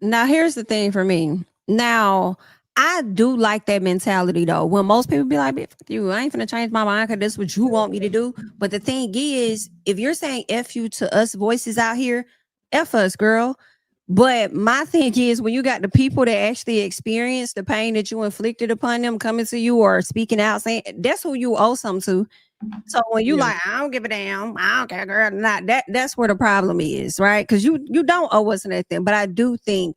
Now, here's the thing for me. Now, I do like that mentality, though. When most people be like, fuck you, I ain't finna change my mind because that's what you want me to do. But the thing is, if you're saying F you to us voices out here, F us, girl. But my thing is, when you got the people that actually experience the pain that you inflicted upon them coming to you or speaking out, saying that's who you owe something to. So when you like, I don't give a damn, I don't care, girl, not that's where the problem is, right? Because you don't owe us anything, but I do think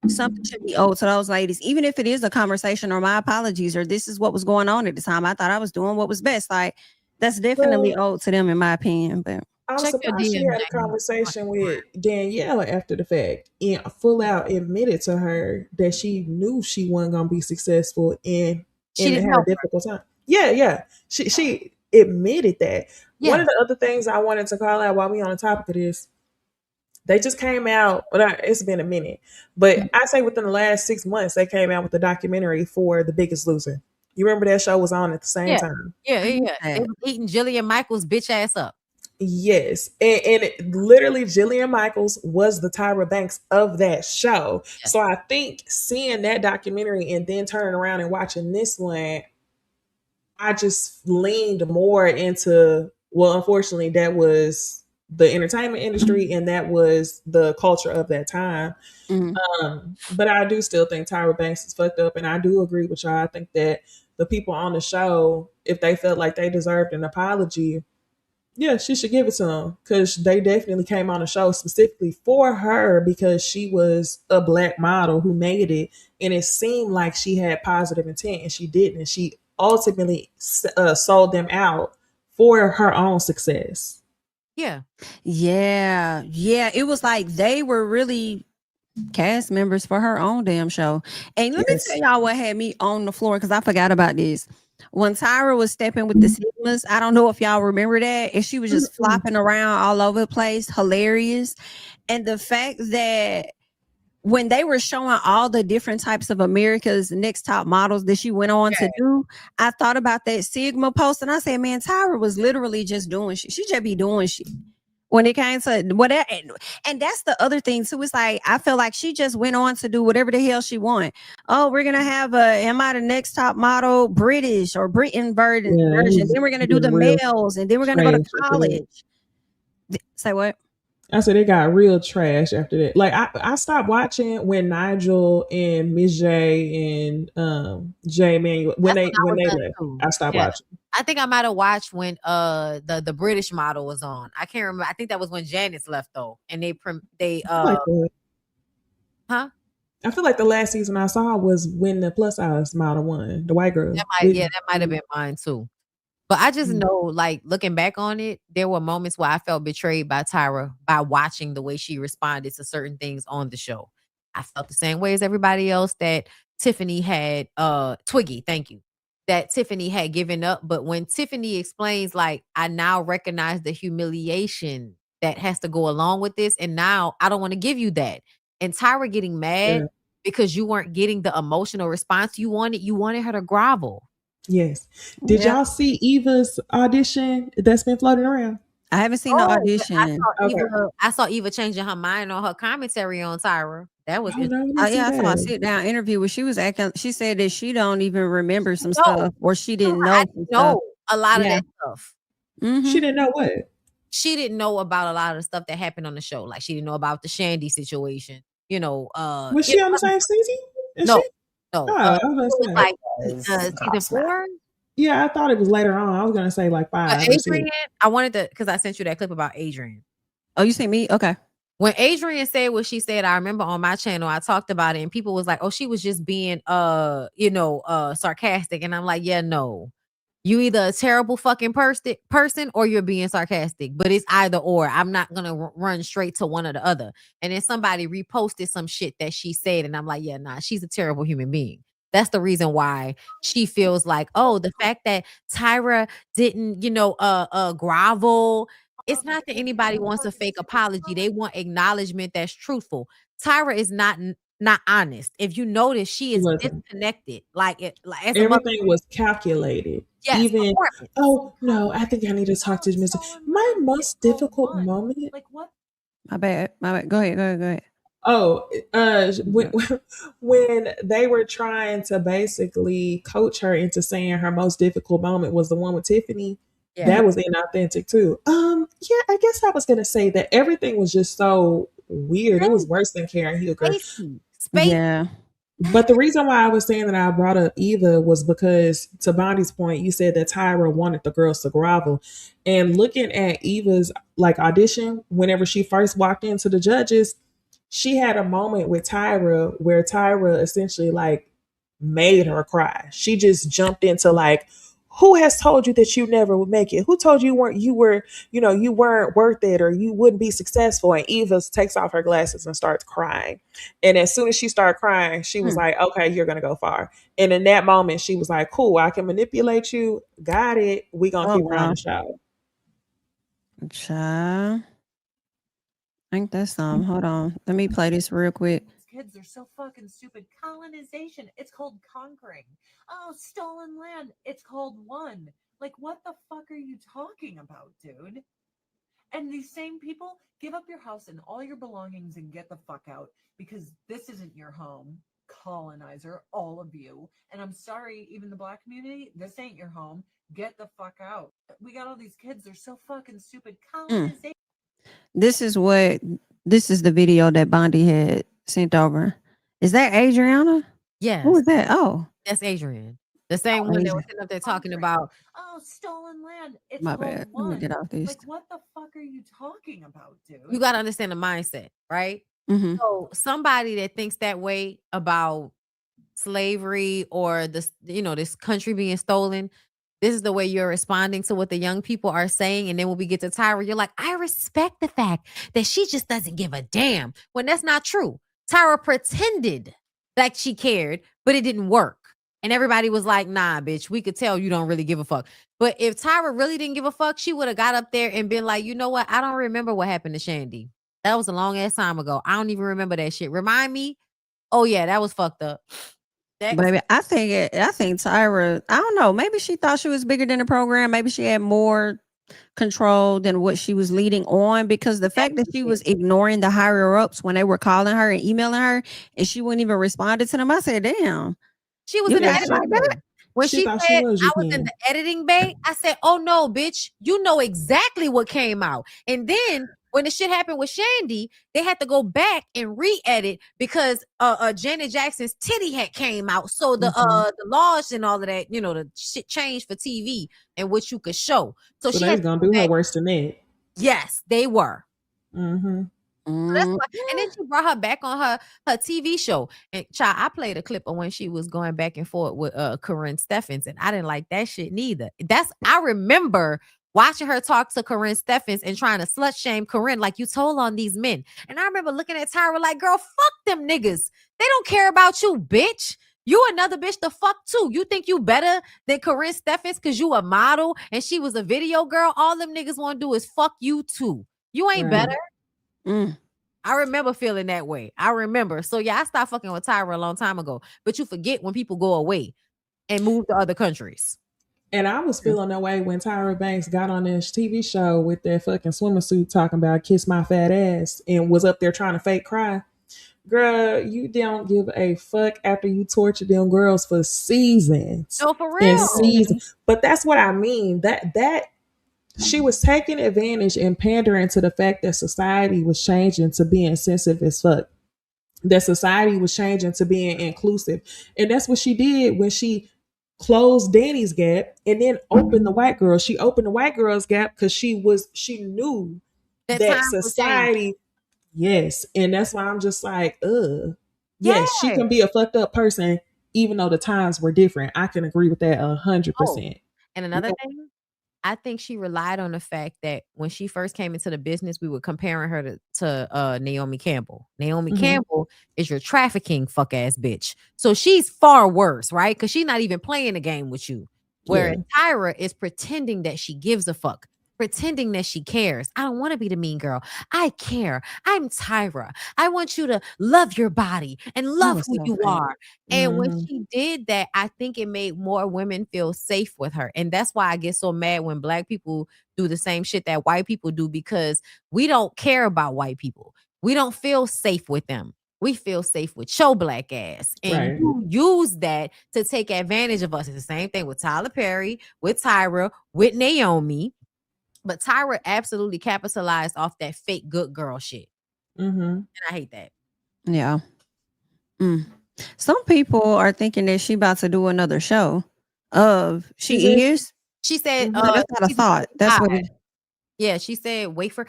something should be owed to those ladies, even if it is a conversation or my apologies or this is what was going on at the time. I thought I was doing what was best. Like that's definitely owed to them, in my opinion. But I'm surprised she had a conversation with Danielle after the fact and full out admitted to her that she knew she wasn't gonna be successful and had a difficult time. Yeah. She admitted that. Yeah. One of the other things I wanted to call out while we on the topic of this, they just came out, it's been a minute, but I say within the last 6 months, they came out with the documentary for The Biggest Loser. You remember that show was on at the same time? Yeah. They was eating Jillian Michaels' bitch ass up. Yes. And literally Jillian Michaels was the Tyra Banks of that show. Yes. So I think seeing that documentary and then turning around and watching this one, I just leaned more into, well, unfortunately, that was the entertainment industry and that was the culture of that time. But I do still think Tyra Banks is fucked up, and I do agree with y'all. I think that the people on the show, if they felt like they deserved an apology, yeah, she should give it to them, because they definitely came on the show specifically for her because she was a Black model who made it, and it seemed like she had positive intent, and she didn't. And she ultimately sold them out for her own success. Yeah. It was like they were really cast members for her own damn show. And let me tell y'all what had me on the floor, because I forgot about this. When Tyra was stepping with the Sigmas, I don't know if y'all remember that, and she was just flopping around all over the place, hilarious. And the fact that when they were showing all the different types of America's Next Top Models that she went on to do, I thought about that Sigma post, and I said, man, Tyra was literally just doing shit. She just be doing shit. When it came to whatever, and that's the other thing too. It's like I feel like she just went on to do whatever the hell she wanted. Oh, we're gonna have am I the next top model, British or Britain version? Then we're gonna do the males, and then we're gonna go to college. Say what? I said it got real trash after that. Like I stopped watching when Nigel and Miss J and J Manuel when they left. I stopped watching. I think I might have watched when the British model was on. I can't remember. I think that was when Janice left though, and they I feel like the last season I saw was when the plus size model won, the white girl. That might have been mine too. But I just know, like, looking back on it, there were moments where I felt betrayed by Tyra by watching the way she responded to certain things on the show. I felt the same way as everybody else that Tiffany had, Twiggy, thank you, that Tiffany had given up. But when Tiffany explains, like, I now recognize the humiliation that has to go along with this, and now I don't want to give you that. And Tyra getting mad because you weren't getting the emotional response you wanted her to grovel. Yes. Did y'all see Eva's audition that's been floating around? I haven't seen the audition. I saw Eva changing her mind on her commentary on Tyra. That was I saw a sit down interview where she was acting. She said that she don't even remember some stuff, or she didn't know a lot of that stuff. She didn't know what? She didn't know about a lot of the stuff that happened on the show. Like she didn't know about the Shandy situation. Was she on the same season? No. Like season 4. Yeah, I thought it was later on. I was gonna say like 5. Adrian, I wanted to, because I sent you that clip about Adrian. Oh, you sent me? Okay. When Adrian said what she said, I remember on my channel I talked about it, and people was like, "Oh, she was just being sarcastic," and I'm like, "Yeah, no." You either a terrible fucking person or you're being sarcastic, but it's either or. I'm not going to run straight to one or the other. And then somebody reposted some shit that she said, and I'm like, yeah, nah, she's a terrible human being. That's the reason why she feels like, oh, the fact that Tyra didn't, grovel. It's not that anybody wants a fake apology. They want acknowledgement that's truthful. Tyra is not honest. If you notice, she is disconnected. Everything was calculated. Yes, even no, I think I need to talk to Mr. My most difficult moment. Like what? My bad. Go ahead. Oh, when they were trying to basically coach her into saying her most difficult moment was the one with Tiffany. Yeah. That was inauthentic too. I guess I was gonna say that everything was just so weird. It was worse than Karen Hilger. Yeah. But the reason why I was saying that I brought up Eva was because, to Bondi's point, you said that Tyra wanted the girls to grovel. And looking at Eva's like audition, whenever she first walked into the judges, she had a moment with Tyra where Tyra essentially like made her cry. She just jumped into like, who has told you that you never would make it? Who told you you weren't worth it or you wouldn't be successful? And Eva takes off her glasses and starts crying. And as soon as she started crying, she was like, okay, you're gonna go far. And in that moment, she was like, cool, I can manipulate you. Got it. We gonna keep her on the show. Child. I think that's hold on. Let me play this real quick. Kids are so fucking stupid. Colonization, it's called conquering. Oh, stolen land, it's called one. Like, what the fuck are you talking about, dude? And these same people, give up your house and all your belongings and get the fuck out, because this isn't your home, colonizer, all of you. And I'm sorry, even the Black community, this ain't your home. Get the fuck out. We got all these kids, they're so fucking stupid. Colonization. This is the video that Bondi had sent over. Is that Adriana? Yes. Who is that? Oh, that's Adrian. The same one that was sitting up there talking about. Oh, stolen land. It's my called bad. one. Let me get off this. Like, what the fuck are you talking about, dude? You got to understand the mindset, right? Mhm. So somebody that thinks that way about slavery or this country being stolen, this is the way you're responding to what the young people are saying. And then when we get to Tyra, you're like, I respect the fact that she just doesn't give a damn. When that's not true. Tyra pretended like she cared, but it didn't work. And everybody was like, nah, bitch, we could tell you don't really give a fuck. But if Tyra really didn't give a fuck, she would have got up there and been like, you know what? I don't remember what happened to Shandy. That was a long ass time ago. I don't even remember that shit. Remind me. Oh yeah, that was fucked up. Baby, I think Tyra, I don't know, maybe she thought she was bigger than the program. Maybe she had more control than what she was leading on, because the fact that she was ignoring the higher ups when they were calling her and emailing her and she wouldn't even respond to them, I said, damn. She was in the editing bay. When she said I was in the editing bay, I said, oh no, bitch, you know exactly what came out. And then when the shit happened with Shandy, they had to go back and re-edit because Janet Jackson's titty had came out. So the laws and all of that, the shit changed for TV and what you could show. So she was gonna do her worse than that. Yes, they were. Mm-hmm. So that's why, and then she brought her back on her TV show. And child, I played a clip of when she was going back and forth with Corinne Steffens, and I didn't like that shit neither. I remember watching her talk to Corinne Steffens and trying to slut shame Corinne like you told on these men. And I remember looking at Tyra like, girl, fuck them niggas. They don't care about you, bitch. You another bitch to fuck too. You think you better than Corinne Steffens because you a model and she was a video girl? All them niggas want to do is fuck you too. You ain't better. I remember feeling that way. I remember. So yeah, I stopped fucking with Tyra a long time ago. But you forget when people go away and move to other countries. And I was feeling that way when Tyra Banks got on this TV show with that fucking swimming suit talking about kiss my fat ass and was up there trying to fake cry. Girl, you don't give a fuck after you torture them girls for seasons. No, for real. But that's what I mean. That she was taking advantage and pandering to the fact that society was changing to being sensitive as fuck. That society was changing to being inclusive. And that's what she did when she closed Danny's gap and then opened the white girl. She opened the white girl's gap because she knew that society. Yes. And that's why I'm just like, yes, she can be a fucked up person, even though the times were different. I can agree with that 100%. And another thing, I think she relied on the fact that when she first came into the business, we were comparing her to Naomi Campbell. Naomi Campbell is your trafficking fuck ass bitch. So she's far worse, right? Because she's not even playing the game with you. Whereas Tyra is pretending that she gives a fuck. Pretending that she cares. I don't want to be the mean girl. I care. I'm Tyra. I want you to love your body and love who you are. And when she did that, I think it made more women feel safe with her. And that's why I get so mad when Black people do the same shit that white people do, because we don't care about white people. We don't feel safe with them. We feel safe with your Black ass. And you use that to take advantage of us. It's the same thing with Tyler Perry, with Tyra, with Naomi. But Tyra absolutely capitalized off that fake good girl shit. And I hate that. Yeah. Some people are thinking that she about to do another show. She is. She said, No, that's not a thought. That's what it. Yeah, she said, wait for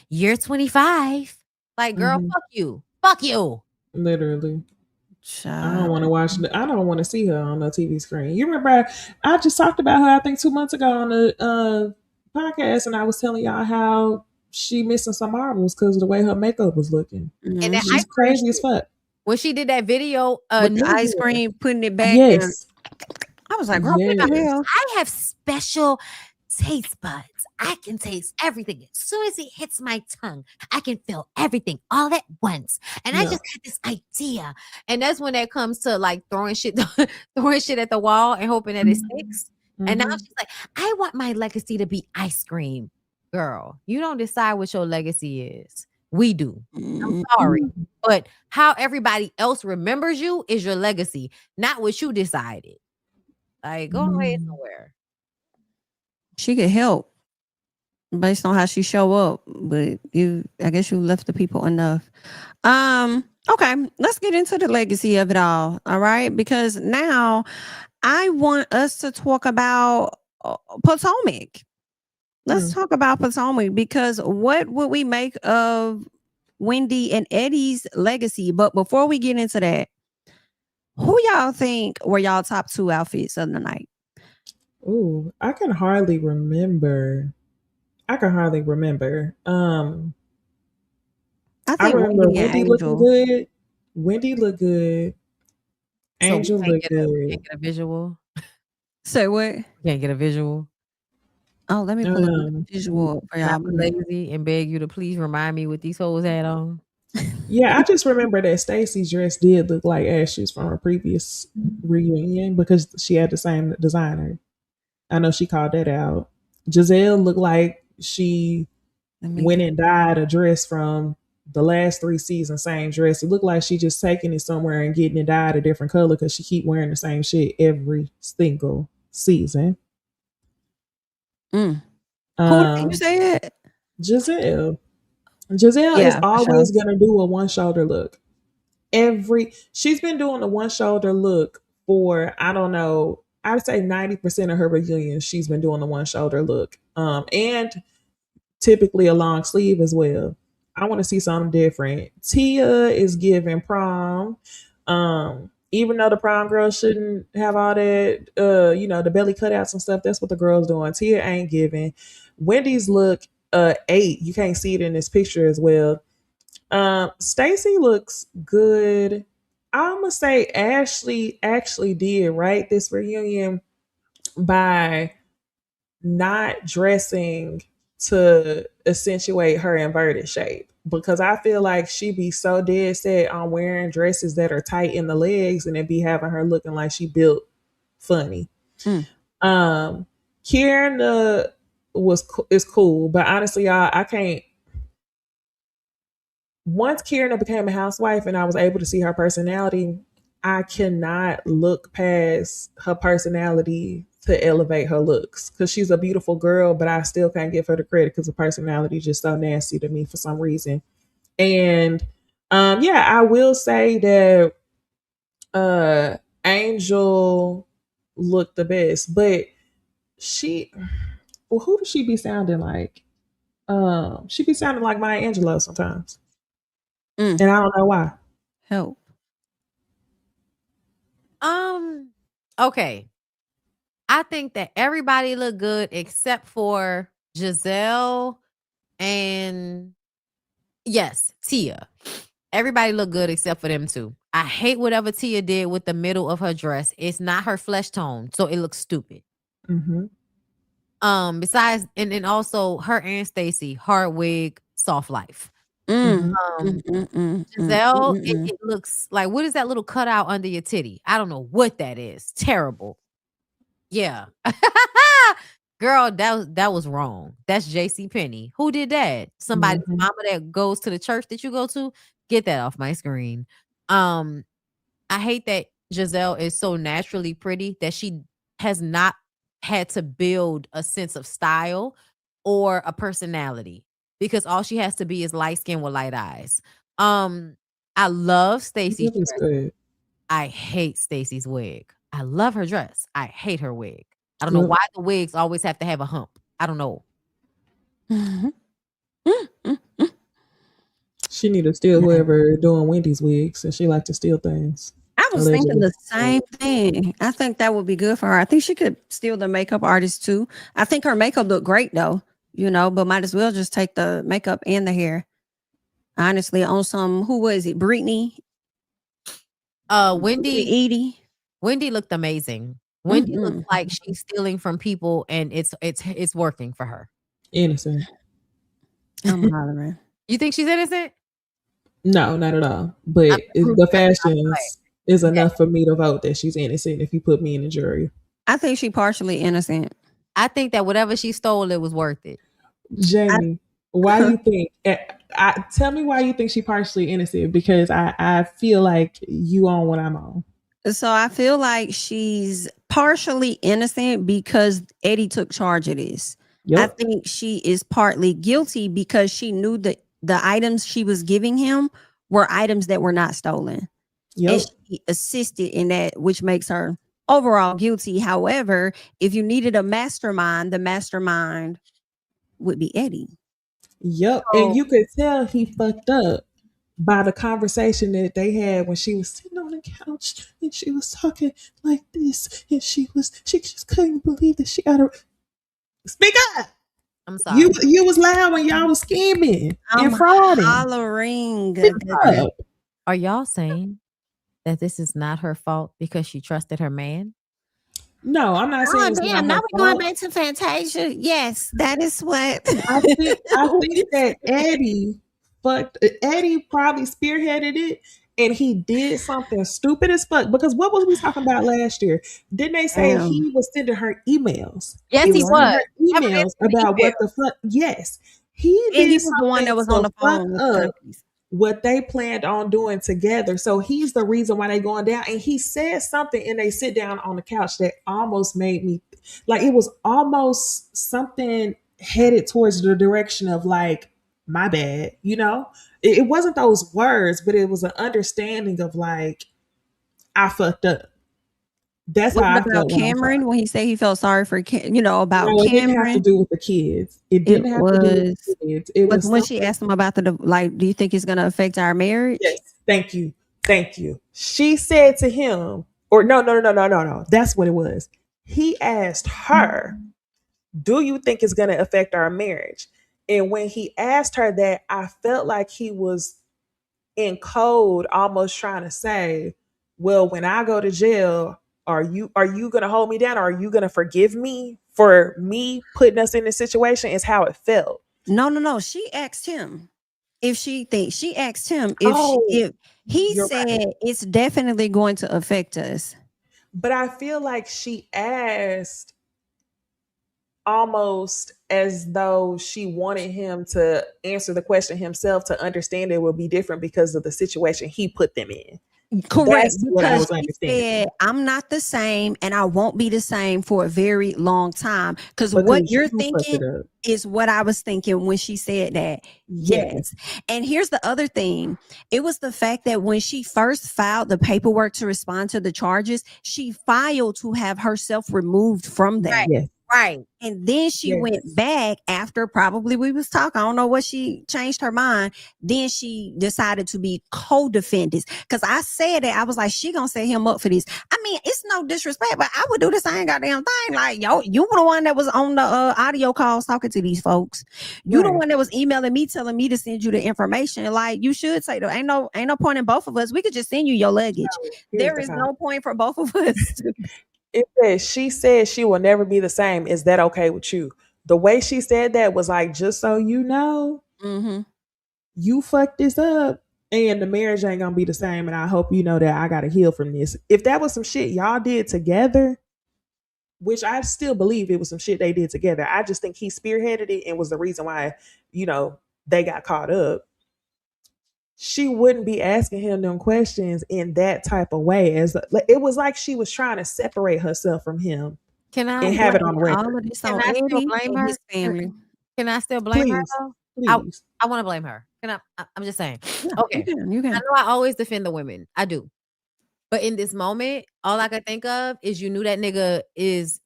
year 25. Like, girl, Mhm. fuck you. Fuck you. Literally. I don't want to watch. I don't want to see her on the TV screen. You remember I just talked about her, I think 2 months ago on the podcast, and I was telling y'all how she missing some marbles because of the way her makeup was looking. And that She's ice cream crazy as fuck. when she did that video, With the ice cream, putting it back. Yes. I was like, girl, what the hell? I have special taste buds. I can taste everything. As soon as it hits my tongue, I can feel everything all at once. And I just had this idea. And that's when that comes to like throwing shit at the wall and hoping that it sticks. And now she's like, I want my legacy to be ice cream. Girl, you don't decide what your legacy is. We do. I'm sorry. But how everybody else remembers you is your legacy, not what you decided. Like, go away somewhere. She could help based on how she show up, but I guess you left the people enough. Okay, let's get into the legacy of it all right, because now I want us to talk about Potomac. Let's talk about Potomac, because what would we make of Wendy and Eddie's legacy? But before we get into that, who y'all think were y'all top 2 outfits of the night? Ooh, I can hardly remember. I think remember Wendy looking good. Wendy looked good. Angel looked good. Can't get a visual. Say what? Can't get a visual. Oh, let me pull a visual for y'all. Lazy and beg you to please remind me what these hoes had on. Yeah, I just remember that Stacey's dress did look like Ashley's from her previous reunion because she had the same designer. I know she called that out. Giselle looked like she went and dyed a dress from the last 3 seasons, same dress. It looked like she just taking it somewhere and getting it dyed a different color because she keep wearing the same shit every single season. Who did you say it? Giselle. Giselle is always gonna do a one shoulder look. She's been doing a one shoulder look for, I don't know, I'd say 90% of her reunions, she's been doing the one shoulder look. And typically a long sleeve as well. I want to see something different. Tia is giving prom. Even though the prom girls shouldn't have all that, the belly cutouts and stuff, that's what the girls doing. Tia ain't giving. Wendy's look 8. You can't see it in this picture as well. Stacey looks good. I'm gonna say Ashley actually did right this reunion by not dressing to accentuate her inverted shape, because I feel like she be so dead set on wearing dresses that are tight in the legs and it be having her looking like she built funny. Kieran is cool, but honestly, y'all, I can't. Once Kieran became a housewife and I was able to see her personality, I cannot look past her personality to elevate her looks, because she's a beautiful girl, but I still can't give her the credit because her personality is just so nasty to me for some reason. And I will say that Angel looked the best, but who does she be sounding like? She be sounding like Maya Angelou sometimes. And I don't know why. Help. Okay. I think that everybody looked good except for Giselle and Tia. Everybody looked good except for them two. I hate whatever Tia did with the middle of her dress. It's not her flesh tone, so it looks stupid. Besides, and then also her and Stacey, hard wig, soft life. Giselle, it looks like, what is that little cutout under your titty? I don't know what that is. Terrible. Yeah. Girl, that was wrong. That's JC Penney. Who did that? Somebody's mama that goes to the church that you go to? Get that off my screen. I hate that Giselle is so naturally pretty that she has not had to build a sense of style or a personality, because all she has to be is light skin with light eyes. I love Stacey's dress. I hate Stacey's wig. I love her dress. I hate her wig. I don't know why the wigs always have to have a hump. I don't know. She need to steal whoever doing Wendy's wigs, and she like to steal things. I was thinking the same thing. I think that would be good for her. I think she could steal the makeup artist too. I think her makeup looked great though, but might as well just take the makeup and the hair. Honestly, on some, who was it? Brittany? Wendy. Edie. Wendy looked amazing. Wendy looked like she's stealing from people, and it's working for her. Innocent. I'm hollering. You think she's innocent? No, not at all. But the fashions is enough for me to vote that she's innocent if you put me in the jury. I think she's partially innocent. I think that whatever she stole, it was worth it. Jamie, why you think? Tell me why you think she's partially innocent, because I feel like you on what I'm on. So I feel like she's partially innocent because Eddie took charge of this. Yep. I think she is partly guilty because she knew that the items she was giving him were items that were not stolen. Yep. And she assisted in that, which makes her overall guilty. However, if you needed a mastermind, the mastermind would be Eddie. Yep. So, and you could tell he fucked up by the conversation that they had when she was sitting on the couch and she was talking like this, and she just couldn't believe that she got her. Speak up. I'm sorry. You was loud when y'all was scheming and frauding. Hollering. Are y'all saying that this is not her fault because she trusted her man? No, I'm not saying. Oh damn! Now we're going back to Fantasia. Yes, that is what I think that Eddie probably spearheaded it, and he did something stupid as fuck. Because what was we talking about last year? Didn't they say he was sending her emails? Yes, he was. Emails about what the fuck. Yes, he was the one that was on the phone. What they planned on doing together. So he's the reason why they going down. And he said something, and they sit down on the couch that almost made me like, it was almost something headed towards the direction of like, my bad, it wasn't those words, but it was an understanding of like, I fucked up. That's how I felt. Cameron, when he said he felt sorry for, about Cameron. It didn't have to do with the kids. It didn't have to do with the kids. It was when she asked him about do you think it's going to affect our marriage? Yes. Thank you. She said to him, or no. That's what it was. He asked her, do you think it's going to affect our marriage? And when he asked her that, I felt like he was in code, almost trying to say, well, when I go to jail, are you going to hold me down? Or are you going to forgive me for me putting us in this situation? Is how it felt. No. She asked him if he said it's definitely going to affect us. But I feel like she asked almost as though she wanted him to answer the question himself, to understand it would be different because of the situation he put them in. Correct. Because he said, I'm not the same and I won't be the same for a very long time. Because what you're thinking is what I was thinking when she said that. Yes. And here's the other thing. It was the fact that when she first filed the paperwork to respond to the charges, she filed to have herself removed from that. Right. Yes. Right. And then she went back after probably we was talking. I don't know what she changed her mind. Then she decided to be co-defendants. Because I said that, I was like, she gonna set him up for this. I mean, it's no disrespect, but I would do the same goddamn thing. Like, yo, you were the one that was on the audio calls talking to these folks. You the one that was emailing me, telling me to send you the information. Like, you should say, though, ain't no point in both of us. We could just send you your luggage. There is no point for both of us. It says, she said she will never be the same. Is that okay with you? The way she said that was like, just so you know, you fucked this up and the marriage ain't gonna be the same. And I hope you know that I gotta heal from this. If that was some shit y'all did together, which I still believe it was some shit they did together. I just think he spearheaded it and was the reason why, they got caught up. She wouldn't be asking him them questions in that type of way. As it was like she was trying to separate herself from him. Can I and have it on record? Can I still blame her? Family. Can I still blame her? Please. I want to blame her. I'm just saying. Yeah, okay. You can. I know I always defend the women. I do. But in this moment, all I could think of is you knew that nigga is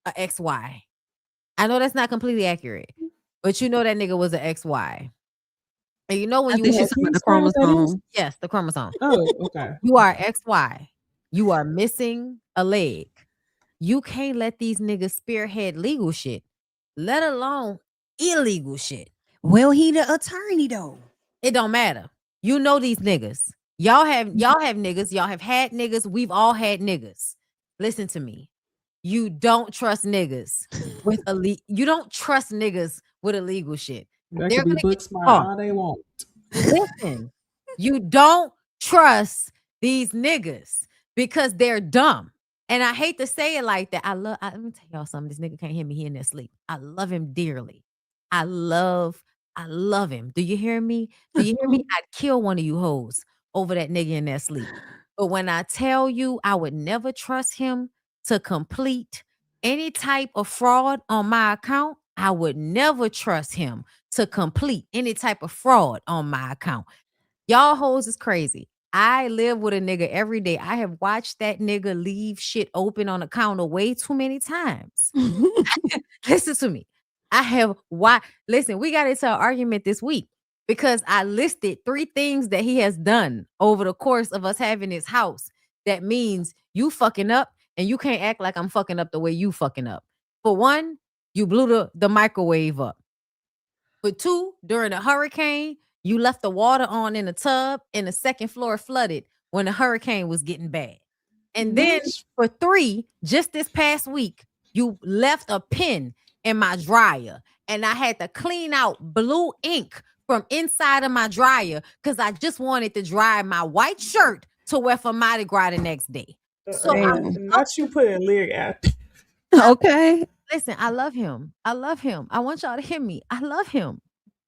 a XY. I know that's not completely accurate, but you know that nigga was an XY. And you know when you have the chromosome. Yes, the chromosome. Oh, okay. You are XY. You are missing a leg. You can't let these niggas spearhead legal shit, let alone illegal shit. Well, he the attorney though. It don't matter. You know these niggas. Y'all have niggas. Y'all have had niggas. We've all had niggas. Listen to me. You don't trust niggas with you don't trust niggas with illegal shit. That They're could be gonna book get smart caught. all they want. Listen, you don't trust these niggas because they're dumb. And I hate to say it like that. Let me tell y'all something. This nigga can't hear me. He in there sleep. I love him dearly. I love him. Do you hear me? Do you hear me? I'd kill one of you hoes over that nigga in there sleep. But when I tell you I would never trust him to complete any type of fraud on my account, I would never trust him to complete any type of fraud on my account. Y'all hoes is crazy. I live with a nigga every day. I have watched that nigga leave shit open on the counter way too many times. Listen to me. Listen, we got into an argument this week because I listed 3 things that he has done over the course of us having his house. That means you fucking up and you can't act like I'm fucking up the way you fucking up. For one, you blew the microwave up. For 2, during a hurricane, you left the water on in the tub and the second floor flooded when the hurricane was getting bad. And then for 3, just this past week, you left a pin in my dryer and I had to clean out blue ink from inside of my dryer because I just wanted to dry my white shirt to wear for Mardi Gras the next day. So not you put a lyric out. Okay. Listen, I love him. I love him. I want y'all to hear me. I love him.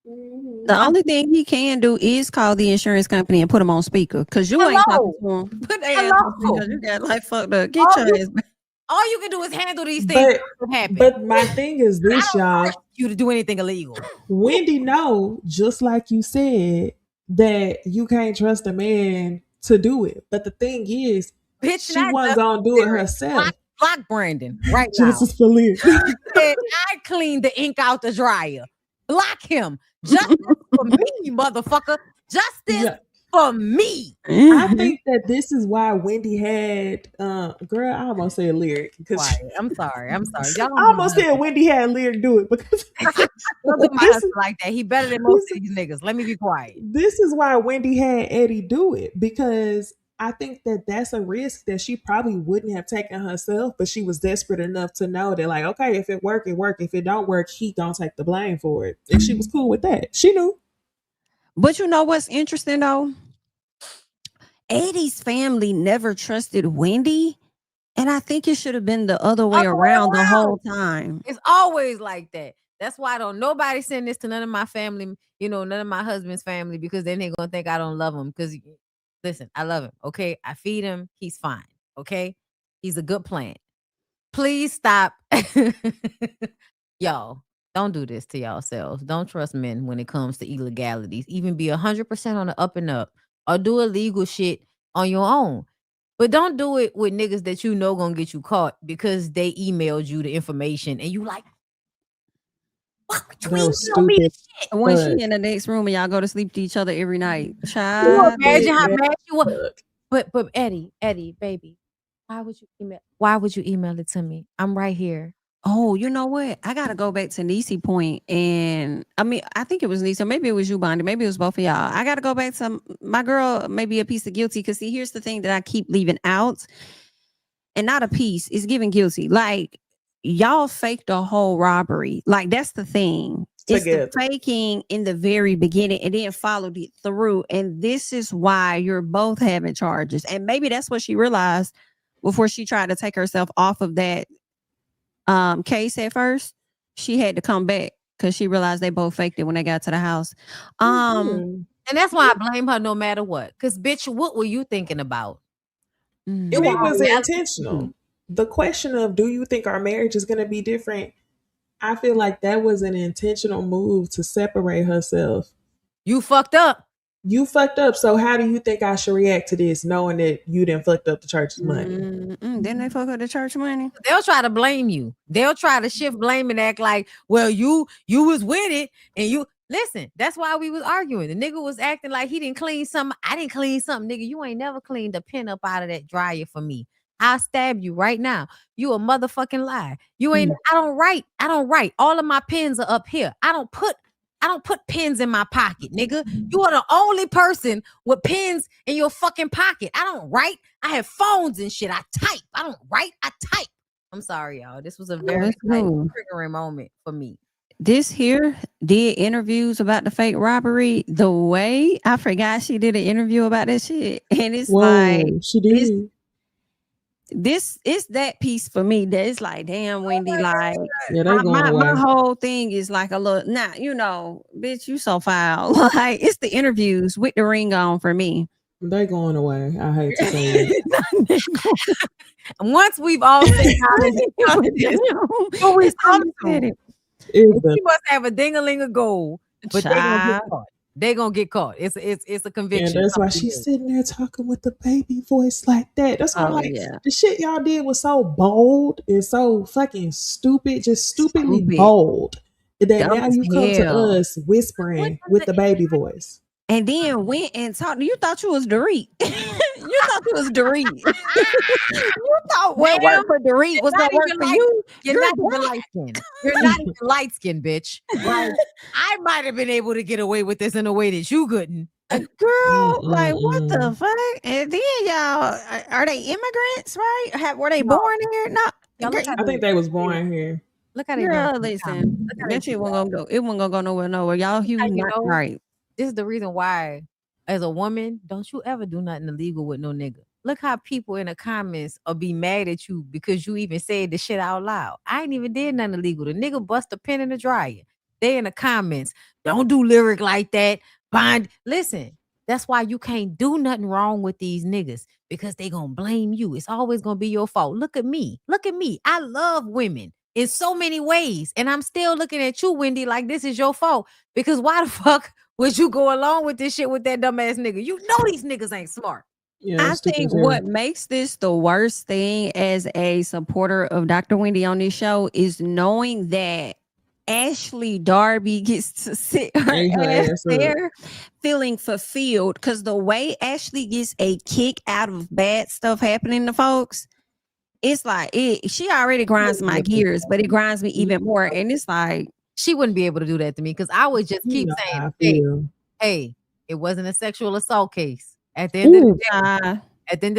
The only thing he can do is call the insurance company and put him on speaker because you ain't talking to him. Put their ass on speaker. You got like fucked up. Get your ass back. All you can do is handle these things that happen. But my thing is this, y'all. You to do anything illegal. Wendy know, just like you said, that you can't trust a man to do it. But the thing is, bitch, she wasn't gonna do it herself. Block Brandon right now. Justice for Liz. I cleaned the ink out the dryer. Block him. Justice for me, motherfucker. Justice for me. I think that this is why Wendy had girl, I almost said lyric. I'm sorry. Y'all I almost said Wendy had lyric do it because don't do my husband like that. He better than most of these niggas. Let me be quiet. This is why Wendy had Eddie do it, because I think that that's a risk that she probably wouldn't have taken herself, but she was desperate enough to know that, like, okay, if it work, it work. If it don't work, he gonna take the blame for it. And she was cool with that. She knew. But you know what's interesting though? Eddie's family never trusted Wendy. And I think it should have been the other way around the whole time. It's always like that. That's why I don't nobody send this to none of my family, none of my husband's family, because then they're gonna think I don't love him. Because listen, I love him. Okay. I feed him. He's fine. Okay. He's a good plant. Please stop. Y'all, don't do this to yourselves. Don't trust men when it comes to illegalities. Even be 100% on the up and up, or do illegal shit on your own. But don't do it with niggas that you know gonna get you caught because they emailed you the information and you like, stupid. When she in the next room and y'all go to sleep to each other every night. Child, imagine how mad you were. But Eddie, baby, why would you email it to me? I'm right here. Oh, you know what? I gotta go back to Niecy point, and I mean, I think it was Niecy, maybe it was you, Bondi, maybe it was both of y'all. I gotta go back to my girl, maybe a piece of guilty, because see, here's the thing that I keep leaving out, and not a piece, is giving guilty. Like, y'all faked the whole robbery. Like, that's the thing. It's the faking in the very beginning and then followed it through. And this is why you're both having charges. And maybe that's what she realized before she tried to take herself off of that case at first. She had to come back because she realized they both faked it when they got to the house. And that's why I blame her no matter what. Because, bitch, what were you thinking about? It was intentional. The question of, do you think our marriage is going to be different? I feel like that was an intentional move to separate herself. You fucked up. You fucked up. So how do you think I should react to this, knowing that you didn't fucked up the church's money? Didn't they fuck up the church money? They'll try to blame you. They'll try to shift blame and act like, well, you was with it and you listen. That's why we was arguing. The nigga was acting like he didn't clean something. I didn't clean something, nigga. You ain't never cleaned a pin up out of that dryer for me. I'll stab you right now. You a motherfucking lie. You ain't. I don't write. All of my pens are up here. I don't put pens in my pocket, nigga. You are the only person with pens in your fucking pocket. I don't write. I have phones and shit. I type. I don't write. I type. I'm sorry, y'all. This was a very triggering moment for me. This here did interviews about the fake robbery. The way I forgot she did an interview about that shit, and it's like she did. This is that piece for me that it's like, damn, Wendy, like my whole thing is like a little bitch, you so foul. Like it's the interviews with the ring on for me. They going away. I hate to say it. Once we've all seen how we said it. She must have a ding-a-ling of gold, but they gonna get caught. It's a conviction. And that's why she's sitting there talking with the baby voice like that. That's why the shit y'all did was so bold and so fucking stupid, just stupidly bold. That now you come to us whispering with the baby voice. And then went and talked. You thought you was Dorit. You thought you was Dorit. You thought what worked for Dorit was gonna work for you. You're not even light skinned. You're not even light skinned, bitch. Like, I might have been able to get away with this in a way that you couldn't. Girl, like what the fuck? And then y'all, are they immigrants? Right? Were they born here? No, I think they was born here. Look at it. Listen, that shit wasn't gonna go. It wasn't gonna go nowhere. Y'all, right. This is the reason why, as a woman, don't you ever do nothing illegal with no nigga. Look how people in the comments will be mad at you because you even said the shit out loud. I ain't even did nothing illegal. The nigga bust a pen in the dryer. They in the comments. Don't do lyric like that. Listen, that's why you can't do nothing wrong with these niggas because they gonna blame you. It's always gonna be your fault. Look at me. I love women in so many ways. And I'm still looking at you, Wendy, like this is your fault. Because why the fuck would you go along with this shit with that dumbass nigga? You know these niggas ain't smart. I think what makes this the worst thing as a supporter of Dr. Wendy on this show is knowing that Ashley Darby gets to sit her ass there feeling fulfilled, because the way Ashley gets a kick out of bad stuff happening to folks, it's like she already grinds my gears, but it grinds me even more. And it's like she wouldn't be able to do that to me because I would just keep saying, hey, it wasn't a sexual assault case. At the end of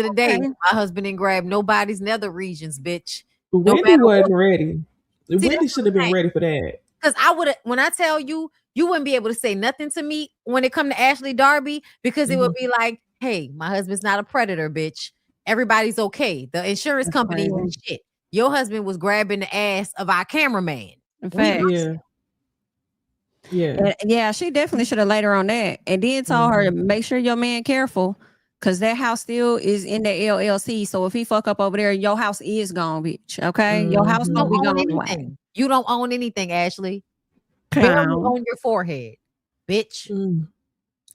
the day, my husband didn't grab nobody's nether regions, bitch. Wendy wasn't ready. Wendy should have been ready for that. Because I would have, when I tell you, you wouldn't be able to say nothing to me when it come to Ashley Darby, because it would be like, hey, my husband's not a predator, bitch. Everybody's okay. The insurance company and shit. Your husband was grabbing the ass of our cameraman. In fact, yeah, she definitely should have laid her on that, and then told her to make sure your man careful, because that house still is in the LLC. So if he fuck up over there, your house is gone, bitch. Okay, your house don't be gone. You don't own anything, Ashley. Barely on your forehead, bitch.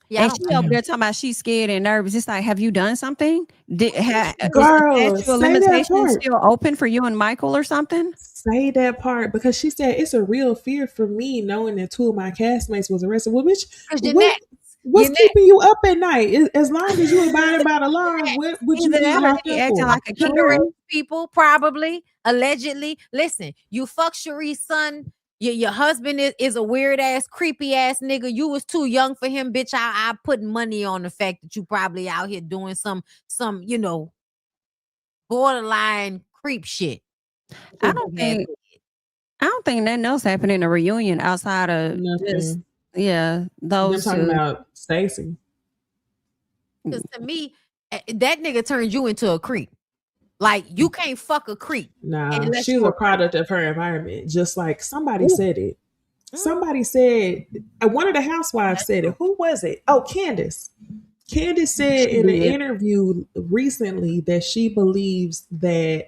Yeah, and she over there talking about she's scared and nervous. It's like, have you done something? Girl, is the statute of limitations still open for you and Michael or something? Say that part, because she said it's a real fear for me knowing that 2 of my castmates was arrested. Well, bitch, what's keeping you up at night? As long as you abiding by the law, what would you be acting like a kid? People probably allegedly. Listen, you fuck Cherie's son. Your husband is a weird ass, creepy ass nigga. You was too young for him, bitch. I put money on the fact that you probably out here doing some borderline creep shit. I don't think nothing else happened in the reunion outside of just those. They're talking about Stacey. Because to me, that nigga turned you into a creep. Like, you can't fuck a creep. Nah, she's a product of her environment. Just like somebody said it. Somebody said, one of the housewives said it. Who was it? Oh, Candace. Candace said in an interview recently that she believes that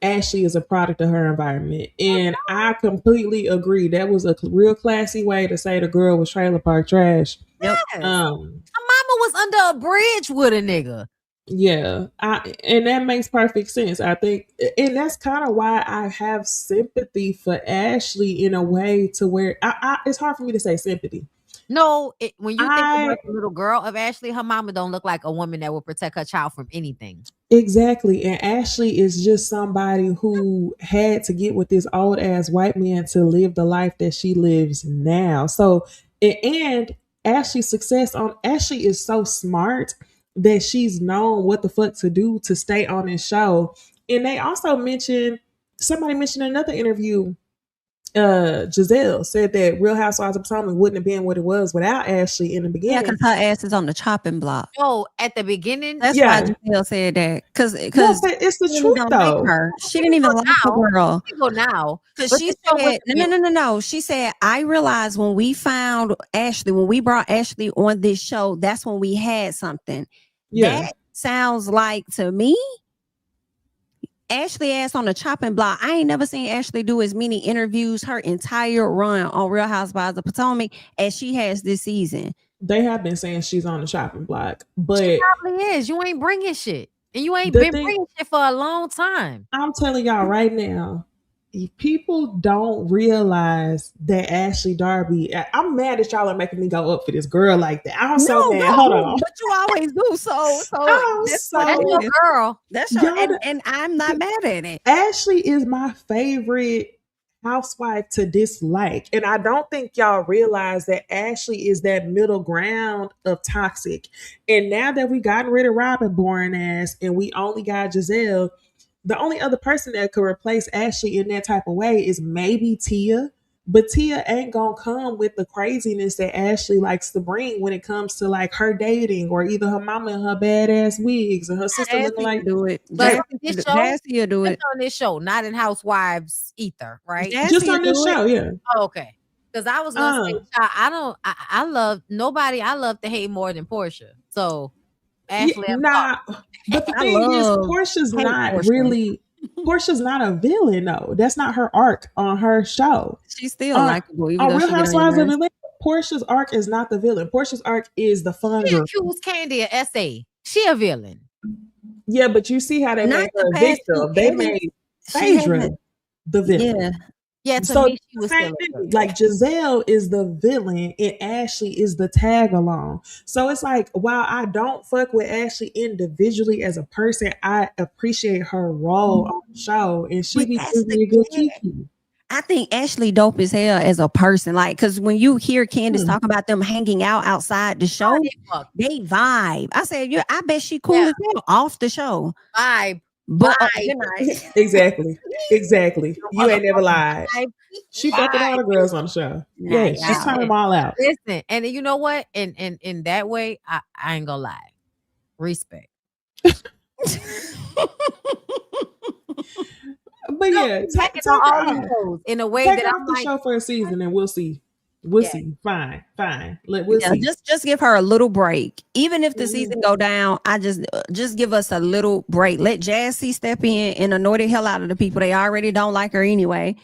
Ashley is a product of her environment. And I completely agree. That was a real classy way to say the girl was trailer park trash. Yep. Yes. Her mama was under a bridge with a nigga. Yeah, and that makes perfect sense, I think. And that's kind of why I have sympathy for Ashley in a way to where it's hard for me to say sympathy. No, when you think about the little girl of Ashley, her mama don't look like a woman that will protect her child from anything. Exactly. And Ashley is just somebody who had to get with this old ass white man to live the life that she lives now. So, and Ashley's success on Ashley is so smart that she's known what the fuck to do to stay on this show. And they also somebody mentioned in another interview, Giselle said that Real Housewives of Potomac wouldn't have been what it was without Ashley in the beginning. Yeah, because her ass is on the chopping block. Oh, at the beginning? That's why Giselle said that. Because it's the truth, though. She didn't even like the girl. Go now. Because she said, no. She said, I realized when we found Ashley, when we brought Ashley on this show, that's when we had something. Yeah. That sounds like, to me, Ashley ass on the chopping block. I ain't never seen Ashley do as many interviews her entire run on Real Housewives of Potomac as she has this season. They have been saying she's on the chopping block, but she probably is. You ain't bringing shit, and you ain't been bringing shit for a long time. I'm telling y'all right now, if people don't realize that Ashley Darby, I'm mad that y'all are making me go up for this girl like that. I'm so mad. Hold on. But you always do. So that's your girl. That's your, and I'm not mad at it. Ashley is my favorite housewife to dislike. And I don't think y'all realize that Ashley is that middle ground of toxic. And now that we gotten rid of Robin boring ass and we only got Giselle, the only other person that could replace Ashley in that type of way is maybe Tia. But Tia ain't gonna come with the craziness that Ashley likes to bring when it comes to like her dating or either her mama in her badass wigs and her sister looking like do it. But this show, Jassy will do it on this show, not in Housewives ether, right? Just on this show, yeah. Oh, okay. Because I was gonna say, I love nobody. I love to hate more than Portia. So Ashley, but the thing is, Portia's not really. Portia's not a villain, though. That's not her arc on her show. She's still likable. On Real Housewives of Atlanta, Portia's arc is not the villain. Portia's arc is the fun girl. She accused Candy of SA. She a villain. Yeah, but you see how they made her a victim. They made Phaedra the villain. Yeah, to me, she was still like Giselle is the villain and Ashley is the tag along. So it's like, while I don't fuck with Ashley individually as a person, I appreciate her role on the show, and she be really good Kiki. I think Ashley dope as hell as a person. Like, because when you hear Candace talk about them hanging out outside the show, they vibe. I said, I bet she cool as hell off the show. Vibe. But exactly. You ain't never lied. She fucking all the girls on the show. Yeah, she's turning them all out. Listen, and you know what? And in that way, I ain't gonna lie. Respect. But yeah, take all in a way that I'm the show for a season, and we'll see. We'll see. Fine. We'll see. Just give her a little break. Even if the season go down, I just give us a little break. Let Jassy step in and annoy the hell out of the people. They already don't like her anyway.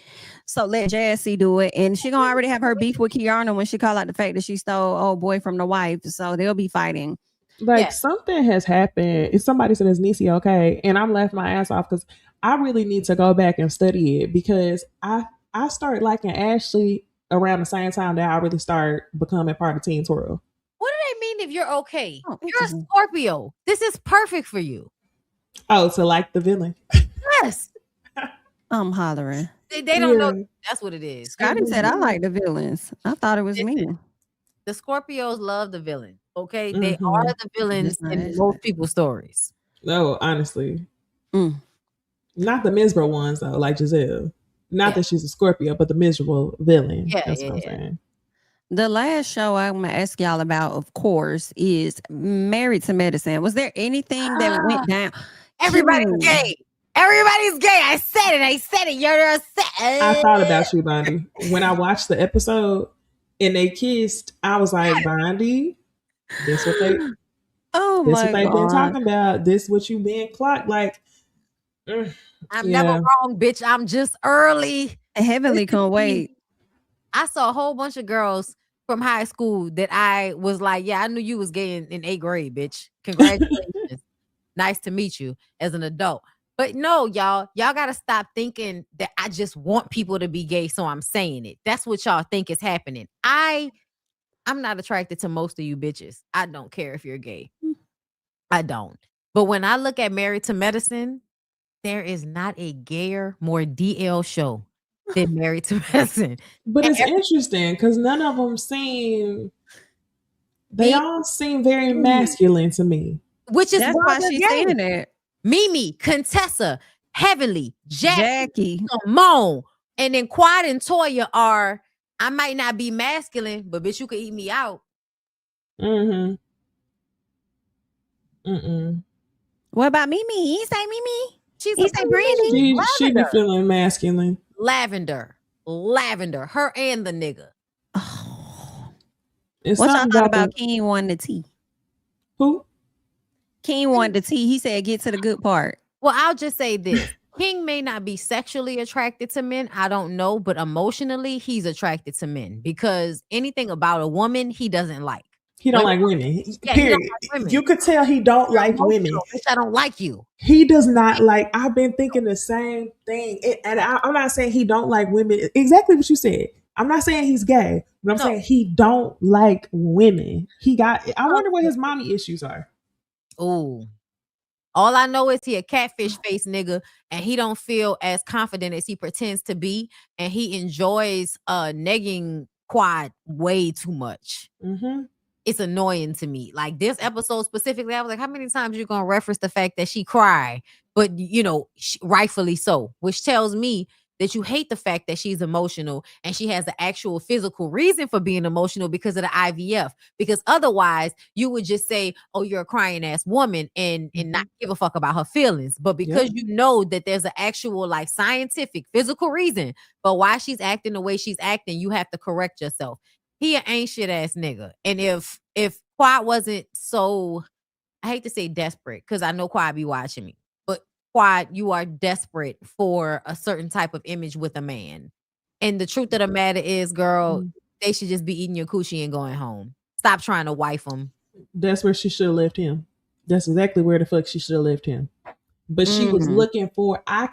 So let Jassy do it. And she gonna already have her beef with Kiana when she call out the fact that she stole old boy from the wife. So they'll be fighting. Like something has happened. Somebody said, "Is Niecy okay?" And I'm laughing my ass off because I really need to go back and study it, because I started liking Ashley around the same time that I really started becoming part of Teen Twirl. What do they mean if you're okay? You're a Scorpio. This is perfect for you. Oh, to like the villain. Yes. I'm hollering. They don't know that's what it is. Scotty said, I like the villains. I thought it was me. The Scorpios love the villain. Okay. They are the villains in most people's stories. No, honestly. Not the miserable ones though, like Giselle. Not that she's a Scorpio, but the miserable villain. That's what I'm saying. The last show I'm going to ask y'all about, of course, is Married to Medicine. Was there anything that went down? Everybody's gay. Everybody's gay. I said it. You're I thought about you, Bondi. When I watched the episode and they kissed, I was like, Bondi, this what they what they've been talking about. This what you been clocked like. I'm never wrong, bitch. I'm just early. Heavenly can't wait. I saw a whole bunch of girls from high school that I was like, yeah, I knew you was gay in 8th grade, bitch. Congratulations. Nice to meet you as an adult. But no, y'all got to stop thinking that I just want people to be gay, so I'm saying it. That's what y'all think is happening. I'm not attracted to most of you bitches. I don't care if you're gay. I don't. But when I look at Married to Medicine, there is not a gayer, more DL show than Married to Medicine. But it's interesting because none of them seem. They all seem very masculine to me. Which is why she's saying that. Mimi, Contessa, Heavenly, Jackie, Simone, and then Quad and Toya are. I might not be masculine, but bitch, you can eat me out. Mm-hmm. What about Mimi? He say Mimi. He say Brandy. She be feeling masculine. Lavender. Her and the nigga. It's What y'all something thought about about King wanting the tea? Who? King wanted the tea. He said, "Get to the good part." Well, I'll just say this. King may not be sexually attracted to men. I don't know. But emotionally, he's attracted to men because anything about a woman, he doesn't like. He don't like women. Yeah, Period. he don't like women. You could tell he don't like women. Bitch, I don't like you. He does not like. I've been thinking the same thing, and I'm not saying he don't like women. Exactly what you said. I'm not saying he's gay, but I'm saying he don't like women. I wonder what his mommy issues are. Ooh. All I know is he a catfish face nigga, and he don't feel as confident as he pretends to be, and he enjoys negging Quad way too much. Mm-hmm. It's annoying to me. Like this episode specifically, I was like, how many times you gonna reference the fact that she cried? But rightfully so, which tells me that you hate the fact that she's emotional and she has the actual physical reason for being emotional because of the IVF. Because otherwise, you would just say, "Oh, you're a crying ass woman," and not give a fuck about her feelings. But because you know that there's an actual like scientific physical reason for why she's acting the way she's acting, you have to correct yourself. He an ain't shit ass nigga. And if Quad wasn't so, I hate to say desperate because I know Quad be watching me, but Quad, you are desperate for a certain type of image with a man. And the truth of the matter is, girl, they should just be eating your coochie and going home. Stop trying to wife him. That's where she should have left him. That's exactly where the fuck she should have left him. But she was looking for, I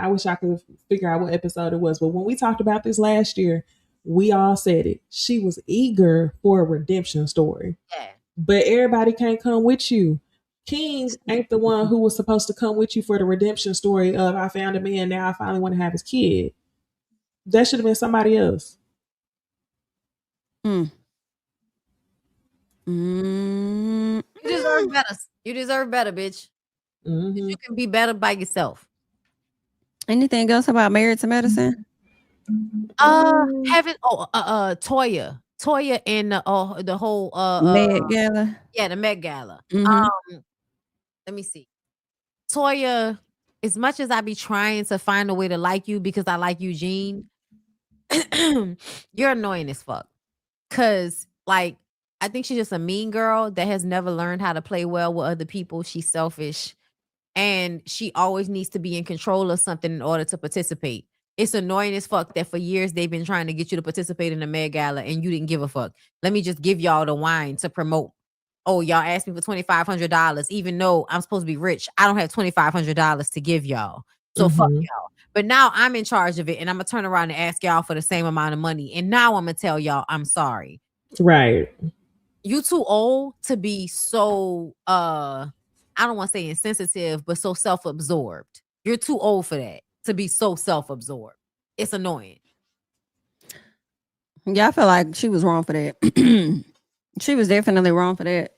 wish I could figure out what episode it was. But when we talked about this last year, we all said it. She was eager for a redemption story. Yeah. But everybody can't come with you. King ain't the one who was supposed to come with you for the redemption story of I found a man, now I finally want to have his kid. That should have been somebody else. You deserve better. You deserve better, bitch. You can be better by yourself. Anything else about Married to Medicine? Toya and the whole Met Gala. Yeah, the Met Gala. Let me see. Toya, as much as I be trying to find a way to like you because I like Eugene, you're annoying as fuck. Cause like I think she's just a mean girl that has never learned how to play well with other people. She's selfish. And she always needs to be in control of something in order to participate. It's annoying as fuck that for years they've been trying to get you to participate in the Met Gala and you didn't give a fuck. Let me just give y'all the wine to promote. Oh, y'all asked me for $2,500, even though I'm supposed to be rich. I don't have $2,500 to give y'all. So fuck y'all. But now I'm in charge of it and I'm gonna turn around and ask y'all for the same amount of money. And now I'm gonna tell y'all I'm sorry. Right. You too old to be so I don't want to say insensitive, but so self-absorbed. You're too old for that. To be so self-absorbed. It's annoying. Yeah, I feel like she was wrong for that. She was definitely wrong for that.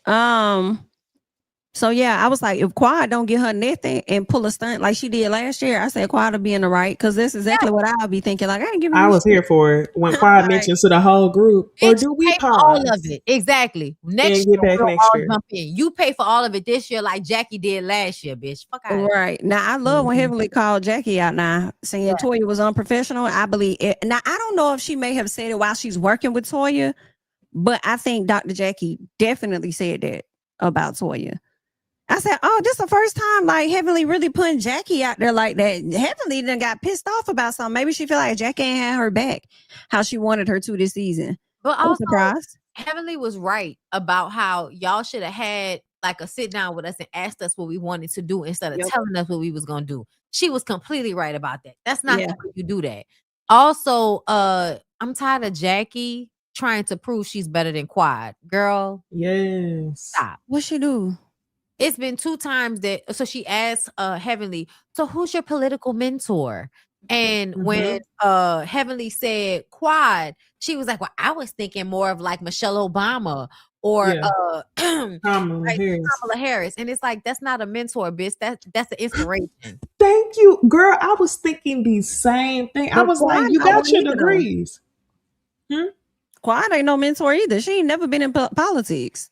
So yeah, I was like, if Quad don't get her nothing and pull a stunt like she did last year, I said Quad will be in the right because that's exactly what I'll be thinking. Like I ain't giving. I was here for it when Quad mentions to the whole group. Or do we pause? All of it exactly. Next year, we'll all jump in. You pay for all of it this year, like Jackie did last year, bitch. Fuck out. Right now, I love when Heavenly called Jackie out now, saying Toya was unprofessional. I believe it. Now I don't know if she may have said it while she's working with Toya, but I think Dr. Jackie definitely said that about Toya. I said, oh, this is the first time like Heavenly really putting Jackie out there like that. Heavenly then got pissed off about something. Maybe she feel like Jackie ain't had her back how she wanted her to this season. But I was also, surprised. Heavenly was right about how y'all should have had like a sit down with us and asked us what we wanted to do instead of telling us what we was gonna do. She was completely right about that. That's not how you do that. Also, I'm tired of Jackie trying to prove she's better than Quad. Girl, yes. stop. What she do? It's been 2 times that so she asked Heavenly, so who's your political mentor? And when Heavenly said Quad, she was like, well, I was thinking more of like Michelle Obama or Kamala Harris. And it's like, that's not a mentor, bitch. That's an inspiration. Thank you, girl. I was thinking the same thing. I was like, you got your degrees. Quad ain't no mentor either. She ain't never been in politics.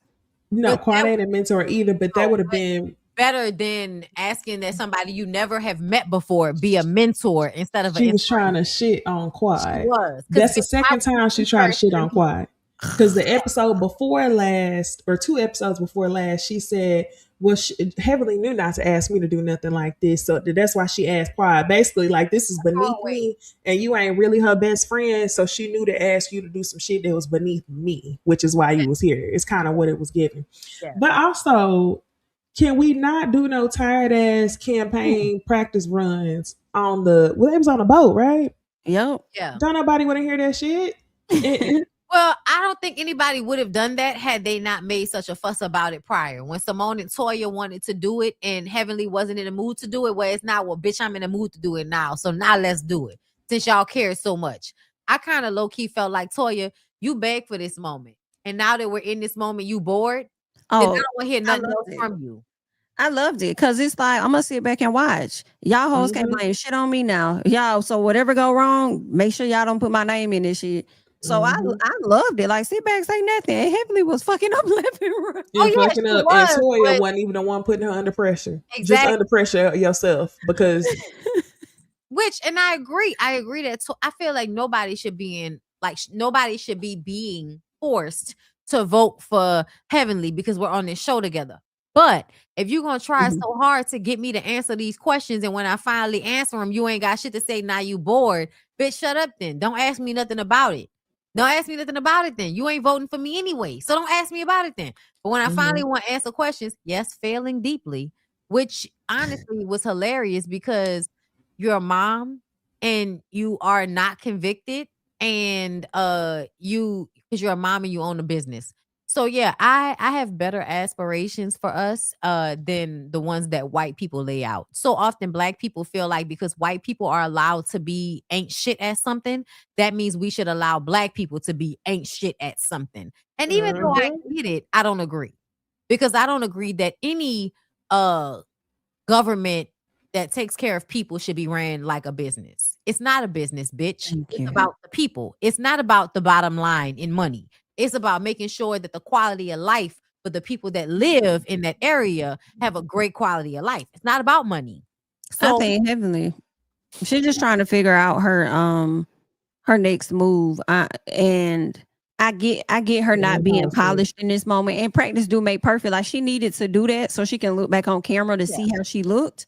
No, Quad ain't a mentor either, but that would have been better than asking that somebody you never have met before be a mentor instead of she was trying to shit on Quad. She was. That's the second time she tried to shit on Quad. Because the episode before last, or 2 episodes before last, she said, well, Heavenly knew not to ask me to do nothing like this. So that's why she asked Quad. Basically, like, this is beneath me, and you ain't really her best friend. So she knew to ask you to do some shit that was beneath me, which is why you was here. It's kind of what it was given. Yeah. But also, can we not do no tired ass campaign practice runs on it was on a boat, right? Yep. Yeah. Don't nobody want to hear that shit? Well, I don't think anybody would have done that had they not made such a fuss about it prior. When Simone and Toya wanted to do it and Heavenly wasn't in the mood to do it, well, it's not, well, bitch, I'm in the mood to do it now. So now let's do it since y'all care so much. I kind of low-key felt like, Toya, you begged for this moment. And now that we're in this moment, you bored? I don't want to hear nothing else from you. I loved it because it's like, I'm going to sit back and watch. Y'all hoes can't blame shit on me now. Y'all, so whatever go wrong, make sure y'all don't put my name in this shit. So I loved it. Like, sit back, say nothing. And Heavenly was fucking up left and right. And fucking up. And Toya wasn't even the one putting her under pressure. Exactly. Just under pressure yourself because. And I agree. I agree that I feel like nobody should be being forced to vote for Heavenly because we're on this show together. But if you're going to try so hard to get me to answer these questions, and when I finally answer them, you ain't got shit to say, now you bored, bitch, shut up then. Don't ask me nothing about it. Don't ask me nothing about it then. You ain't voting for me anyway. So don't ask me about it then. But when I finally want to answer questions, yes, failing deeply, which honestly was hilarious because you're a mom and you are not convicted and because you're a mom and you own a business. So yeah, I have better aspirations for us than the ones that white people lay out. So often black people feel like because white people are allowed to be ain't shit at something, that means we should allow black people to be ain't shit at something. And even though I get it, I don't agree. Because I don't agree that any government that takes care of people should be ran like a business. It's not a business, bitch. It's about the people. It's not about the bottom line in money. It's about making sure that the quality of life for the people that live in that area have a great quality of life. It's not about money. So I think Heavenly, she's just trying to figure out her next move. And I get her not being polished in this moment. And practice do make perfect. Like she needed to do that so she can look back on camera to see how she looked.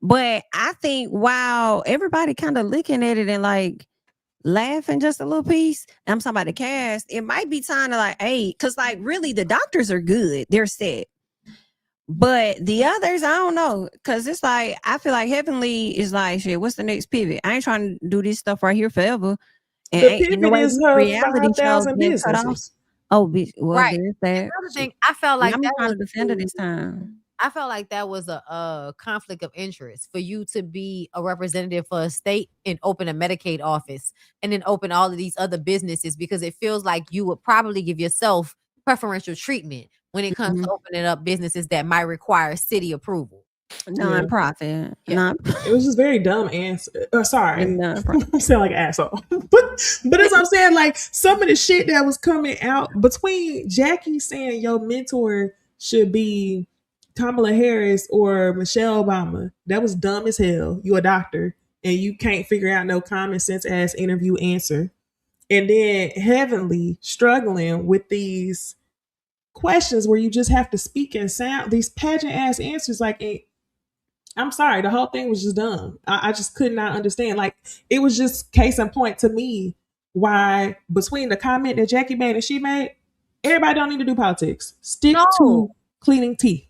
But I think while everybody kind of looking at it and like laughing just a little piece, I'm talking about the cast, it might be time to like, hey, because like really the doctors are good, they're set, but the others I don't know, because it's like I feel like Heavenly is like, shit, what's the next pivot? I ain't trying to do this stuff right here forever. And the pivot is her 5,000 businesses. Well, right. There's that. Another thing, I felt like I'm that trying was to defend her this time. I felt like that was a conflict of interest for you to be a representative for a state and open a Medicaid office and then open all of these other businesses, because it feels like you would probably give yourself preferential treatment when it comes to opening up businesses that might require city approval. Non-profit. Yeah. It was just very dumb answer. Sorry. I sound like an asshole. but as I'm saying, like some of the shit that was coming out between Jackie saying your mentor should be Kamala Harris or Michelle Obama, that was dumb as hell. You a doctor and you can't figure out no common sense ass interview answer. And then Heavenly struggling with these questions where you just have to speak and sound these pageant ass answers. Like, I'm sorry, the whole thing was just dumb. I just could not understand. Like, it was just case in point to me why between the comment that Jackie made and she made, everybody don't need to do politics. Stick to cleaning teeth.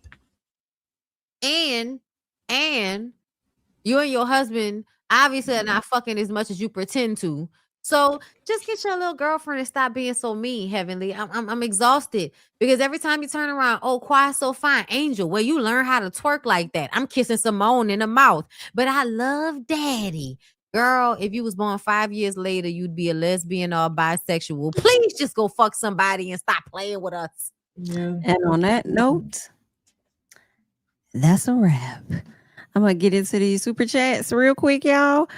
And you and your husband obviously are not fucking as much as you pretend to. So just get your little girlfriend and stop being so mean, Heavenly. I'm exhausted because every time you turn around, oh, quiet so fine, Angel, where you learn how to twerk like that. I'm kissing Simone in the mouth, but I love Daddy. Girl, if you was born 5 years later, you'd be a lesbian or bisexual. Please just go fuck somebody and stop playing with us. Yeah. And on that note, that's a wrap. I'm gonna get into these super chats real quick, y'all.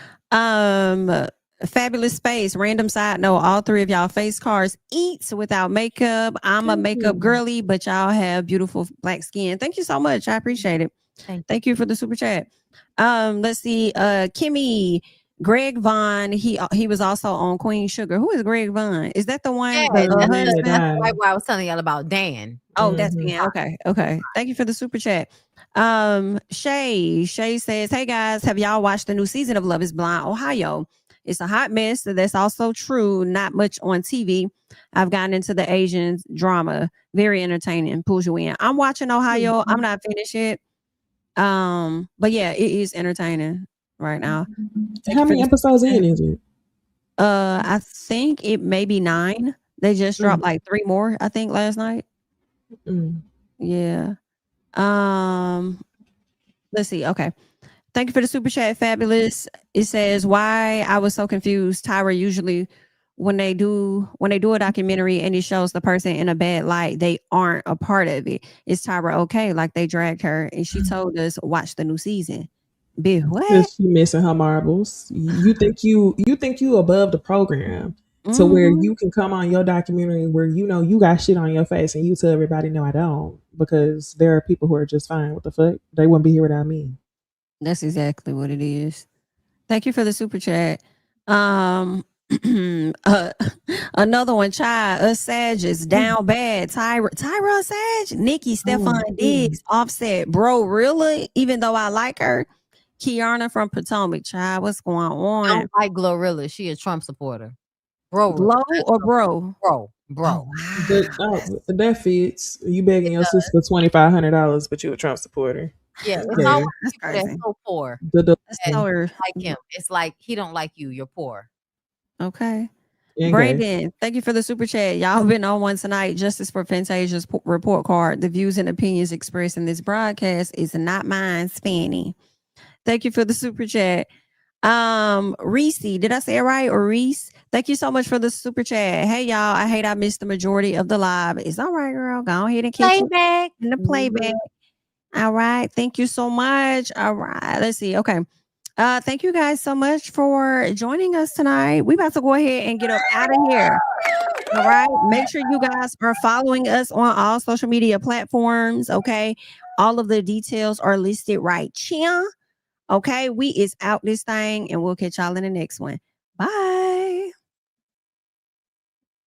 Fabulous Space, random side note, all three of y'all face cards eats without makeup. I'm a makeup girly, but y'all have beautiful black skin. Thank you so much. I appreciate it. Thank you for the super chat. Let's see. Kimmy, Greg Vaughn, he was also on Queen Sugar. Who is Greg Vaughn? Is that the one? Yeah, husband? right where I was telling y'all about Dan. Oh, that's Dan. Okay. Thank you for the super chat. Shay says, hey guys, have y'all watched the new season of Love is Blind Ohio? It's a hot mess. That's also true. Not much on TV. I've gotten into the Asian drama. Very entertaining. Pulls you in. I'm watching Ohio. I'm not finished yet. But yeah, it is entertaining right now. How many episodes in is it? I think it may be 9. They just dropped like 3 more, I think, last night. Yeah. Let's see. Okay. Thank you for the super chat, Fabulous. It says, why I was so confused. Tyra, usually when they do a documentary and it shows the person in a bad light, they aren't a part of it. Is Tyra okay? Like they dragged her and she told us watch the new season. Bitch, what? She missing her marbles. You think you above the program to where you can come on your documentary where you know you got shit on your face and you tell everybody no I don't, because there are people who are just fine. What the fuck? They wouldn't be here without me. That's exactly what it is. Thank you for the super chat. Another one, Chai, us Sag is down bad. Tyra Sag, Nikki, Stefan Diggs, Offset, bro, really? Even though I like her. Kiana from Potomac, Chai, what's going on? I don't like Glorilla. She a Trump supporter. Bro, Glow or bro? Bro. That fits. You begging your sister $2,500, but you a Trump supporter. Yeah, it's always people that's so poor. That's like him. It's like he don't like you. You're poor. Okay. Brandon, thank you for the super chat. Y'all been on one tonight. Justice for Fantasia's report card. The views and opinions expressed in this broadcast is not mine, Fanny. Thank you for the super chat. Reese, did I say it right? Or Reese? Thank you so much for the super chat. Hey y'all, I hate I missed the majority of the live. It's all right, girl. Go ahead and catch playback in the playback. All right. Thank you so much. All right. Let's see. Okay. Thank you guys so much for joining us tonight. We about to go ahead and get up out of here. All right. Make sure you guys are following us on all social media platforms. Okay. All of the details are listed right here. Okay. We is out this thing and we'll catch y'all in the next one. Bye.